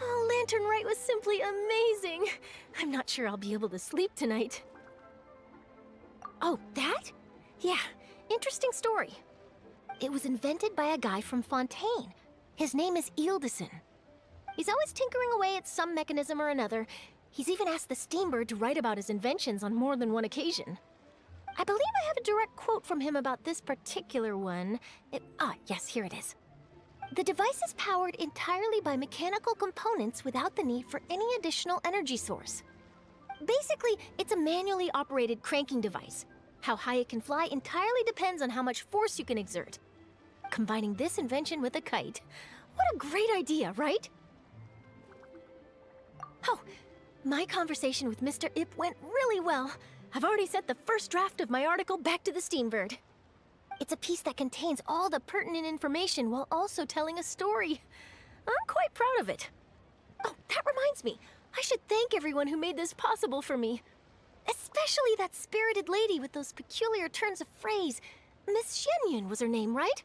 [SPEAKER 3] Oh, Lantern Rite was simply amazing. I'm not sure I'll be able to sleep tonight. Oh, that? Yeah, interesting story. It was invented by a guy from Fontaine. His name is Ildison. He's always tinkering away at some mechanism or another. He's even asked the Steambird to write about his inventions on more than one occasion. I believe I have a direct quote from him about this particular one. Yes, here it is. The device is powered entirely by mechanical components without the need for any additional energy source. Basically, it's a manually operated cranking device. How high it can fly entirely depends on how much force you can exert. combining this invention with a kite. What a great idea, right? Oh, my conversation with Mr. Ip went really well. I've already sent the first draft of my article back to the Steambird. It's a piece that contains all the pertinent information while also telling a story. I'm quite proud of it. Oh, that reminds me. I should thank everyone who made this possible for me. Especially that spirited lady with those peculiar turns of phrase. Miss Shenyun was her name, right?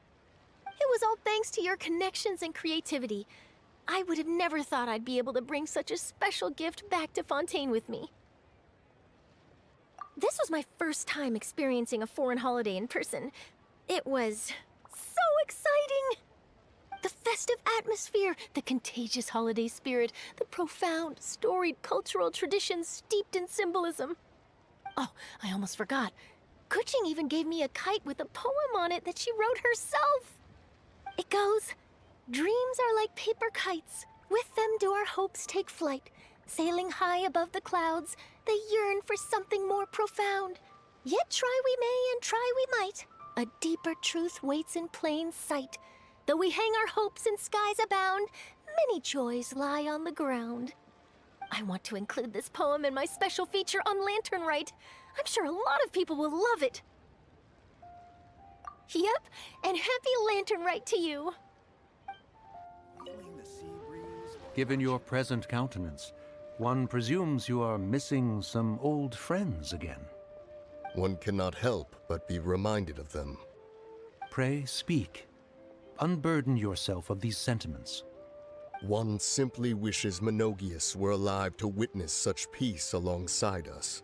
[SPEAKER 3] It was all thanks to your connections and creativity. I would have never thought I'd be able to bring such a special gift back to Fontaine with me. This was my first time experiencing a foreign holiday in person. It was so exciting! The festive atmosphere, the contagious holiday spirit, the profound, storied cultural traditions steeped in symbolism. Oh, I almost forgot. Kuching even gave me a kite with a poem on it that she wrote herself. It goes, "Dreams are like paper kites. With them do our hopes take flight. Sailing high above the clouds, they yearn for something more profound. Yet try we may and try we might. A deeper truth waits in plain sight. Though we hang our hopes in skies abound, many joys lie on the ground." I want to include this poem in my special feature on Lantern Rite. I'm sure a lot of people will love it. Yep, and happy Lantern Rite to you.
[SPEAKER 5] Given your present countenance, one presumes you are missing some old friends again.
[SPEAKER 4] One cannot help but be reminded of them.
[SPEAKER 5] Pray speak. Unburden yourself of these sentiments.
[SPEAKER 4] One simply wishes Menogius were alive to witness such peace alongside us.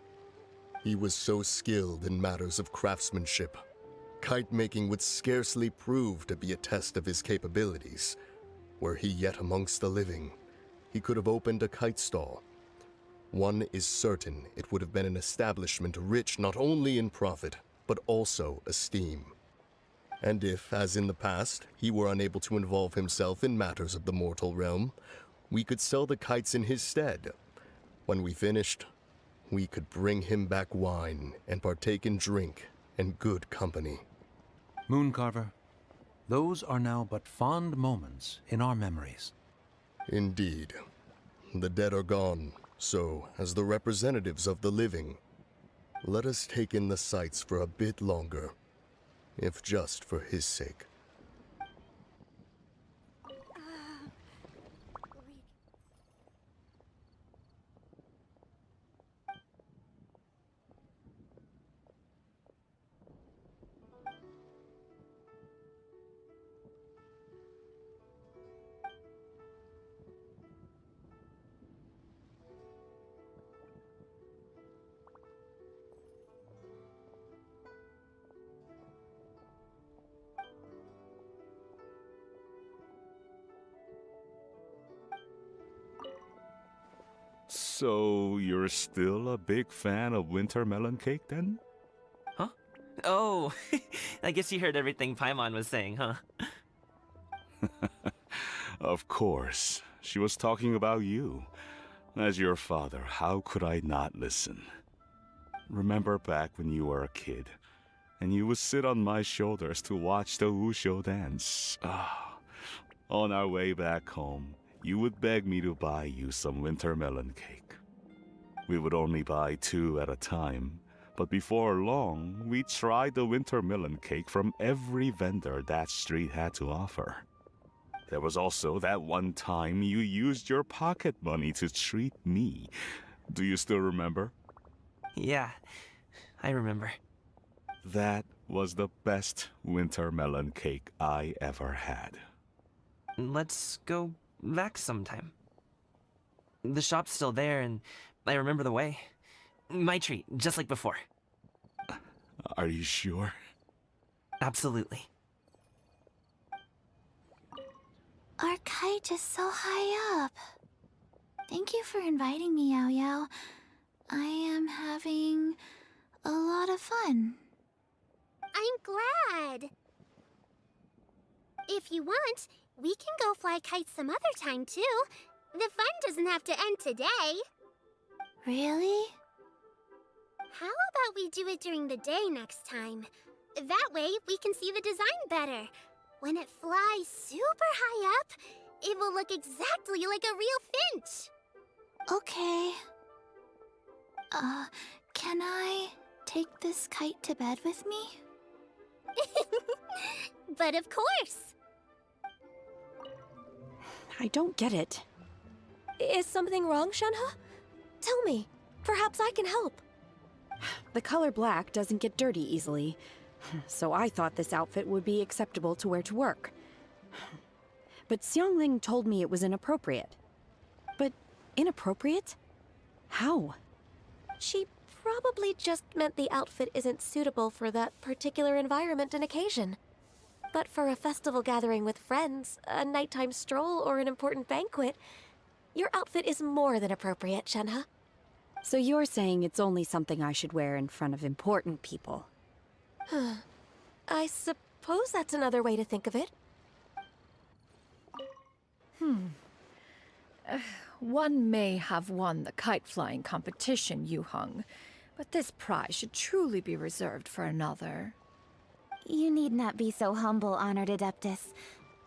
[SPEAKER 4] He was so skilled in matters of craftsmanship. Kite-making would scarcely prove to be a test of his capabilities. Were he yet amongst the living, he could have opened a kite stall. One is certain it would have been an establishment rich not only in profit, but also esteem. And if, as in the past, he were unable to involve himself in matters of the mortal realm, we could sell the kites in his stead. When we finished, we could bring him back wine and partake in drink and good company.
[SPEAKER 5] Mooncarver, those are now but fond moments in our memories.
[SPEAKER 4] Indeed. The dead are gone, so, as the representatives of the living, let us take in the sights for a bit longer, if just for his sake.
[SPEAKER 15] So, you're still a big fan of winter melon cake then?
[SPEAKER 8] Huh? Oh, I guess you heard everything Pаймon was saying, huh?
[SPEAKER 15] Of course. She was talking about you. As your father, how could I not listen? Remember back when you were a kid, and you would sit on my shoulders to watch the Wushu dance. On our way back home, you would beg me to buy you some winter melon cake. We would only buy 2 at a time, but before long, we tried the winter melon cake from every vendor that street had to offer. There was also that one time you used your pocket money to treat me. Do you still remember?
[SPEAKER 8] Yeah, I remember.
[SPEAKER 15] That was the best winter melon cake I ever had.
[SPEAKER 8] Let's go back sometime. The shop's still there, and I remember the way. My treat, just like before.
[SPEAKER 15] Are you sure?
[SPEAKER 8] Absolutely.
[SPEAKER 2] Our kite is so high up. Thank you for inviting me, Yao Yao. I am having a lot of fun.
[SPEAKER 1] I'm glad. If you want, we can go fly kites some other time, too. The fun doesn't have to end today.
[SPEAKER 2] Really?
[SPEAKER 1] How about we do it during the day next time? That way, we can see the design better. when it flies super high up, it will look exactly like a real finch.
[SPEAKER 2] Okay. Can I take this kite to bed with me?
[SPEAKER 1] But of course.
[SPEAKER 14] I don't get it.
[SPEAKER 3] Is something wrong, Shenhe? Tell me. Perhaps I can help.
[SPEAKER 14] The color black doesn't get dirty easily, so I thought this outfit would be acceptable to wear to work. But Xiangling told me it was inappropriate. But inappropriate? How?
[SPEAKER 3] She probably just meant the outfit isn't suitable for that particular environment and occasion. But for a festival gathering with friends, a nighttime stroll, or an important banquet, your outfit is more than appropriate, Shenhe.
[SPEAKER 14] So you're saying it's only something I should wear in front of important people?
[SPEAKER 3] I suppose that's another way to think of it.
[SPEAKER 12] One may have won the kite flying competition, Yu Heng, but this prize should truly be reserved for another.
[SPEAKER 2] You need not be so humble, honored Adeptus.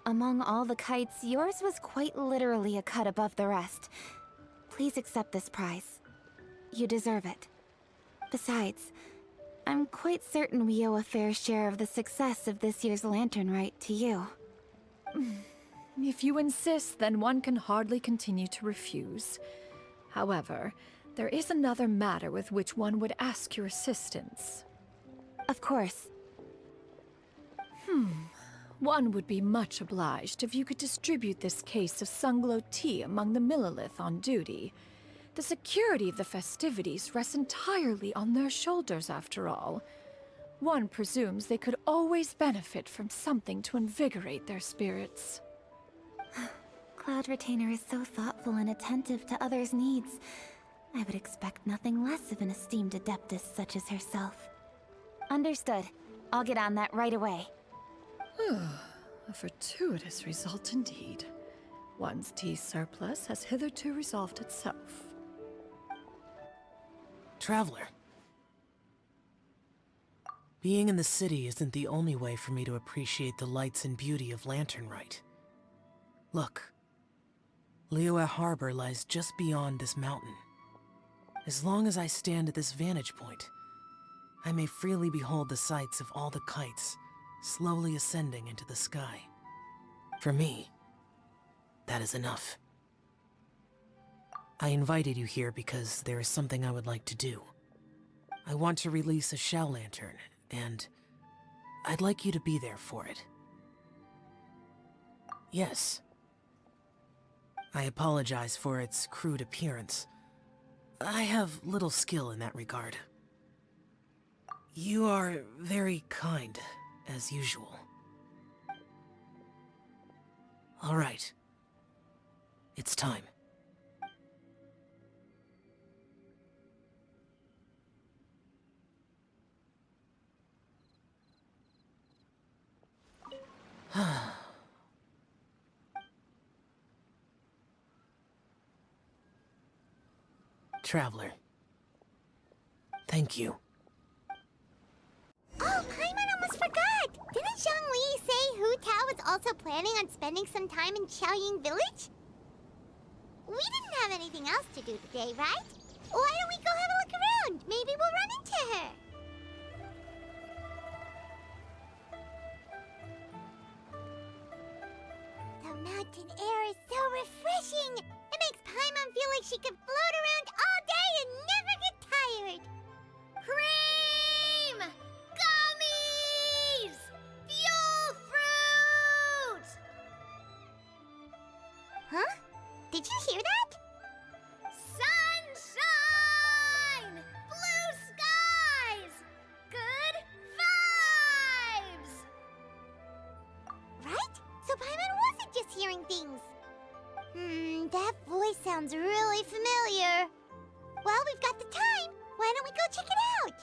[SPEAKER 2] Among all the kites, yours was quite literally a cut above the rest. Please accept this prize. You deserve it. Besides, I'm quite certain we owe a fair share of the success of this year's lantern rite to you.
[SPEAKER 12] If you insist, then one can hardly continue to refuse. However, there is another matter with which one would ask your assistance.
[SPEAKER 2] Of course.
[SPEAKER 12] One would be much obliged if you could distribute this case of Sunglow tea among the Millilith on duty. The security of the festivities rests entirely on their shoulders, after all. One presumes they could always benefit from something to invigorate their spirits.
[SPEAKER 2] Cloud Retainer is so thoughtful and attentive to others' needs. I would expect nothing less of an esteemed Adeptus such as herself. Understood. I'll get on that right away.
[SPEAKER 12] A fortuitous result indeed. One's tea surplus has hitherto resolved itself.
[SPEAKER 17] Traveler. Being in the city isn't the only way for me to appreciate the lights and beauty of Lantern Rite. Look. Liyue Harbor lies just beyond this mountain. As long as I stand at this vantage point, I may freely behold the sights of all the kites slowly ascending into the sky. For me, that is enough. I invited you here because there is something I would like to do. I want to release a shell lantern, and I'd like you to be there for it. Yes. I apologize for its crude appearance. I have little skill in that regard. You are very kind, as usual. All right. It's time. Traveler. Thank you.
[SPEAKER 1] Oh, Paimon almost forgot! Didn't Zhongli say Hu Tao was also planning on spending some time in Xiaoying Village? We didn't have anything else to do today, right? Why don't we go have a look around? Maybe we'll run into her. The mountain air is so refreshing! It makes Paimon feel like she could float around all day and never get tired. Cream! Gummies! Fuel fruit! Huh? Did you hear that? Sunshine! Blue skies! Good vibes! Right? So Paimon wasn't just hearing things. That voice sounds really familiar. Well, we've got the time. Why don't we go check it out?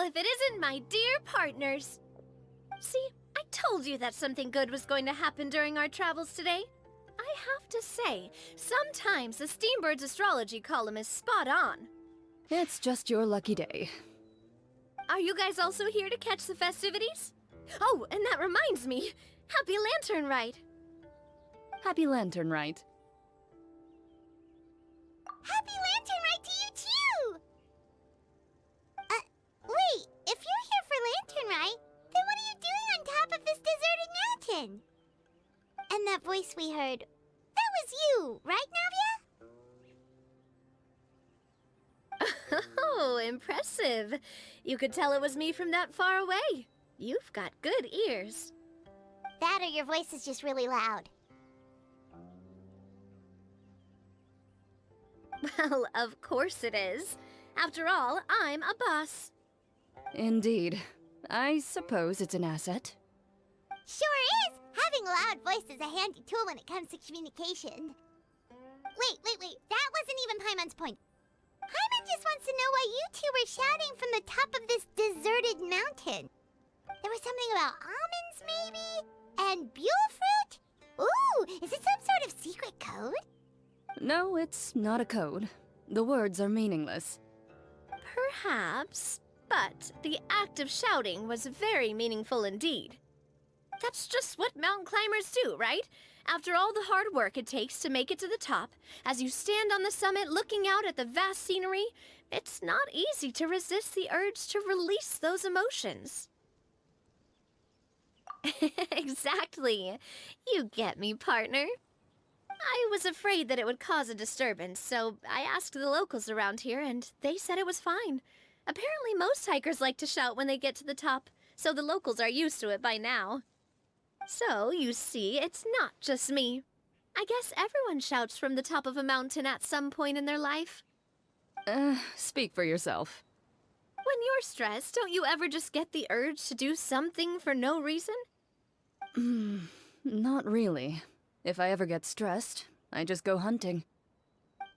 [SPEAKER 3] if it isn't my dear partners. See, I told you that something good was going to happen during our travels today. I have to say, sometimes the Steambird's astrology column is spot on.
[SPEAKER 14] It's just your lucky day.
[SPEAKER 3] Are you guys also here to catch the festivities? Oh, and that reminds me. Happy Lantern Rite.
[SPEAKER 14] Happy Lantern Rite.
[SPEAKER 1] Happy Lantern Rite to you too! Wait, if you're here for Lantern Rite, then what are you doing on top of this deserted mountain? And that voice we heard, that was you, right, Navia?
[SPEAKER 3] Oh, impressive. You could tell it was me from that far away. You've got good ears.
[SPEAKER 1] That or your voice is just really loud.
[SPEAKER 3] Well, of course it is. After all, I'm a boss.
[SPEAKER 14] Indeed. I suppose it's an asset.
[SPEAKER 1] Sure is! Having a loud voice is a handy tool when it comes to communication. Wait. That wasn't even Paimon's point. Paimon just wants to know why you two were shouting from the top of this deserted mountain. There was something about almonds, maybe? And buell fruit? Ooh, is it some sort of secret code?
[SPEAKER 14] No, it's not a code. The words are meaningless.
[SPEAKER 3] Perhaps, but the act of shouting was very meaningful indeed. That's just what mountain climbers do, right? After all the hard work it takes to make it to the top, as you stand on the summit looking out at the vast scenery, it's not easy to resist the urge to release those emotions. Exactly. You get me, partner. I was afraid that it would cause a disturbance, so I asked the locals around here, and they said it was fine. Apparently most hikers like to shout when they get to the top, so the locals are used to it by now. So, you see, it's not just me. I guess everyone shouts from the top of a mountain at some point in their life.
[SPEAKER 14] Speak for yourself.
[SPEAKER 3] When you're stressed, don't you ever just get the urge to do something for no reason?
[SPEAKER 14] Not really. If I ever get stressed, I just go hunting.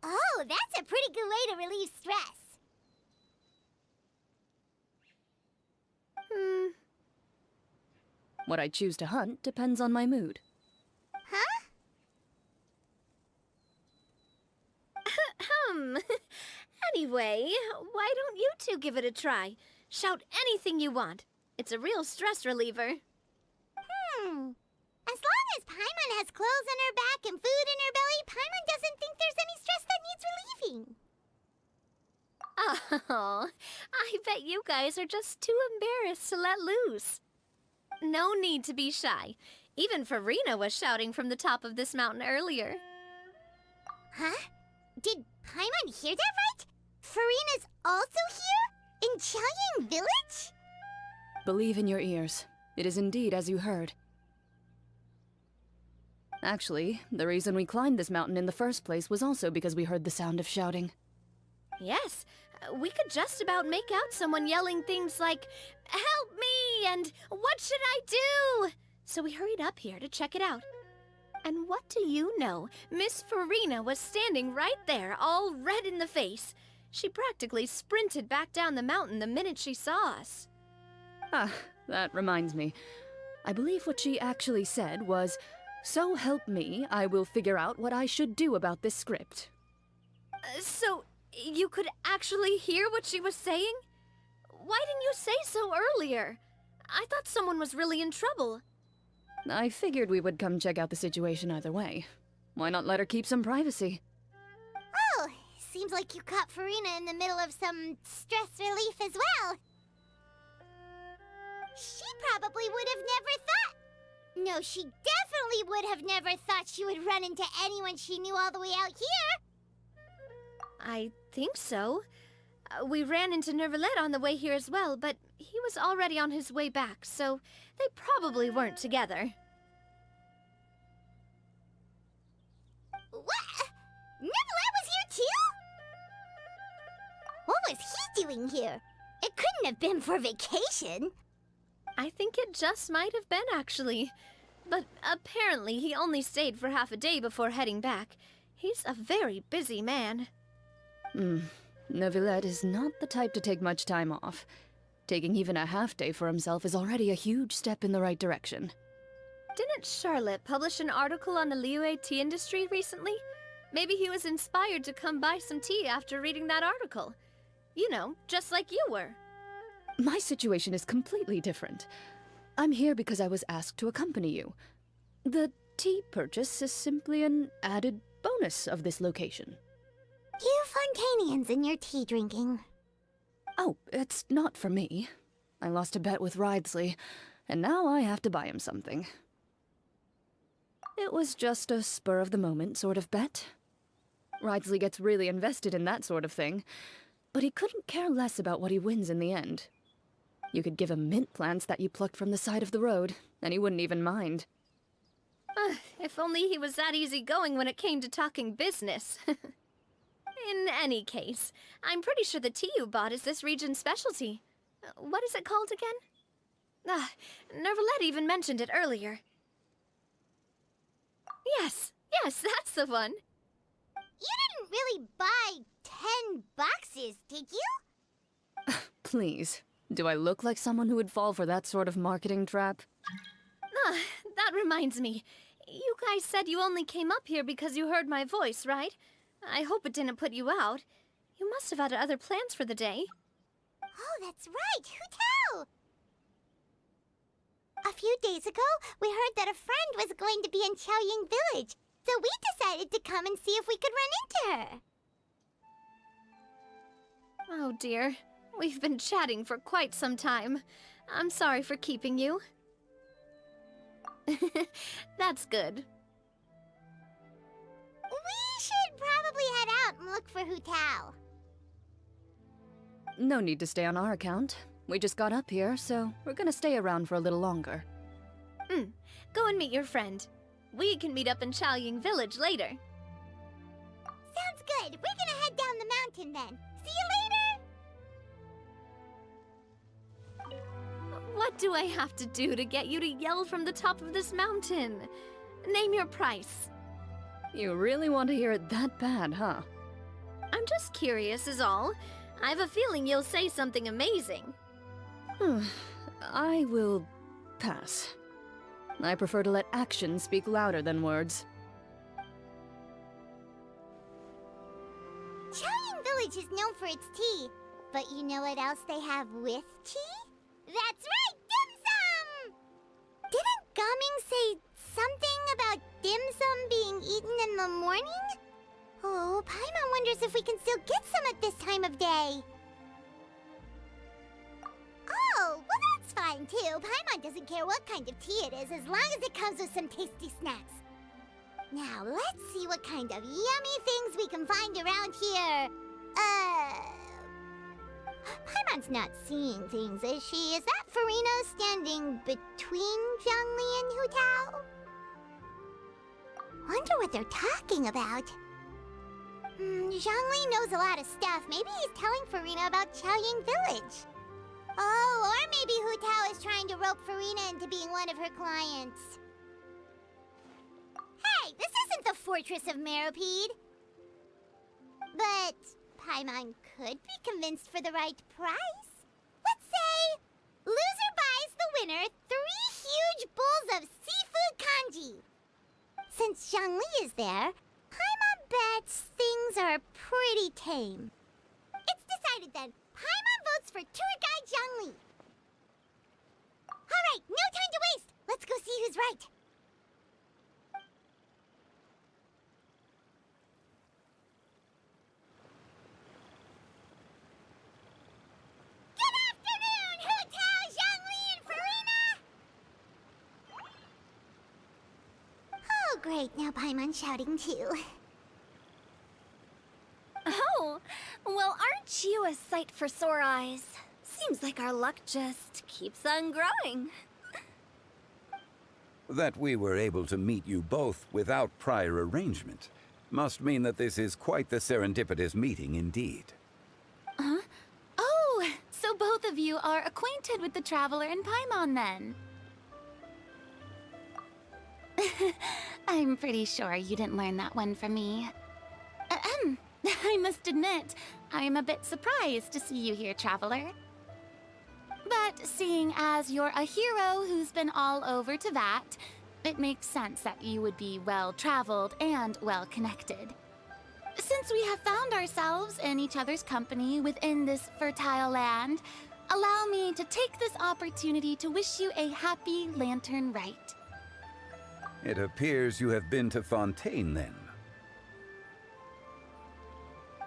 [SPEAKER 1] Oh, that's a pretty good way to relieve stress.
[SPEAKER 14] What I choose to hunt depends on my mood.
[SPEAKER 1] Huh?
[SPEAKER 3] Anyway, why don't you two give it a try? Shout anything you want. It's a real stress reliever.
[SPEAKER 1] As long as Paimon has clothes on her back and food in her belly, Paimon doesn't think there's any stress that needs relieving.
[SPEAKER 3] Oh, I bet you guys are just too embarrassed to let loose. No need to be shy. Even Farina was shouting from the top of this mountain earlier.
[SPEAKER 1] Huh? Did Paimon hear that right? Farina's also here? In Chaoyang Village?
[SPEAKER 14] Believe in your ears. It is indeed as you heard. Actually, the reason we climbed this mountain in the first place was also because we heard the sound of shouting.
[SPEAKER 3] Yes, we could just about make out someone yelling things like, "Help me!" and "What should I do?" So we hurried up here to check it out. And what do you know? Miss Farina was standing right there, all red in the face. She practically sprinted back down the mountain the minute she saw us.
[SPEAKER 14] Ah, that reminds me. I believe what she actually said was, "So help me, I will figure out what I should do about this script."
[SPEAKER 3] So, you could actually hear what she was saying? Why didn't you say so earlier? I thought someone was really in trouble.
[SPEAKER 14] I figured we would come check out the situation either way. Why not let her keep some privacy?
[SPEAKER 1] Oh, seems like you caught Farina in the middle of some stress relief as well. She probably would have never thought... No, she definitely would have never thought she would run into anyone she knew all the way out here.
[SPEAKER 3] I think so. We ran into Nervalet on the way here as well, but he was already on his way back, so they probably weren't together.
[SPEAKER 1] What? Nervalet was here too? What was he doing here? It couldn't have been for vacation.
[SPEAKER 3] I think it just might have been, actually. But apparently he only stayed for half a day before heading back. He's a very busy man.
[SPEAKER 14] Neuvillette is not the type to take much time off. Taking even a half day for himself is already a huge step in the right direction.
[SPEAKER 18] Didn't Charlotte publish an article on the Liyue tea industry recently? Maybe he was inspired to come buy some tea after reading that article. You know, just like you were.
[SPEAKER 14] My situation is completely different. I'm here because I was asked to accompany you. The tea purchase is simply an added bonus of this location.
[SPEAKER 1] You Fontainians and your tea drinking.
[SPEAKER 14] Oh, it's not for me. I lost a bet with Ridesley, and now I have to buy him something. It was just a spur-of-the-moment sort of bet. Ridesley gets really invested in that sort of thing, but he couldn't care less about what he wins in the end. You could give him mint plants that you plucked from the side of the road, and he wouldn't even mind.
[SPEAKER 18] If only he was that easygoing when it came to talking business. In any case, I'm pretty sure the tea you bought is this region's specialty. What is it called again? Nervalette even mentioned it earlier. Yes, that's the one.
[SPEAKER 1] You didn't really buy 10 boxes, did you?
[SPEAKER 14] Please, do I look like someone who would fall for that sort of marketing trap?
[SPEAKER 18] That reminds me. You guys said you only came up here because you heard my voice, right? I hope it didn't put you out. You must have had other plans for the day.
[SPEAKER 1] Oh, that's right. Who tell? A few days ago, we heard that a friend was going to be in Chaoying Village, so we decided to come and see if we could run into her.
[SPEAKER 18] Oh dear. We've been chatting for quite some time. I'm sorry for keeping you. That's good.
[SPEAKER 1] We should probably head out and look for Hu Tao.
[SPEAKER 14] No need to stay on our account. We just got up here, so we're gonna stay around for a little longer.
[SPEAKER 18] Go and meet your friend. We can meet up in Chaoying Village later.
[SPEAKER 1] Sounds good. We're gonna head down the mountain then. See you later!
[SPEAKER 18] What do I have to do to get you to yell from the top of this mountain? Name your price.
[SPEAKER 14] You really want to hear it that bad, huh?
[SPEAKER 18] I'm just curious is all. I have a feeling you'll say something amazing.
[SPEAKER 14] I will pass. I prefer to let actions speak louder than words.
[SPEAKER 1] Chaoying Village is known for its tea, but you know what else they have with tea? That's right, dim sum! Didn't Gaming say something about dim sum being eaten in the morning? Oh, Paimon wonders if we can still get some at this time of day. Oh, well that's fine too. Paimon doesn't care what kind of tea it is as long as it comes with some tasty snacks. Now, let's see what kind of yummy things we can find around here. Paimon's not seeing things, is she? Is that Farina standing between Zhongli and Hu Tao? Wonder what they're talking about. Zhongli knows a lot of stuff. Maybe he's telling Farina about Chaoying Village. Oh, or maybe Hu Tao is trying to rope Farina into being one of her clients. Hey, this isn't the Fortress of Meropide. But Paimon could be convinced for the right price. Let's say loser buys the winner 3 huge bowls of seafood kanji. Since Zhongli is there, Paimon bets things are pretty tame. It's decided then. Paimon votes for tour guide Zhongli. All right, no time to waste. Let's go see who's right. Good afternoon, Hu Tao, Zhongli, and Farina! Oh, great. Now Paimon's shouting too.
[SPEAKER 3] Oh, well, aren't you a sight for sore eyes? Seems like our luck just keeps on growing.
[SPEAKER 16] That we were able to meet you both without prior arrangement must mean that this is quite the serendipitous meeting indeed.
[SPEAKER 2] Huh? Oh, so both of you are acquainted with the traveler in Pаймon then? I'm pretty sure you didn't learn that one from me. I must admit, I'm a bit surprised to see you here, traveler. But seeing as you're a hero who's been all over to that, it makes sense that you would be well-traveled and well-connected. Since we have found ourselves in each other's company within this fertile land, allow me to take this opportunity to wish you a happy lantern rite.
[SPEAKER 16] It appears you have been to Fontaine, then.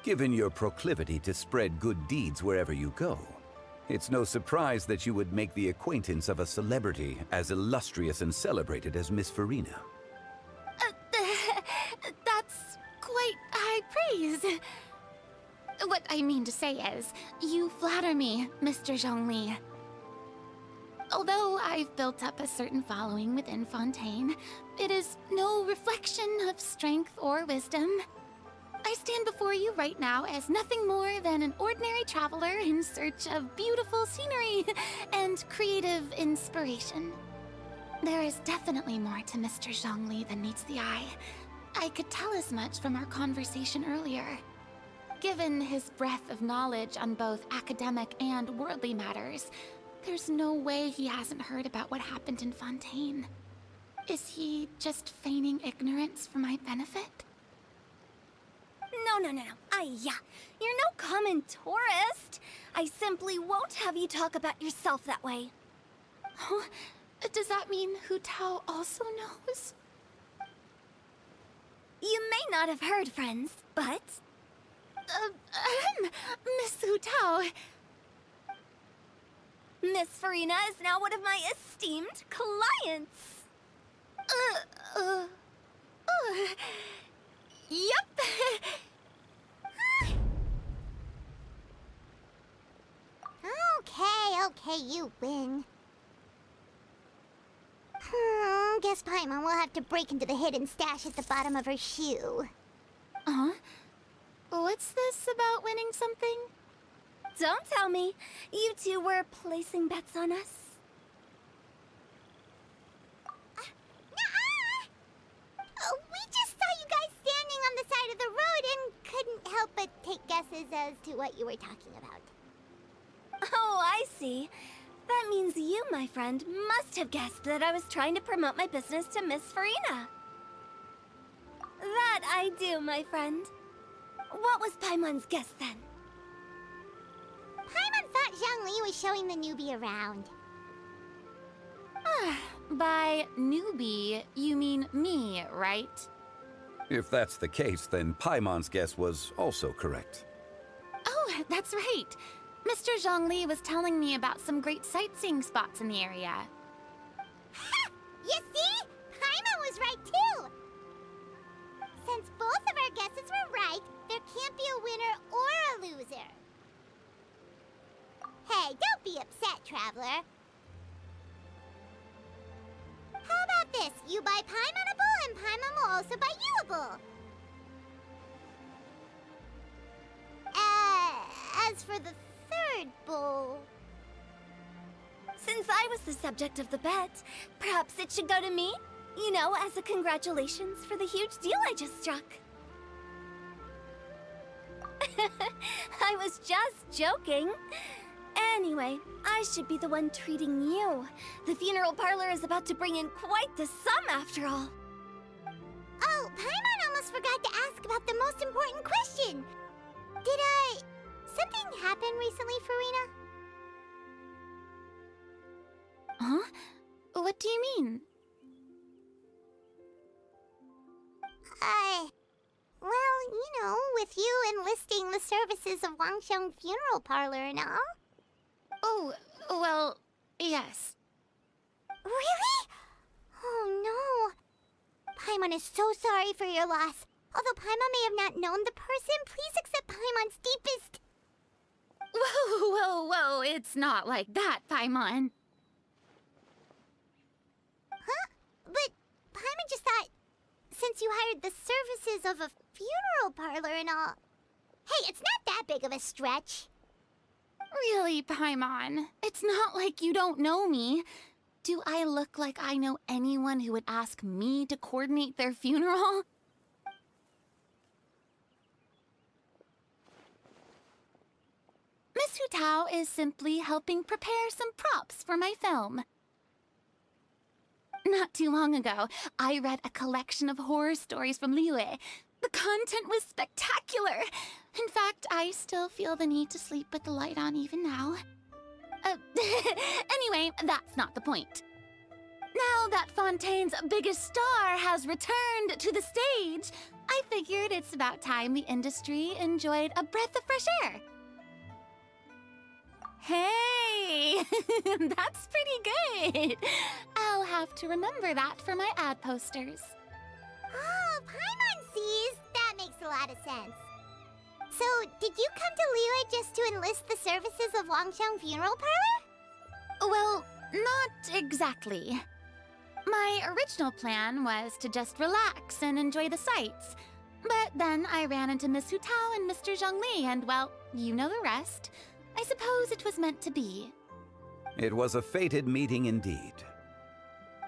[SPEAKER 16] Given your proclivity to spread good deeds wherever you go, it's no surprise that you would make the acquaintance of a celebrity as illustrious and celebrated as Miss Farina.
[SPEAKER 2] That's quite high praise. What I mean to say is, you flatter me, Mr. Zhongli. Although I've built up a certain following within Fontaine, it is no reflection of strength or wisdom. I stand before you right now as nothing more than an ordinary traveler in search of beautiful scenery and creative inspiration. There is definitely more to Mr. Zhongli than meets the eye. I could tell as much from our conversation earlier. Given his breadth of knowledge on both academic and worldly matters, there's no way he hasn't heard about what happened in Fontaine. Is he just feigning ignorance for my benefit?
[SPEAKER 1] No. You're no common tourist. I simply won't have you talk about yourself that way.
[SPEAKER 2] Oh, does that mean Hu Tao also knows?
[SPEAKER 1] You may not have heard, friends, but...
[SPEAKER 2] Miss Hu Tao...
[SPEAKER 1] Miss Farina is now one of my esteemed clients.
[SPEAKER 2] Yep.
[SPEAKER 1] Okay, you win. Guess Pаймon will have to break into the hidden stash at the bottom of her shoe.
[SPEAKER 2] Huh? What's this about winning something?
[SPEAKER 1] Don't tell me. You two were placing bets on us. We just saw you guys standing on the side of the road and couldn't help but take guesses as to what you were talking about. Oh, I see. That means you, my friend, must have guessed that I was trying to promote my business to Miss Farina. That I do, my friend. What was Paimon's guess then? Paimon thought Zhongli was showing the newbie around.
[SPEAKER 2] By newbie, you mean me, right?
[SPEAKER 16] If that's the case, then Paimon's guess was also correct.
[SPEAKER 2] Oh, that's right. Mr. Zhongli was telling me about some great sightseeing spots in the area.
[SPEAKER 1] Ha! You see? Paimon was right too! Since both of our guesses were right, there can't be a winner or a loser. Hey, don't be upset, traveler. How about this? You buy Paimon a bowl, and Paimon will also buy you a bowl. As for the third bowl... Since I was the subject of the bet, perhaps it should go to me? You know, as a congratulations for the huge deal I just struck. I was just joking. Anyway, I should be the one treating you. The funeral parlor is about to bring in quite the sum after all. Oh, Paimon almost forgot to ask about the most important question. Something happen recently, Farina?
[SPEAKER 2] Huh? What do you mean?
[SPEAKER 1] Well, you know, with you enlisting the services of Wangsheng Funeral Parlor and all.
[SPEAKER 2] Oh, well, yes.
[SPEAKER 1] Really? Oh, no. Paimon is so sorry for your loss. Although Paimon may have not known the person, please accept Paimon's deepest...
[SPEAKER 2] Whoa, it's not like that, Pаймon.
[SPEAKER 1] Huh? But Paimon just thought, since you hired the services of a funeral parlor and all... Hey, it's not that big of a stretch.
[SPEAKER 2] Really, Pаймon? It's not like you don't know me. Do I look like I know anyone who would ask me to coordinate their funeral? Miss Miss Hutao is simply helping prepare some props for my film. Not too long ago, I read a collection of horror stories from Liyue. The content was spectacular. In fact, I still feel the need to sleep with the light on even now. Anyway, that's not the point. Now that Fontaine's biggest star has returned to the stage, I figured it's about time the industry enjoyed a breath of fresh air. Hey, that's pretty good. I'll have to remember that for my ad posters.
[SPEAKER 1] Oh, Paimon sees. That makes a lot of sense. So, did you come to Liyue just to enlist the services of Longsheng Funeral Parlor?
[SPEAKER 2] Well, not exactly. My original plan was to just relax and enjoy the sights. But then I ran into Miss Hutao and Mr. Zhongli, and well, you know the rest. I suppose it was meant to be.
[SPEAKER 16] It was a fated meeting indeed.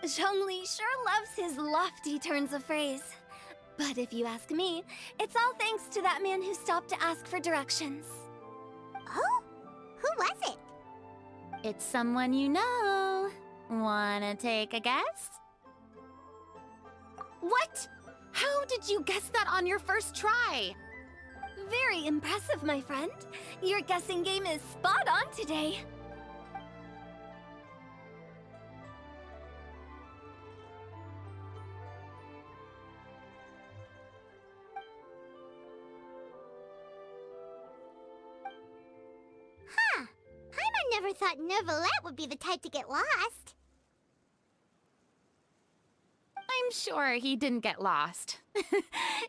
[SPEAKER 3] Zhongli sure loves his lofty turns of phrase. But if you ask me, it's all thanks to that man who stopped to ask for directions.
[SPEAKER 1] Oh? Who was it?
[SPEAKER 2] It's someone you know. Wanna take a guess? What? How did you guess that on your first try?
[SPEAKER 3] Very impressive, my friend. Your guessing game is spot on today.
[SPEAKER 1] Huh. Paimon never thought Neuvillette would be the type to get lost.
[SPEAKER 2] I'm sure he didn't get lost.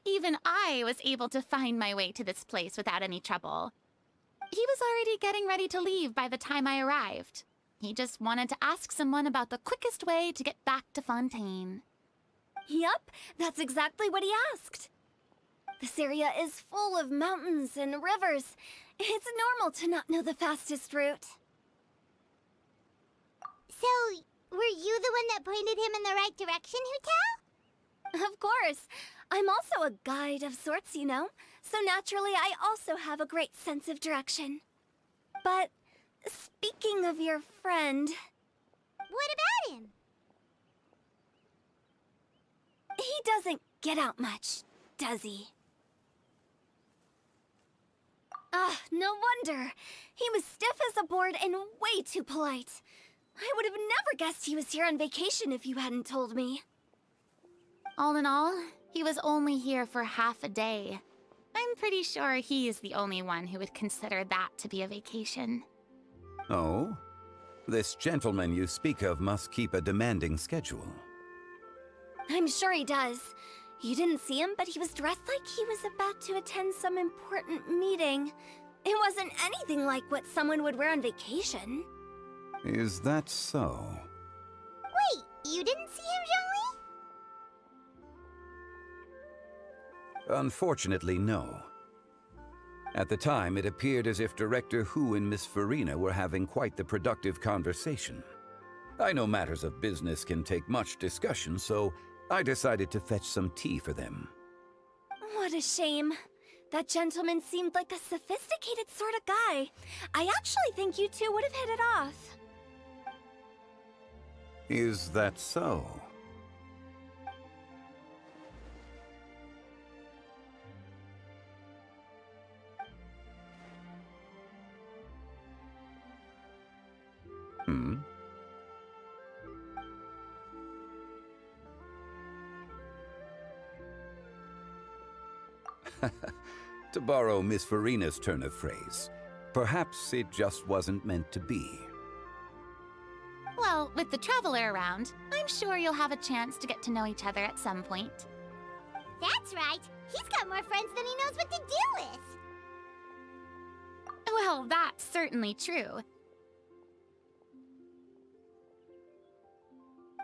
[SPEAKER 2] Even I was able to find my way to this place without any trouble. He was already getting ready to leave by the time I arrived. He just wanted to ask someone about the quickest way to get back to Fontaine.
[SPEAKER 3] Yup, that's exactly what he asked. This area is full of mountains and rivers. It's normal to not know the fastest route.
[SPEAKER 1] So, were you the one that pointed him in the right direction, Hutao?
[SPEAKER 3] Of course. I'm also a guide of sorts, you know. So naturally, I also have a great sense of direction. But speaking of your friend...
[SPEAKER 1] What about him?
[SPEAKER 3] He doesn't get out much, does he? Ah, no wonder. He was stiff as a board and way too polite. I would have never guessed he was here on vacation if you hadn't told me.
[SPEAKER 2] All in all, he was only here for half a day. I'm pretty sure he is the only one who would consider that to be a vacation.
[SPEAKER 16] Oh? This gentleman you speak of must keep a demanding schedule.
[SPEAKER 3] I'm sure he does. You didn't see him, but he was dressed like he was about to attend some important meeting. It wasn't anything like what someone would wear on vacation.
[SPEAKER 16] Is that so?
[SPEAKER 1] Wait, you didn't see him, Zhongli?
[SPEAKER 16] Unfortunately, no. At the time, it appeared as if Director Hu and Miss Farina were having quite the productive conversation. I know matters of business can take much discussion, so I decided to fetch some tea for them.
[SPEAKER 3] What a shame. That gentleman seemed like a sophisticated sort of guy. I actually think you two would have hit it off.
[SPEAKER 16] Is that so? Hmm? To borrow Miss Farina's turn of phrase, perhaps it just wasn't meant to be.
[SPEAKER 2] Well, with the traveler around, I'm sure you'll have a chance to get to know each other at some point.
[SPEAKER 1] That's right. He's got more friends than he knows what to do with.
[SPEAKER 2] Well, that's certainly true.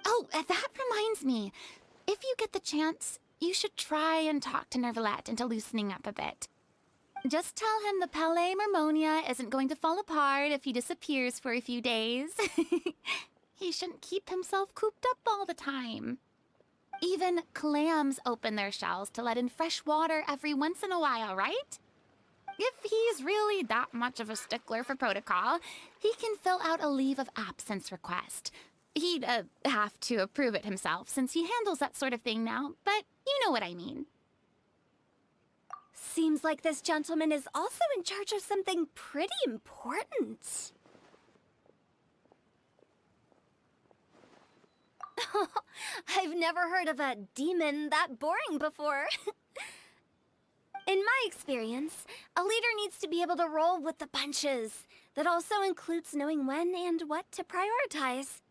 [SPEAKER 2] Oh, that reminds me. If you get the chance, you should try and talk to Neuvillette into loosening up a bit. Just tell him the Palais Mermonia isn't going to fall apart if he disappears for a few days. He shouldn't keep himself cooped up all the time. Even clams open their shells to let in fresh water every once in a while, right? If he's really that much of a stickler for protocol, he can fill out a leave of absence request. He'd have to approve it himself since he handles that sort of thing now, but you know what I mean.
[SPEAKER 1] Seems like this gentleman is also in charge of something pretty important. I've never heard of a demon that boring before. In my experience, a leader needs to be able to roll with the punches. That also includes knowing when and what to prioritize.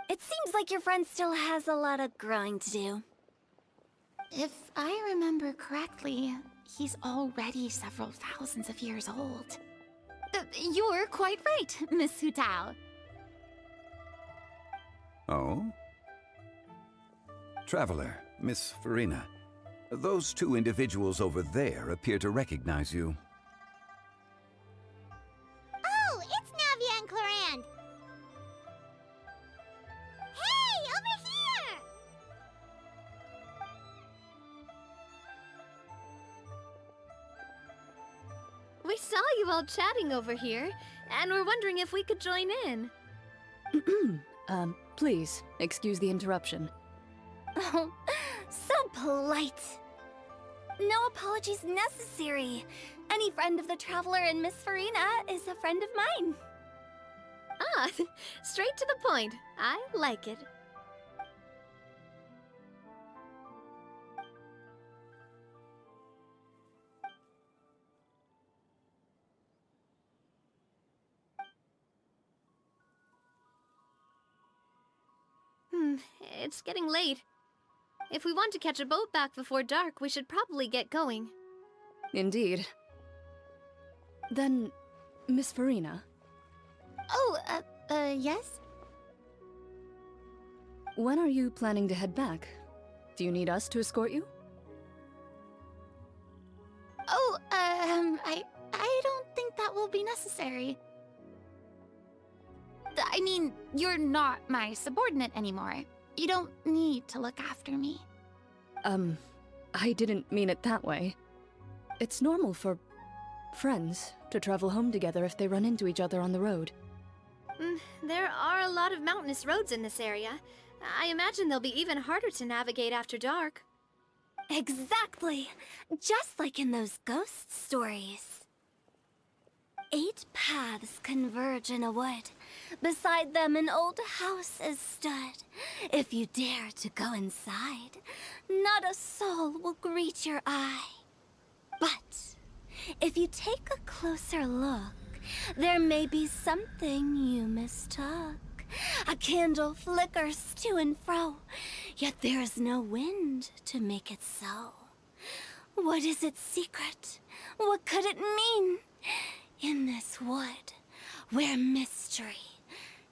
[SPEAKER 1] It seems like your friend still has a lot of growing to do.
[SPEAKER 2] If I remember correctly, he's already several thousands of years old. You're quite right, Miss Hu Tao.
[SPEAKER 16] Oh? Traveler, Miss Farina, those two individuals over there appear to recognize you.
[SPEAKER 1] Oh, it's Navia and Clarand. Hey, over here!
[SPEAKER 18] We saw you all chatting over here, and we're wondering if we could join in.
[SPEAKER 14] Please, excuse the interruption.
[SPEAKER 1] Oh, so polite. No apologies necessary. Any friend of the Traveler and Miss Farina is a friend of mine.
[SPEAKER 18] Ah, straight to the point. I like it. It's getting late. If we want to catch a boat back before dark, we should probably get going.
[SPEAKER 14] Indeed. Then, Miss Farina?
[SPEAKER 2] Oh, yes?
[SPEAKER 14] When are you planning to head back? Do you need us to escort you?
[SPEAKER 2] Oh, I don't think that will be necessary. I mean, you're not my subordinate anymore. You don't need to look after me.
[SPEAKER 14] I didn't mean it that way. It's normal for friends to travel home together if they run into each other on the road.
[SPEAKER 18] There are a lot of mountainous roads in this area. I imagine they'll be even harder to navigate after dark.
[SPEAKER 1] Exactly! Just like in those ghost stories. 8 paths converge in a wood. Beside them an old house is stood. If you dare to go inside, not a soul will greet your eye. But if you take a closer look, there may be something you mistook. A candle flickers to and fro, yet there is no wind to make it so. What is its secret? What could it mean? In this wood, where mystery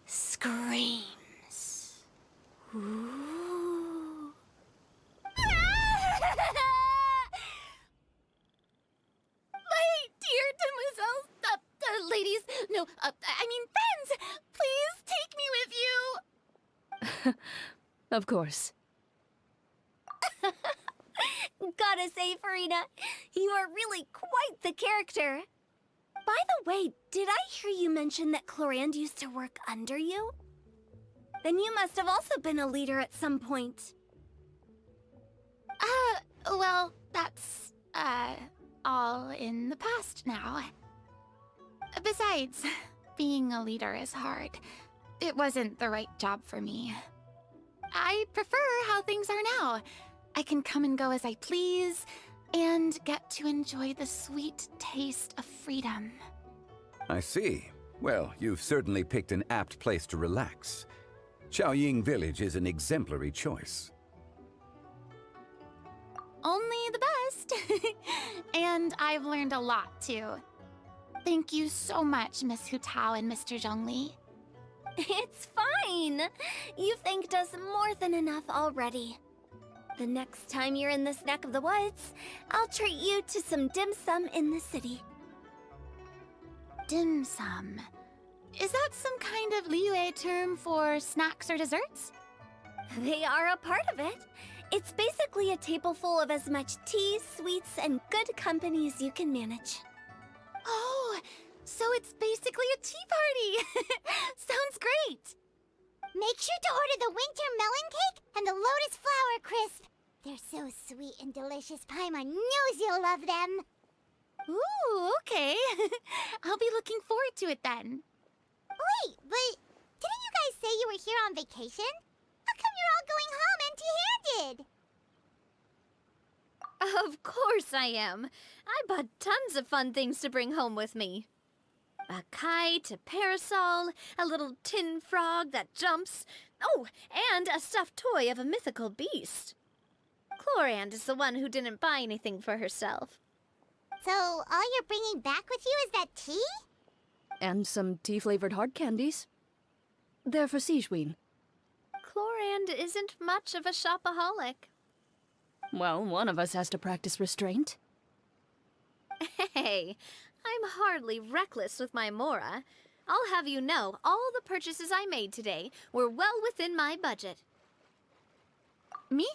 [SPEAKER 1] screams. Ooh.
[SPEAKER 2] My dear demoiselles, ladies, no, I mean friends, please take me with you.
[SPEAKER 14] Of course.
[SPEAKER 1] Gotta say, Farina, you are really quite the character. By the way, did I hear you mention that Clarand used to work under you? Then you must have also been a leader at some point.
[SPEAKER 2] Well, that's, all in the past now. Besides, being a leader is hard. It wasn't the right job for me. I prefer how things are now. I can come and go as I please, and get to enjoy the sweet taste of freedom.
[SPEAKER 16] I see. Well, you've certainly picked an apt place to relax. Xiaoying Village is an exemplary choice.
[SPEAKER 2] Only the best. And I've learned a lot, too. Thank you so much, Miss Hu Tao and Mr. Zhongli.
[SPEAKER 1] It's fine. You've thanked us more than enough already. The next time you're in this neck of the woods, I'll treat you to some dim sum in the city.
[SPEAKER 2] Dim sum? Is that some kind of Liyue term for snacks or desserts?
[SPEAKER 1] They are a part of it. It's basically a table full of as much tea, sweets, and good company as you can manage.
[SPEAKER 2] Oh, so it's basically a tea party. Sounds great.
[SPEAKER 1] Make sure to order the winter melon cake and the lotus flower crisp. They're so sweet and delicious. Pаймon knows you'll love them.
[SPEAKER 2] Ooh, okay. I'll be looking forward to it then.
[SPEAKER 1] Wait, but didn't you guys say you were here on vacation? How come you're all going home empty-handed?
[SPEAKER 18] Of course I am. I bought tons of fun things to bring home with me. A kite, a parasol, a little tin frog that jumps. Oh, and a stuffed toy of a mythical beast. Chlorand is the one who didn't buy anything for herself.
[SPEAKER 1] So all you're bringing back with you is that tea?
[SPEAKER 14] And some tea-flavored hard candies. They're for Sigewin.
[SPEAKER 18] Chlorand isn't much of a shopaholic.
[SPEAKER 14] Well, one of us has to practice restraint.
[SPEAKER 18] Hey, I'm hardly reckless with my Mora. I'll have you know, all the purchases I made today were well within my budget.
[SPEAKER 2] Me?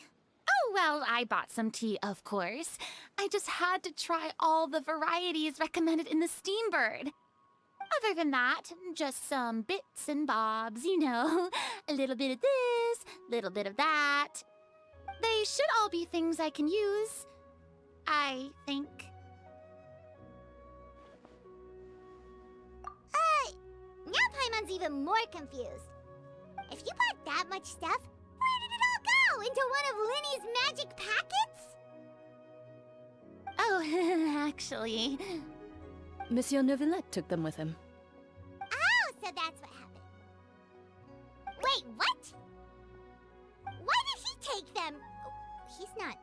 [SPEAKER 2] Oh, well, I bought some tea, of course. I just had to try all the varieties recommended in the Steambird. Other than that, just some bits and bobs, you know. A little bit of this, little bit of that. They should all be things I can use, I think.
[SPEAKER 1] Now Paimon's even more confused. If you bought that much stuff, where did it all go? Into one of Linny's magic packets?
[SPEAKER 2] Oh, actually...
[SPEAKER 14] Monsieur Neuvillette took them with him.
[SPEAKER 1] Oh, so that's what happened. Wait, what? Why did he take them? He's not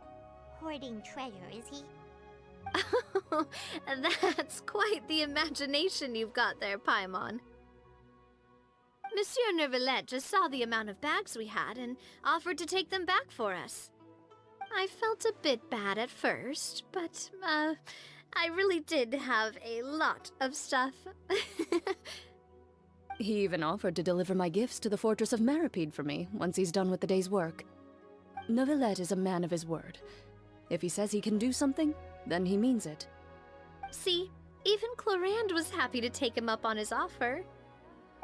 [SPEAKER 1] hoarding treasure, is he?
[SPEAKER 18] That's quite the imagination you've got there, Pаймon. Monsieur Neuvillette just saw the amount of bags we had and offered to take them back for us. I felt a bit bad at first, but, I really did have a lot of stuff.
[SPEAKER 14] He even offered to deliver my gifts to the Fortress of Meripede for me once he's done with the day's work. Neuvillette is a man of his word. If he says he can do something, then he means it.
[SPEAKER 18] See, even Chlorand was happy to take him up on his offer.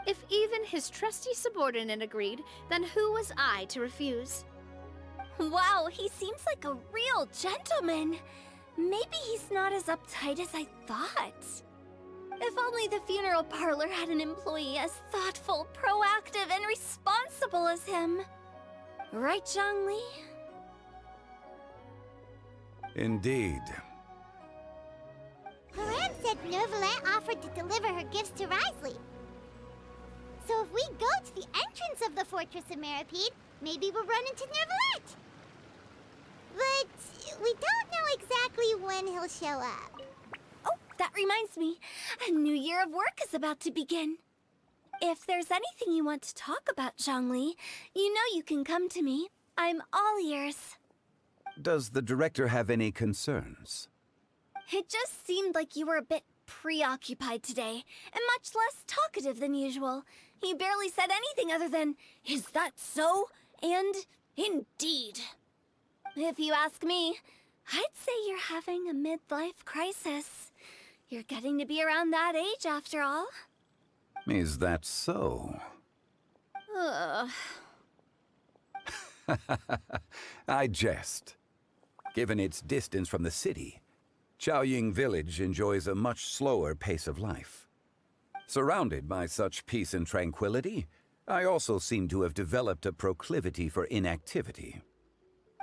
[SPEAKER 18] If even his trusty subordinate agreed, then who was I to refuse?
[SPEAKER 2] Wow, he seems like a real gentleman. Maybe he's not as uptight as I thought. If only the funeral parlor had an employee as thoughtful, proactive, and responsible as him. Right, Zhongli?
[SPEAKER 16] Indeed.
[SPEAKER 1] Chlorand said Neuvillette offered to deliver her gifts to Risley. So if we go to the entrance of the Fortress of Meripede, maybe we'll run into Neuvillette. But we don't know exactly when he'll show up.
[SPEAKER 2] Oh, that reminds me. A new year of work is about to begin. If there's anything you want to talk about, Zhongli, you know you can come to me. I'm all ears.
[SPEAKER 16] Does the director have any concerns?
[SPEAKER 2] It just seemed like you were a bit preoccupied today, and much less talkative than usual. He barely said anything other than, "Is that so?" and "Indeed." If you ask me, I'd say you're having a midlife crisis. You're getting to be around that age after all.
[SPEAKER 16] Is that so?
[SPEAKER 2] Ugh.
[SPEAKER 16] I jest. Given its distance from the city, Chaoying Village enjoys a much slower pace of life. Surrounded by such peace and tranquility, I also seem to have developed a proclivity for inactivity.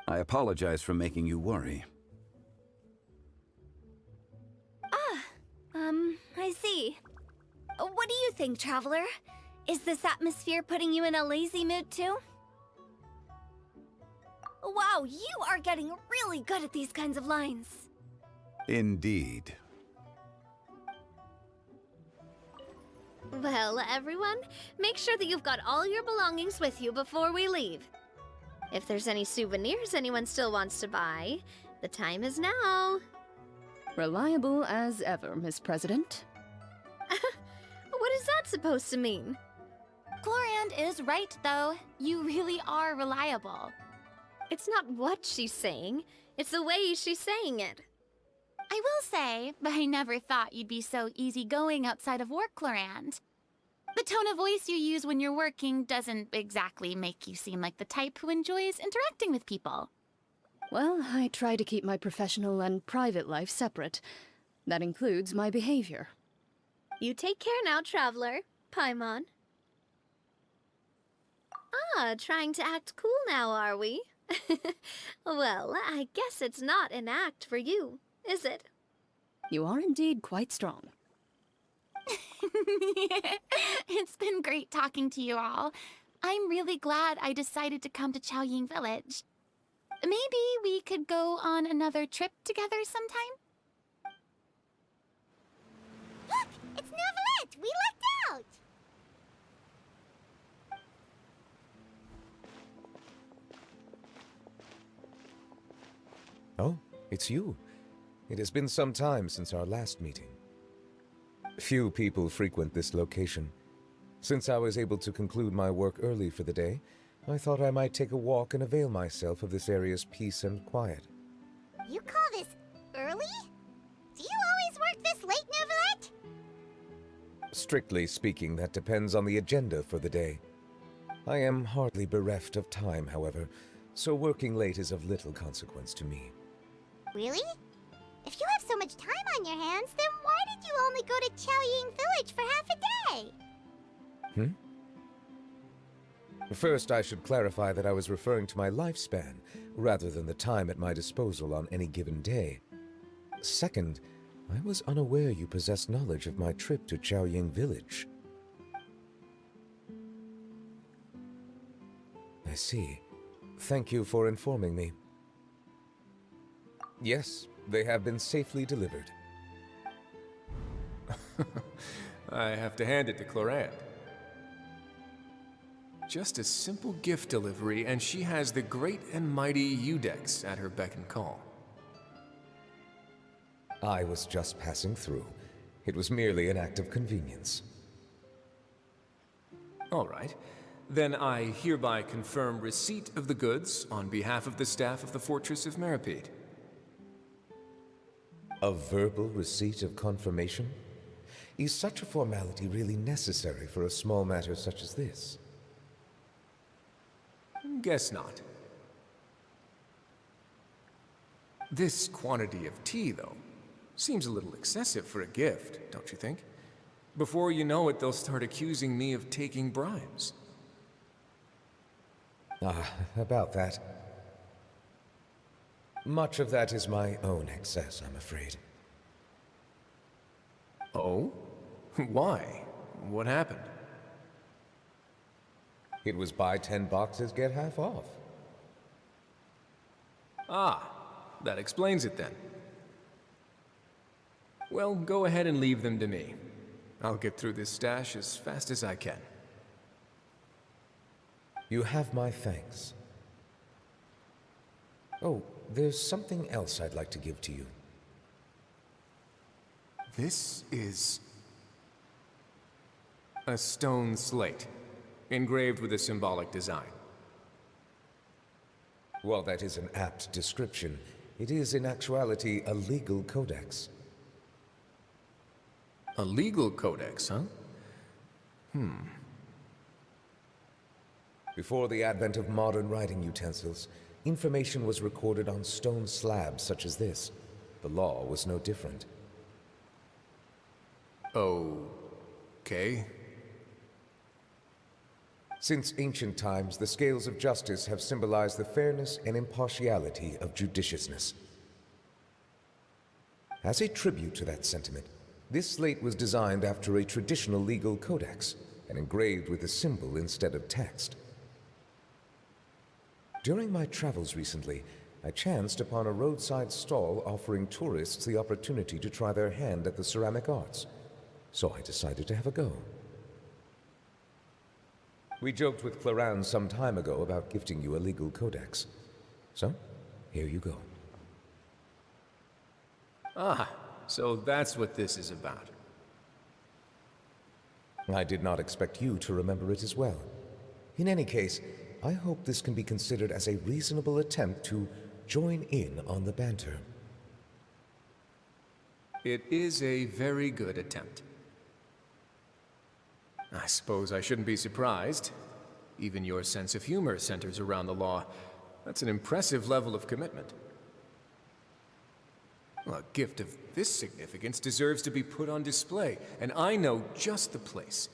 [SPEAKER 16] I apologize for making you worry.
[SPEAKER 2] I see. What do you think, Traveler? Is this atmosphere putting you in a lazy mood too? Wow, you are getting really good at these kinds of lines.
[SPEAKER 16] Indeed.
[SPEAKER 18] Well, everyone, make sure that you've got all your belongings with you before we leave. If there's any souvenirs anyone still wants to buy, the time is now.
[SPEAKER 14] Reliable as ever, Miss President.
[SPEAKER 18] What is that supposed to mean?
[SPEAKER 2] Chlorand is right, though. You really are reliable.
[SPEAKER 18] It's not what she's saying, it's the way she's saying it.
[SPEAKER 2] I will say, I never thought you'd be so easygoing outside of work, Clorand. The tone of voice you use when you're working doesn't exactly make you seem like the type who enjoys interacting with people.
[SPEAKER 19] Well, I try to keep my professional and private life separate. That includes my behavior.
[SPEAKER 18] You take care now, traveler. Paimon. Ah, trying to act cool now, are we? Well, I guess it's not an act for you, is it?
[SPEAKER 19] You are indeed quite strong.
[SPEAKER 2] It's been great talking to you all. I'm really glad I decided to come to Chaoying Village. Maybe we could go on another trip together sometime?
[SPEAKER 1] Look! It's Neverlet! We lucked out!
[SPEAKER 20] Oh, it's you. It has been some time since our last meeting. Few people frequent this location. Since I was able to conclude my work early for the day, I thought I might take a walk and avail myself of this area's peace and quiet.
[SPEAKER 1] You call this early? Do you always work this late, Neverlet?
[SPEAKER 20] Strictly speaking, that depends on the agenda for the day. I am hardly bereft of time, however, so working late is of little consequence to me.
[SPEAKER 1] Really? If you have so much time on your hands, then why did you only go to Chaoying Village for half a day?
[SPEAKER 20] First, I should clarify that I was referring to my lifespan, rather than the time at my disposal on any given day. Second, I was unaware you possessed knowledge of my trip to Chaoying Village. I see. Thank you for informing me. Yes, they have been safely delivered.
[SPEAKER 21] I have to hand it to Clorand. Just a simple gift delivery, and she has the great and mighty Udex at her beck and call.
[SPEAKER 20] I was just passing through. It was merely an act of convenience.
[SPEAKER 21] All right. Then I hereby confirm receipt of the goods on behalf of the staff of the Fortress of Meripede.
[SPEAKER 20] A verbal receipt of confirmation? Is such a formality really necessary for a small matter such as this?
[SPEAKER 21] Guess not. This quantity of tea, though, seems a little excessive for a gift, don't you think? Before you know it, they'll start accusing me of taking bribes.
[SPEAKER 20] About that. Much of that is my own excess, I'm afraid.
[SPEAKER 21] Oh? Why? What happened?
[SPEAKER 20] It was buy 10 boxes, get half off.
[SPEAKER 21] Ah, that explains it then. Well, go ahead and leave them to me. I'll get through this stash as fast as I can.
[SPEAKER 20] You have my thanks. Oh, there's something else I'd like to give to you.
[SPEAKER 21] This is a stone slate, engraved with a symbolic design.
[SPEAKER 20] While that is an apt description, it is in actuality a legal codex.
[SPEAKER 21] A legal codex, huh?
[SPEAKER 20] Before the advent of modern writing utensils, information was recorded on stone slabs such as this. The law was no different.
[SPEAKER 21] Okay.
[SPEAKER 20] Since ancient times, the scales of justice have symbolized the fairness and impartiality of judiciousness. As a tribute to that sentiment, this slate was designed after a traditional legal codex and engraved with a symbol instead of text. During my travels recently, I chanced upon a roadside stall offering tourists the opportunity to try their hand at the ceramic arts, so I decided to have a go. We joked with Clorand some time ago about gifting you a legal codex. So, here you go.
[SPEAKER 21] Ah, so that's what this is about.
[SPEAKER 20] I did not expect you to remember it as well. In any case, I hope this can be considered as a reasonable attempt to join in on the banter.
[SPEAKER 21] It is a very good attempt. I suppose I shouldn't be surprised. Even your sense of humor centers around the law. That's an impressive level of commitment. Well, a gift of this significance deserves to be put on display, and I know just the place.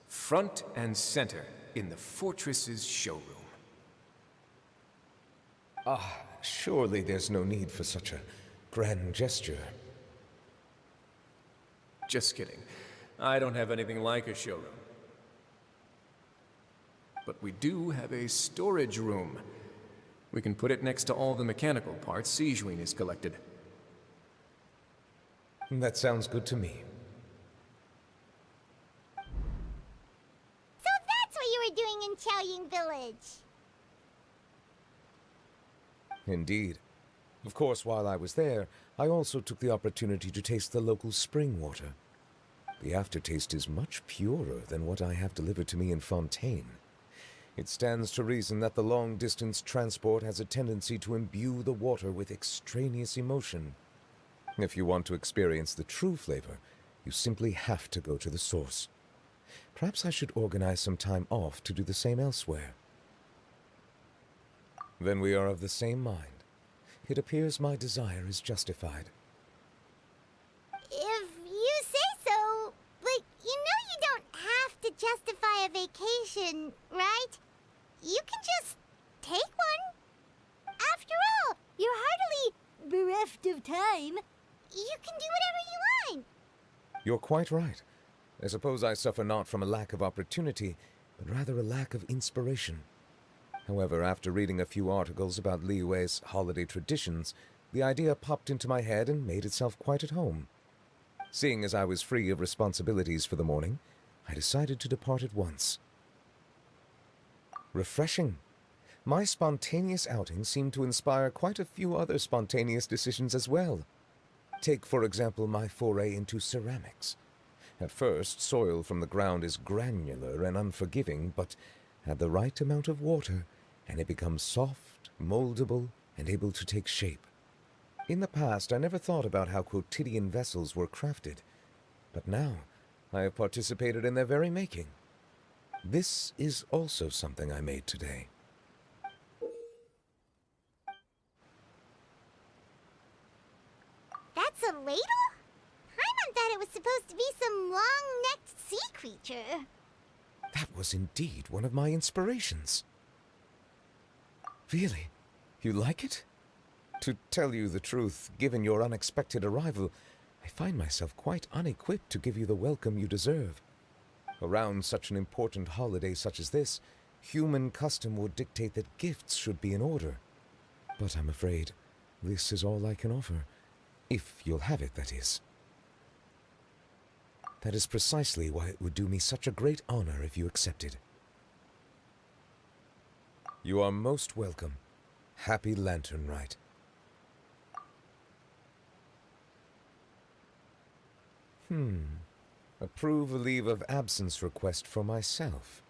[SPEAKER 21] Front and center in the fortress's showroom. Ah, surely there's no need for such a grand gesture. Just kidding. I don't have anything like a showroom. But we do have a storage room. We can put it next to all the mechanical parts Sijuin has collected. That sounds good to me.
[SPEAKER 1] So that's what you were doing in Chaoying Village.
[SPEAKER 20] Indeed. Of course, while I was there, I also took the opportunity to taste the local spring water. The aftertaste is much purer than what I have delivered to me in Fontaine. It stands to reason that the long-distance transport has a tendency to imbue the water with extraneous emotion. If you want to experience the true flavor, you simply have to go to the source. Perhaps I should organize some time off to do the same elsewhere. Then we are of the same mind. It appears my desire is justified.
[SPEAKER 1] If you say so, but you know you don't have to justify a vacation, right? You can just take one. After all, you're hardly bereft of time. You can do whatever you want.
[SPEAKER 20] You're quite right. I suppose I suffer not from a lack of opportunity, but rather a lack of inspiration. However, after reading a few articles about Liyue's holiday traditions, the idea popped into my head and made itself quite at home. Seeing as I was free of responsibilities for the morning, I decided to depart at once. Refreshing. My spontaneous outing seemed to inspire quite a few other spontaneous decisions as well. Take, for example, my foray into ceramics. At first, soil from the ground is granular and unforgiving, but add the right amount of water, and it becomes soft, moldable, and able to take shape. In the past, I never thought about how quotidian vessels were crafted, but now I have participated in their very making. This is also something I made today.
[SPEAKER 1] That's a ladle? Pаймon thought it was supposed to be some long-necked sea creature.
[SPEAKER 20] That was indeed one of my inspirations. Really? You like it? To tell you the truth, given your unexpected arrival, I find myself quite unequipped to give you the welcome you deserve. Around such an important holiday such as this, human custom would dictate that gifts should be in order. But I'm afraid this is all I can offer. If you'll have it, that is. That is precisely why it would do me such a great honor if you accepted. You are most welcome. Happy Lantern Rite. Approve a leave of absence request for myself.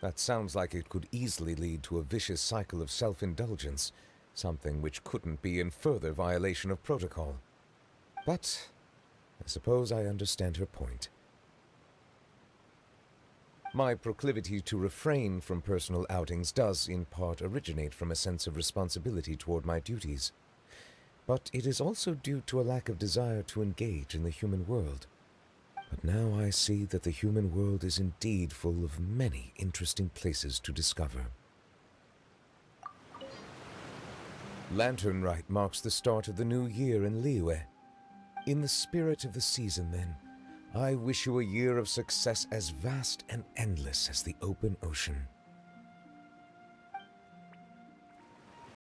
[SPEAKER 20] That sounds like it could easily lead to a vicious cycle of self-indulgence, something which couldn't be in further violation of protocol. But I suppose I understand her point. My proclivity to refrain from personal outings does, in part, originate from a sense of responsibility toward my duties. But it is also due to a lack of desire to engage in the human world. But now I see that the human world is indeed full of many interesting places to discover. Lantern Rite marks the start of the new year in Liyue. In the spirit of the season, then, I wish you a year of success as vast and endless as the open ocean.